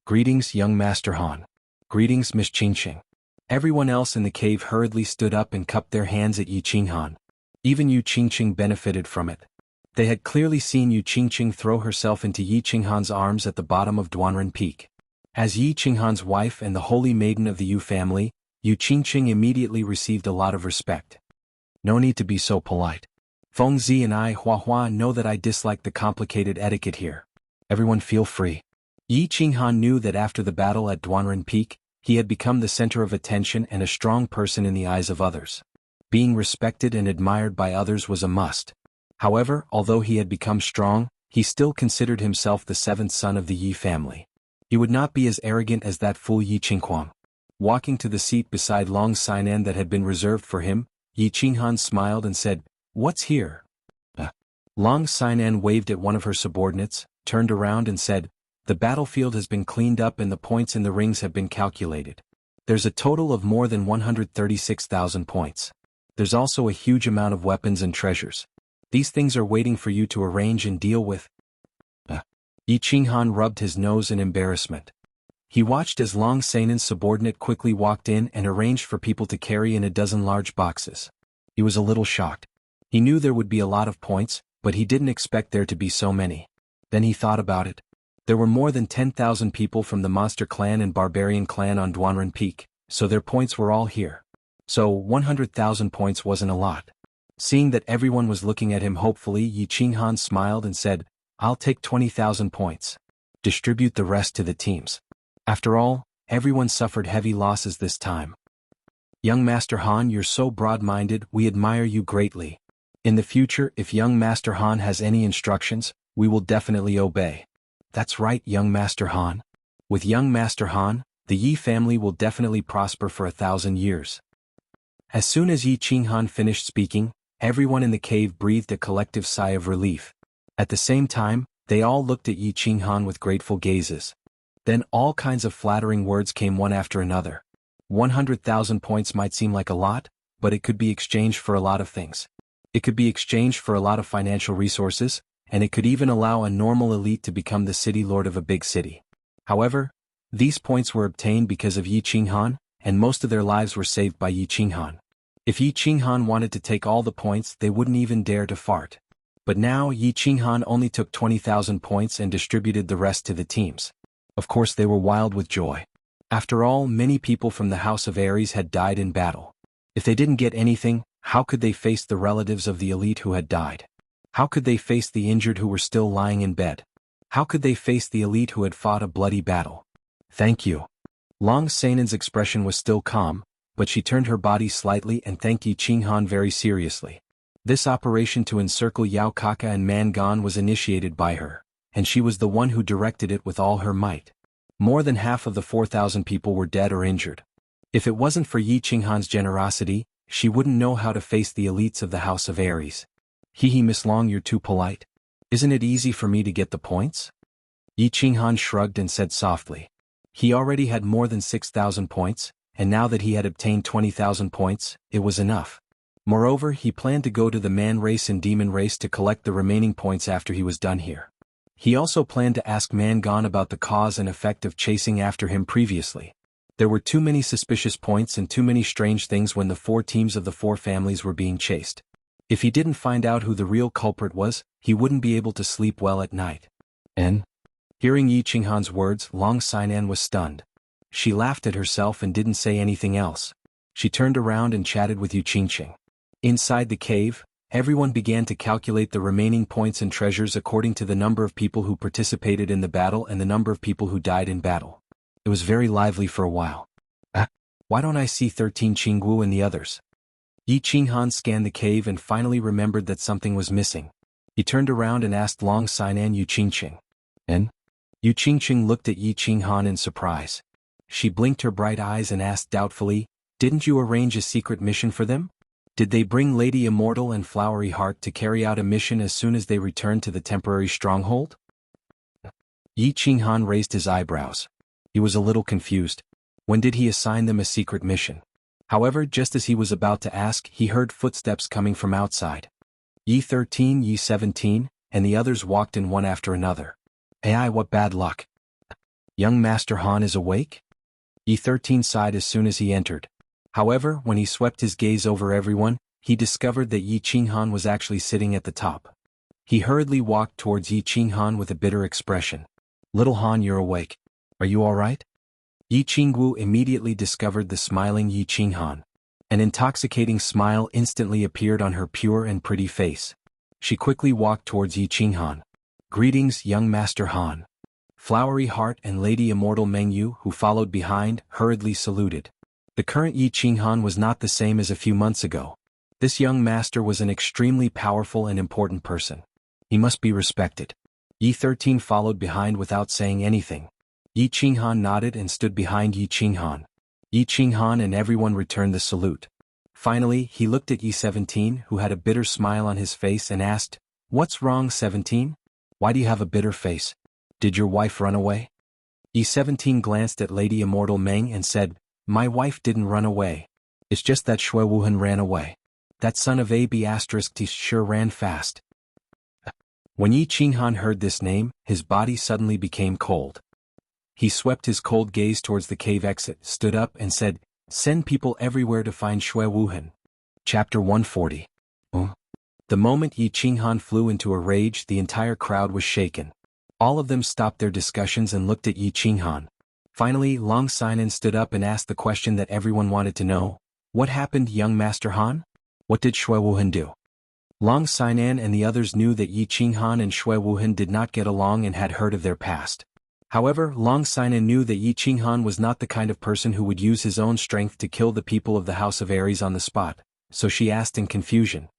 [SPEAKER 1] Greetings, young Master Han. Greetings, Miss Xuanhuan. Everyone else in the cave hurriedly stood up and cupped their hands at Xuanhuan. Even Xuanhuan benefited from it. They had clearly seen Xuanhuan throw herself into Xuanhuan's arms at the bottom of Duanren Peak. As Xuanhuan's wife and the holy maiden of the Yu family, Xuanhuan immediately received a lot of respect. No need to be so polite. Feng Zi and I, Huahua, know that I dislike the complicated etiquette here. Everyone feel free. Xuanhuan knew that after the battle at Duanren Peak, he had become the center of attention and a strong person in the eyes of others. Being respected and admired by others was a must. However, although he had become strong, he still considered himself the seventh son of the Yi family. He would not be as arrogant as that fool Xuanhuan. Walking to the seat beside Long Xinan that had been reserved for him, Xuanhuan smiled and said, What's here? Long Xinan waved at one of her subordinates, turned around and said, The battlefield has been cleaned up and the points in the rings have been calculated. There's a total of more than 136,000 points. There's also a huge amount of weapons and treasures. These things are waiting for you to arrange and deal with. Xuanhuan rubbed his nose in embarrassment. He watched as Long Sainan's subordinate quickly walked in and arranged for people to carry in a dozen large boxes. He was a little shocked. He knew there would be a lot of points, but he didn't expect there to be so many. Then he thought about it. There were more than 10,000 people from the Monster Clan and Barbarian Clan on Duanren Peak, so their points were all here. So 100,000 points wasn't a lot. Seeing that everyone was looking at him hopefully, Xuanhuan smiled and said, "I'll take 20,000 points. Distribute the rest to the teams." After all, everyone suffered heavy losses this time. "Young Master Han, you're so broad-minded, we admire you greatly. In the future, if young Master Han has any instructions, we will definitely obey." "That's right, young Master Han. With young Master Han, the Yi family will definitely prosper for 1,000 years." As soon as Xuanhuan finished speaking, everyone in the cave breathed a collective sigh of relief. At the same time, they all looked at Xuanhuan with grateful gazes. Then all kinds of flattering words came one after another. 100,000 points might seem like a lot, but it could be exchanged for a lot of things. It could be exchanged for a lot of financial resources, and it could even allow a normal elite to become the city lord of a big city. However, these points were obtained because of Xuanhuan, and most of their lives were saved by Xuanhuan. If Xuanhuan wanted to take all the points, they wouldn't even dare to fart. But now Xuanhuan only took 20,000 points and distributed the rest to the teams. Of course they were wild with joy. After all, many people from the House of Aries had died in battle. If they didn't get anything, how could they face the relatives of the elite who had died? How could they face the injured who were still lying in bed? How could they face the elite who had fought a bloody battle? "Thank you." Long Sainan's expression was still calm, but she turned her body slightly and thanked Xuanhuan very seriously. This operation to encircle Yao Kaka and Man Gan was initiated by her, and she was the one who directed it with all her might. More than half of the 4,000 people were dead or injured. If it wasn't for Xuanhuan's generosity, she wouldn't know how to face the elites of the House of Aries. Miss Long, you're too polite. Isn't it easy for me to get the points?" Xuanhuan shrugged and said softly. He already had more than 6,000 points, and now that he had obtained 20,000 points, it was enough. Moreover, he planned to go to the man race and demon race to collect the remaining points after he was done here. He also planned to ask Man Gan about the cause and effect of chasing after him previously. There were too many suspicious points and too many strange things when the 4 teams of the 4 families were being chased. If he didn't find out who the real culprit was, he wouldn't be able to sleep well at night. And? Hearing Xuanhuan's words, Long Sainan was stunned. She laughed at herself and didn't say anything else. She turned around and chatted with Yuqingqing. Inside the cave, everyone began to calculate the remaining points and treasures according to the number of people who participated in the battle and the number of people who died in battle. It was very lively for a while. Why don't I see 13 Qingwu and the others? Xuanhuan scanned the cave and finally remembered that something was missing. He turned around and asked Long Sainan Yuqingqing. "And?" Yuqingqing looked at Xuanhuan in surprise. She blinked her bright eyes and asked doubtfully, "Didn't you arrange a secret mission for them? Did they bring Lady Immortal and Flowery Heart to carry out a mission as soon as they returned to the temporary stronghold?" Xuanhuan raised his eyebrows. He was a little confused. When did he assign them a secret mission? However, just as he was about to ask, he heard footsteps coming from outside. Yi13, Yi17, and the others walked in one after another. "Ai, what bad luck. Young Master Han is awake?" Yi13 sighed as soon as he entered. However, when he swept his gaze over everyone, he discovered that Xuanhuan was actually sitting at the top. He hurriedly walked towards Xuanhuan with a bitter expression. "Little Han, you're awake. Are you all right?" Qingwu immediately discovered the smiling Xuanhuan. An intoxicating smile instantly appeared on her pure and pretty face. She quickly walked towards Xuanhuan. "Greetings, young Master Han." Flowery Heart and Lady Immortal Mengyu, who followed behind, hurriedly saluted. The current Xuanhuan was not the same as a few months ago. This young master was an extremely powerful and important person. He must be respected. Yi13 followed behind without saying anything. Xuanhuan nodded and stood behind Xuanhuan. Xuanhuan and everyone returned the salute. Finally, he looked at Yi17, who had a bitter smile on his face, and asked, "What's wrong, 17? Why do you have a bitter face? Did your wife run away?" Yi17 glanced at Lady Immortal Meng and said, "My wife didn't run away. It's just that Xuanhuan ran away. That son of AB*T sure ran fast." When Xuanhuan heard this name, his body suddenly became cold. He swept his cold gaze towards the cave exit, stood up and said, "Send people everywhere to find xuanhuan." Chapter 140. The moment xuanhuan flew into a rage, the entire crowd was shaken. All of them stopped their discussions and looked at xuanhuan. Finally, Long Sinan stood up and asked the question that everyone wanted to know. What happened, young Master Han? What did xuanhuan do? Long Sinan and the others knew that xuanhuan and xuanhuan did not get along and had heard of their past. However, Long Sinan knew that xuanhuan was not the kind of person who would use his own strength to kill the people of the House of Aries on the spot, so she asked in confusion.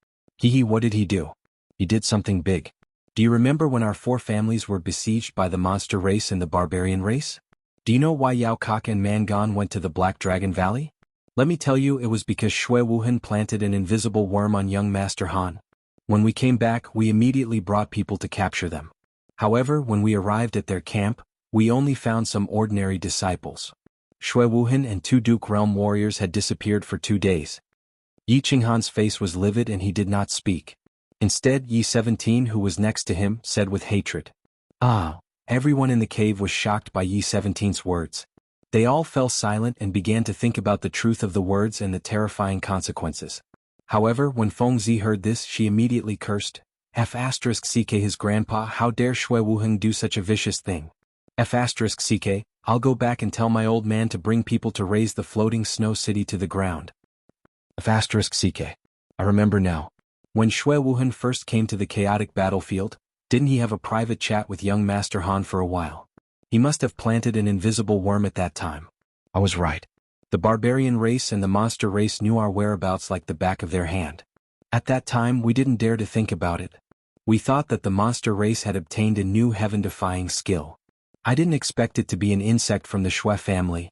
[SPEAKER 1] What did he do? He did something big. Do you remember when our 4 families were besieged by the monster race and the barbarian race? Do you know why Yao Kak and Mangan went to the Black Dragon Valley? Let me tell you, it was because xuanhuan planted an invisible worm on young Master Han. When we came back, we immediately brought people to capture them. However, when we arrived at their camp, we only found some ordinary disciples. xuanhuan and 2 Duke Realm warriors had disappeared for 2 days. xuanhuan's face was livid and he did not speak. Instead, Yi-17, who was next to him, said with hatred. Everyone in the cave was shocked by Yi-17's words. They all fell silent and began to think about the truth of the words and the terrifying consequences. However, when Feng Zi heard this, she immediately cursed. F*ck his grandpa, how dare xuanhuan do such a vicious thing? F*ck, I'll go back and tell my old man to bring people to raise the floating snow city to the ground. F*ck, I remember now. When xuanhuan first came to the chaotic battlefield, didn't he have a private chat with young Master Han for a while? He must have planted an invisible worm at that time. I was right. The barbarian race and the monster race knew our whereabouts like the back of their hand. At that time, we didn't dare to think about it. We thought that the monster race had obtained a new heaven-defying skill. I didn't expect it to be an insect from the Xue family.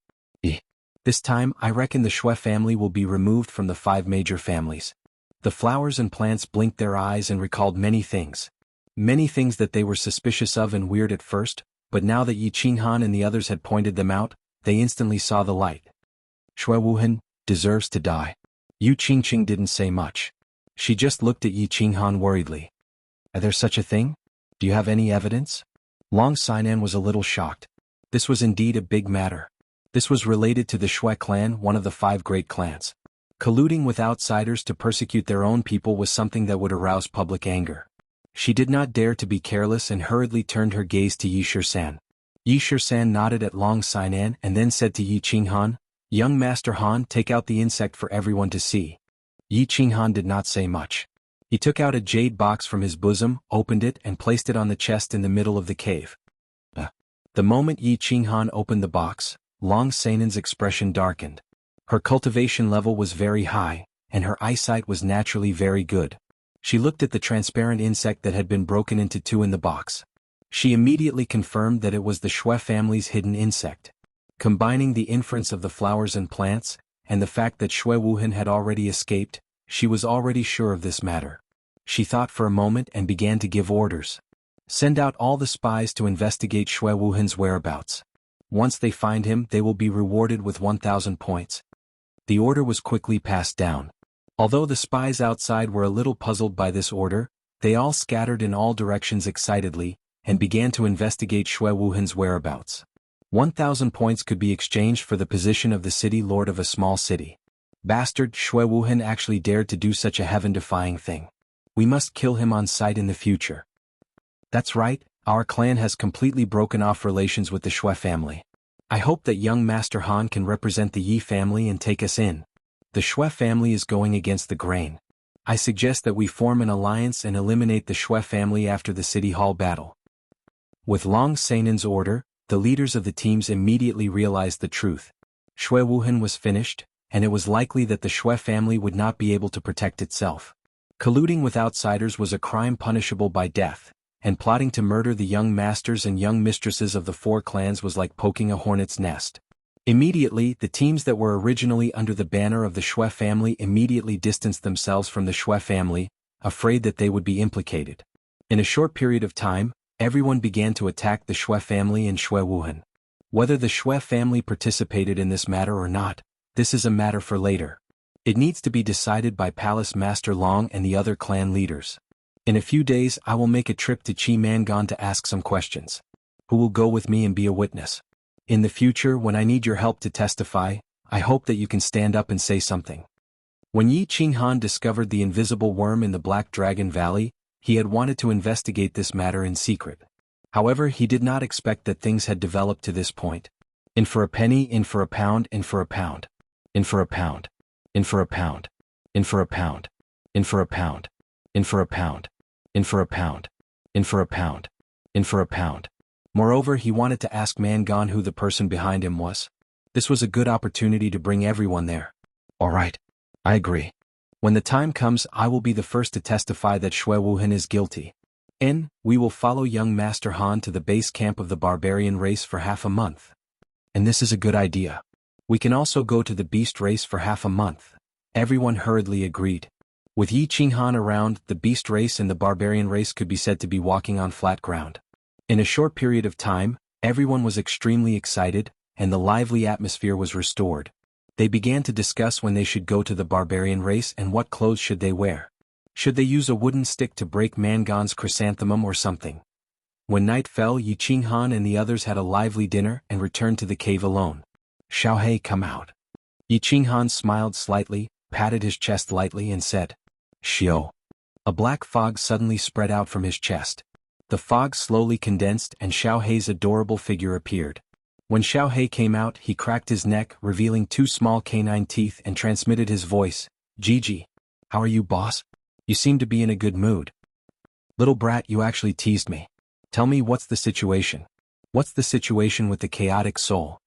[SPEAKER 1] This time, I reckon the Xue family will be removed from the 5 major families. The flowers and plants blinked their eyes and recalled many things. Many things that they were suspicious of and weird at first, but now that xuanhuan and the others had pointed them out, they instantly saw the light. xuanhuan deserves to die. Yu Qingqing didn't say much. She just looked at xuanhuan worriedly. Are there such a thing? Do you have any evidence? Long Sinan was a little shocked. This was indeed a big matter. This was related to the Xue clan, one of the 5 great clans. Colluding with outsiders to persecute their own people was something that would arouse public anger. She did not dare to be careless and hurriedly turned her gaze to Yi Shisan. Yi Shisan nodded at Long Sinan and then said to xuanhuan, "Young Master Han, take out the insect for everyone to see." xuanhuan did not say much. He took out a jade box from his bosom, opened it and placed it on the chest in the middle of the cave. The moment xuanhuan opened the box, Long Sinan's expression darkened. Her cultivation level was very high, and her eyesight was naturally very good. She looked at the transparent insect that had been broken into 2 in the box. She immediately confirmed that it was the Xue family's hidden insect. Combining the inference of the flowers and plants, and the fact that xuanhuan had already escaped, she was already sure of this matter. She thought for a moment and began to give orders. Send out all the spies to investigate xuanhuan's whereabouts. Once they find him, they will be rewarded with 1,000 points. The order was quickly passed down. Although the spies outside were a little puzzled by this order, they all scattered in all directions excitedly, and began to investigate xuanhuan's whereabouts. 1,000 points could be exchanged for the position of the city lord of a small city. Bastard, xuanhuan actually dared to do such a heaven-defying thing. We must kill him on sight in the future. That's right, our clan has completely broken off relations with the Xue family. I hope that young Master Han can represent the Yi family and take us in. The Xue family is going against the grain. I suggest that we form an alliance and eliminate the Xue family after the City Hall battle. With Long Sinan's order, the leaders of the teams immediately realized the truth. xuanhuan was finished, and it was likely that the Xue family would not be able to protect itself. Colluding with outsiders was a crime punishable by death, and plotting to murder the young masters and young mistresses of the 4 clans was like poking a hornet's nest. Immediately, the teams that were originally under the banner of the Xue family immediately distanced themselves from the Xue family, afraid that they would be implicated. In a short period of time, everyone began to attack the Xue family and xuanhuan. Whether the Xue family participated in this matter or not, this is a matter for later. It needs to be decided by Palace Master Long and the other clan leaders. In a few days I will make a trip to Chi Mangan to ask some questions. Who will go with me and be a witness? In the future, when I need your help to testify, I hope that you can stand up and say something. When Yi Qinghan discovered the invisible worm in the Black Dragon Valley, he had wanted to investigate this matter in secret. However, he did not expect that things had developed to this point. In for a penny, in for a pound, in for a pound. In for a pound. In for a pound. In for a pound. In for a pound. In for a pound. In for a pound. In for a pound. In for a pound. Moreover, he wanted to ask Mangan who the person behind him was. This was a good opportunity to bring everyone there. All right. I agree. When the time comes, I will be the first to testify that xuanhuan is guilty. We will follow young Master Han to the base camp of the barbarian race for half a month. And this is a good idea. We can also go to the beast race for half a month. Everyone hurriedly agreed. With Yi Qinghan around, the beast race and the barbarian race could be said to be walking on flat ground. In a short period of time, everyone was extremely excited, and the lively atmosphere was restored. They began to discuss when they should go to the barbarian race and what clothes should they wear. Should they use a wooden stick to break Mangan's chrysanthemum or something? When night fell, Yi Qinghan and the others had a lively dinner and returned to the cave alone. Xiaohei, come out. Yi Qinghan smiled slightly, patted his chest lightly and said, Xiao. A black fog suddenly spread out from his chest. The fog slowly condensed and Xiaohei's adorable figure appeared. When Xiaohei came out, he cracked his neck, revealing 2 small canine teeth, and transmitted his voice. Gigi. How are you, boss? You seem to be in a good mood. Little brat, you actually teased me. Tell me, what's the situation? What's the situation with the chaotic soul?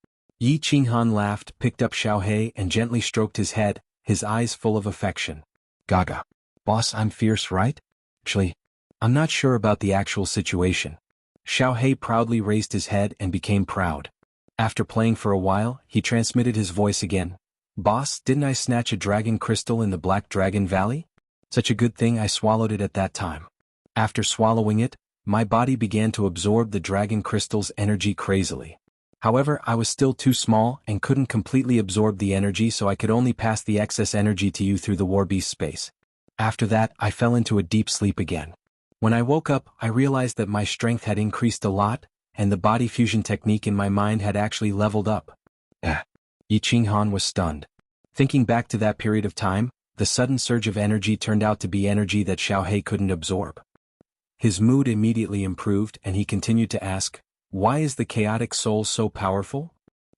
[SPEAKER 1] Yi Qinghan laughed, picked up Xiaohei and gently stroked his head, his eyes full of affection. Gaga. Boss, I'm fierce, right? Actually, I'm not sure about the actual situation. Xiaohei proudly raised his head and became proud. After playing for a while, he transmitted his voice again. Boss, didn't I snatch a dragon crystal in the Black Dragon Valley? Such a good thing I swallowed it at that time. After swallowing it, my body began to absorb the dragon crystal's energy crazily. However, I was still too small and couldn't completely absorb the energy, so I could only pass the excess energy to you through the warbeast space. After that, I fell into a deep sleep again. When I woke up, I realized that my strength had increased a lot, and the body fusion technique in my mind had actually leveled up. Yi Qinghan was stunned. Thinking back to that period of time, the sudden surge of energy turned out to be energy that Xiaohei couldn't absorb. His mood immediately improved and he continued to ask, why is the chaotic soul so powerful?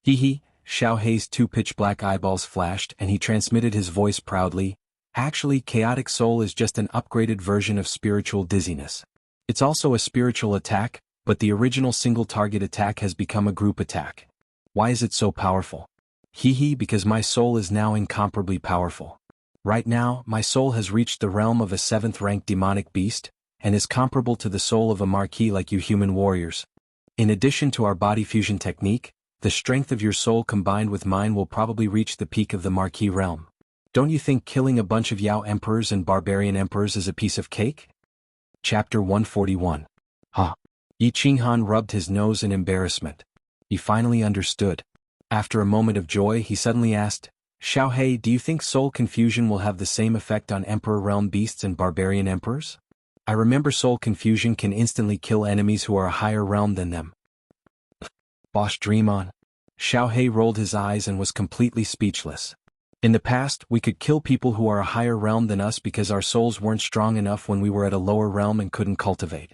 [SPEAKER 1] Xiaohei's 2 pitch-black eyeballs flashed and he transmitted his voice proudly. Actually, chaotic soul is just an upgraded version of spiritual dizziness. It's also a spiritual attack, but the original single-target attack has become a group attack. Why is it so powerful? Because my soul is now incomparably powerful. Right now, my soul has reached the realm of a 7th-ranked demonic beast, and is comparable to the soul of a marquis like you human warriors. In addition to our body fusion technique, the strength of your soul combined with mine will probably reach the peak of the marquis realm. Don't you think killing a bunch of Yao emperors and barbarian emperors is a piece of cake? Chapter 141. Yi Qinghan rubbed his nose in embarrassment. He finally understood. After a moment of joy, he suddenly asked, Xiaohei, do you think soul confusion will have the same effect on emperor realm beasts and barbarian emperors? I remember soul confusion can instantly kill enemies who are a higher realm than them. Boss, dream on. Xiaohei rolled his eyes and was completely speechless. In the past, we could kill people who are a higher realm than us because our souls weren't strong enough when we were at a lower realm and couldn't cultivate.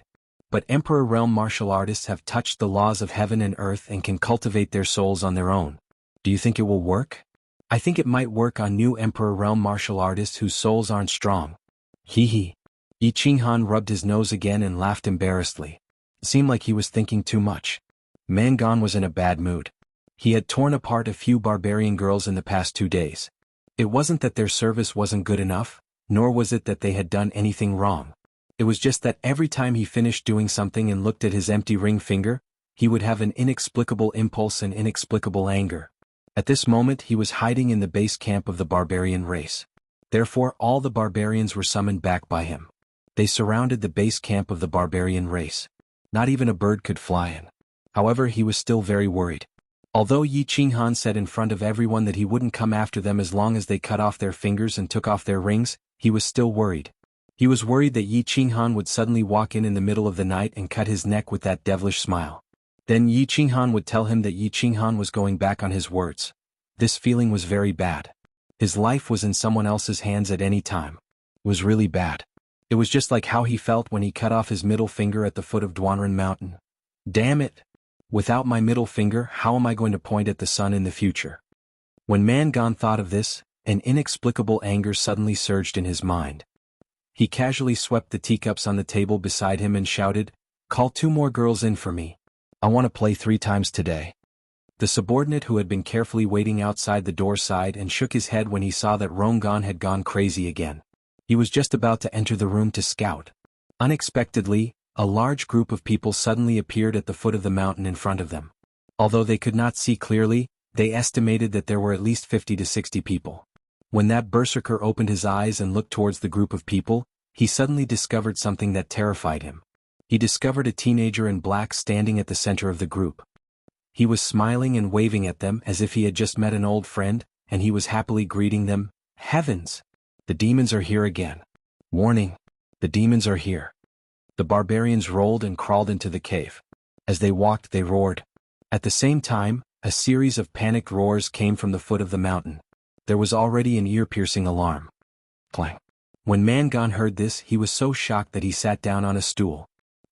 [SPEAKER 1] But Emperor Realm martial artists have touched the laws of heaven and earth and can cultivate their souls on their own. Do you think it will work? I think it might work on new Emperor Realm martial artists whose souls aren't strong. Yi Qinghan rubbed his nose again and laughed embarrassedly. It seemed like he was thinking too much. Mangan was in a bad mood. He had torn apart a few barbarian girls in the past 2 days. It wasn't that their service wasn't good enough, nor was it that they had done anything wrong. It was just that every time he finished doing something and looked at his empty ring finger, he would have an inexplicable impulse and inexplicable anger. At this moment he was hiding in the base camp of the barbarian race. Therefore all the barbarians were summoned back by him. They surrounded the base camp of the barbarian race. Not even a bird could fly in. However, he was still very worried. Although Yi Qinghan said in front of everyone that he wouldn't come after them as long as they cut off their fingers and took off their rings, he was still worried. He was worried that Yi Qinghan would suddenly walk in the middle of the night and cut his neck with that devilish smile. Then Xuanhuan would tell him that Xuanhuan was going back on his words. This feeling was very bad. His life was in someone else's hands at any time. It was really bad. It was just like how he felt when he cut off his middle finger at the foot of Duanren Mountain. Damn it! Without my middle finger, how am I going to point at the sun in the future? When Mangan thought of this, an inexplicable anger suddenly surged in his mind. He casually swept the teacups on the table beside him and shouted, "Call 2 more girls in for me. I want to play 3 times today." The subordinate who had been carefully waiting outside the door sighed and shook his head when he saw that Rongan had gone crazy again. He was just about to enter the room to scout. Unexpectedly, a large group of people suddenly appeared at the foot of the mountain in front of them. Although they could not see clearly, they estimated that there were at least 50 to 60 people. When that berserker opened his eyes and looked towards the group of people, he suddenly discovered something that terrified him. He discovered a teenager in black standing at the center of the group. He was smiling and waving at them as if he had just met an old friend, and he was happily greeting them. Heavens! The demons are here again. Warning! The demons are here. The barbarians rolled and crawled into the cave. As they walked, they roared. At the same time, a series of panicked roars came from the foot of the mountain. There was already an ear-piercing alarm. Clang. When Mangan heard this, he was so shocked that he sat down on a stool.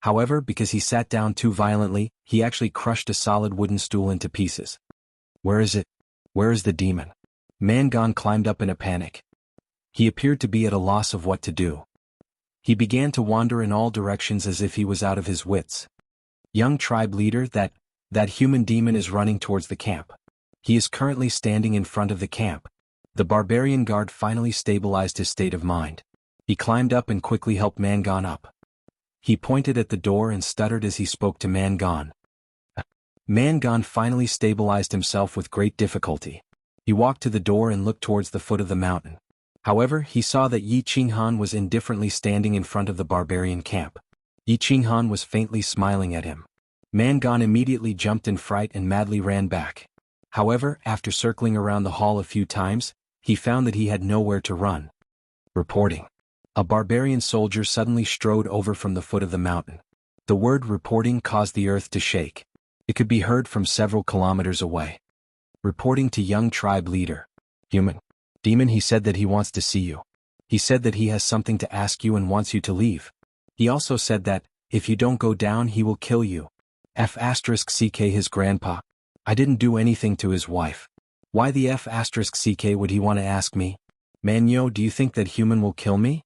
[SPEAKER 1] However, because he sat down too violently, he actually crushed a solid wooden stool into pieces. Where is it? Where is the demon? Mangan climbed up in a panic. He appeared to be at a loss of what to do. He began to wander in all directions as if he was out of his wits. Young tribe leader, that human demon is running towards the camp. He is currently standing in front of the camp. The barbarian guard finally stabilized his state of mind. He climbed up and quickly helped Mangan up. He pointed at the door and stuttered as he spoke to Mangan. Mangan finally stabilized himself with great difficulty. He walked to the door and looked towards the foot of the mountain. However, he saw that Xuanhuan was indifferently standing in front of the barbarian camp. Xuanhuan was faintly smiling at him. Mangan immediately jumped in fright and madly ran back. However, after circling around the hall a few times, he found that he had nowhere to run. Reporting. A barbarian soldier suddenly strode over from the foot of the mountain. The word reporting caused the earth to shake. It could be heard from several kilometers away. Reporting to young tribe leader. Human. Demon, he said that he wants to see you. He said that he has something to ask you and wants you to leave. He also said that, if you don't go down he will kill you. F*ck his grandpa. I didn't do anything to his wife. Why the F*ck would he want to ask me? Manyo, do you think that human will kill me?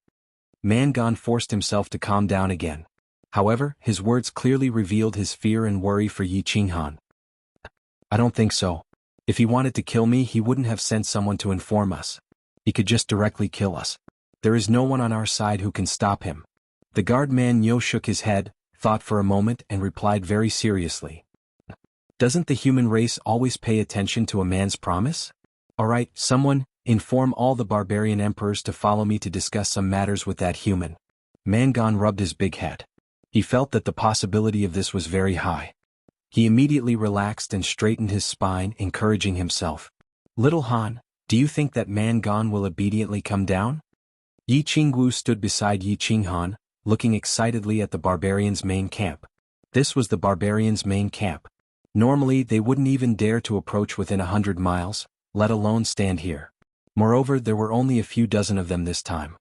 [SPEAKER 1] Mangan forced himself to calm down again. However, his words clearly revealed his fear and worry for Xuanhuan. I don't think so. If he wanted to kill me he wouldn't have sent someone to inform us. He could just directly kill us. There is no one on our side who can stop him. The guard Manyo shook his head, thought for a moment and replied very seriously. Doesn't the human race always pay attention to a man's promise? Alright, someone, inform all the barbarian emperors to follow me to discuss some matters with that human. Mangan rubbed his big head. He felt that the possibility of this was very high. He immediately relaxed and straightened his spine, encouraging himself. Little Han, do you think that Mangan will obediently come down? Jianghu stood beside Xuanhuan, looking excitedly at the barbarians' main camp. This was the barbarians' main camp. Normally they wouldn't even dare to approach within 100 miles, let alone stand here. Moreover, there were only a few dozen of them this time.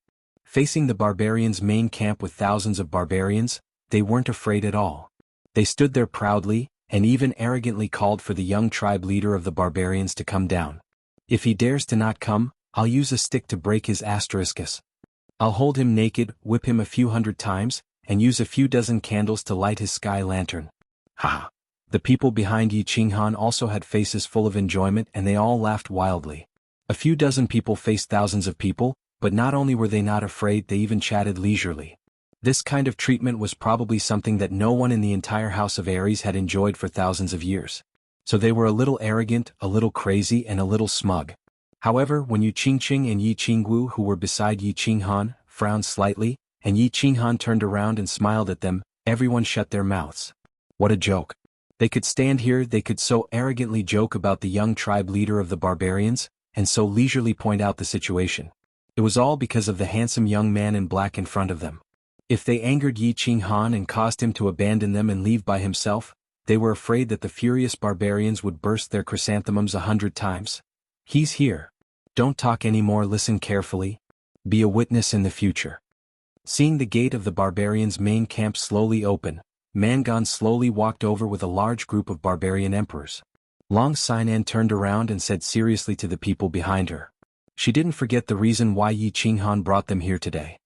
[SPEAKER 1] Facing the barbarians' main camp with thousands of barbarians, they weren't afraid at all. They stood there proudly, and even arrogantly called for the young tribe leader of the barbarians to come down. If he dares to not come, I'll use a stick to break his asteriskes. I'll hold him naked, whip him a few hundred times, and use a few dozen candles to light his sky lantern. Ha! The people behind Xuanhuan also had faces full of enjoyment and they all laughed wildly. A few dozen people faced thousands of people, but not only were they not afraid, they even chatted leisurely. This kind of treatment was probably something that no one in the entire House of Ares had enjoyed for thousands of years. So they were a little arrogant, a little crazy, and a little smug. However, when Yuqingqing and Yiqingwu, who were beside Xuanhuan, frowned slightly, and Xuanhuan turned around and smiled at them, everyone shut their mouths. What a joke. They could stand here, they could so arrogantly joke about the young tribe leader of the barbarians, and so leisurely point out the situation. It was all because of the handsome young man in black in front of them. If they angered Xuanhuan and caused him to abandon them and leave by himself, They were afraid that the furious barbarians would burst their chrysanthemums 100 times. He's here. Don't talk anymore, listen carefully. Be a witness in the future. Seeing the gate of the barbarians' main camp slowly open, Mangan slowly walked over with a large group of barbarian emperors. Long Sinan turned around and said seriously to the people behind her. She didn't forget the reason why Yi Qinghan brought them here today.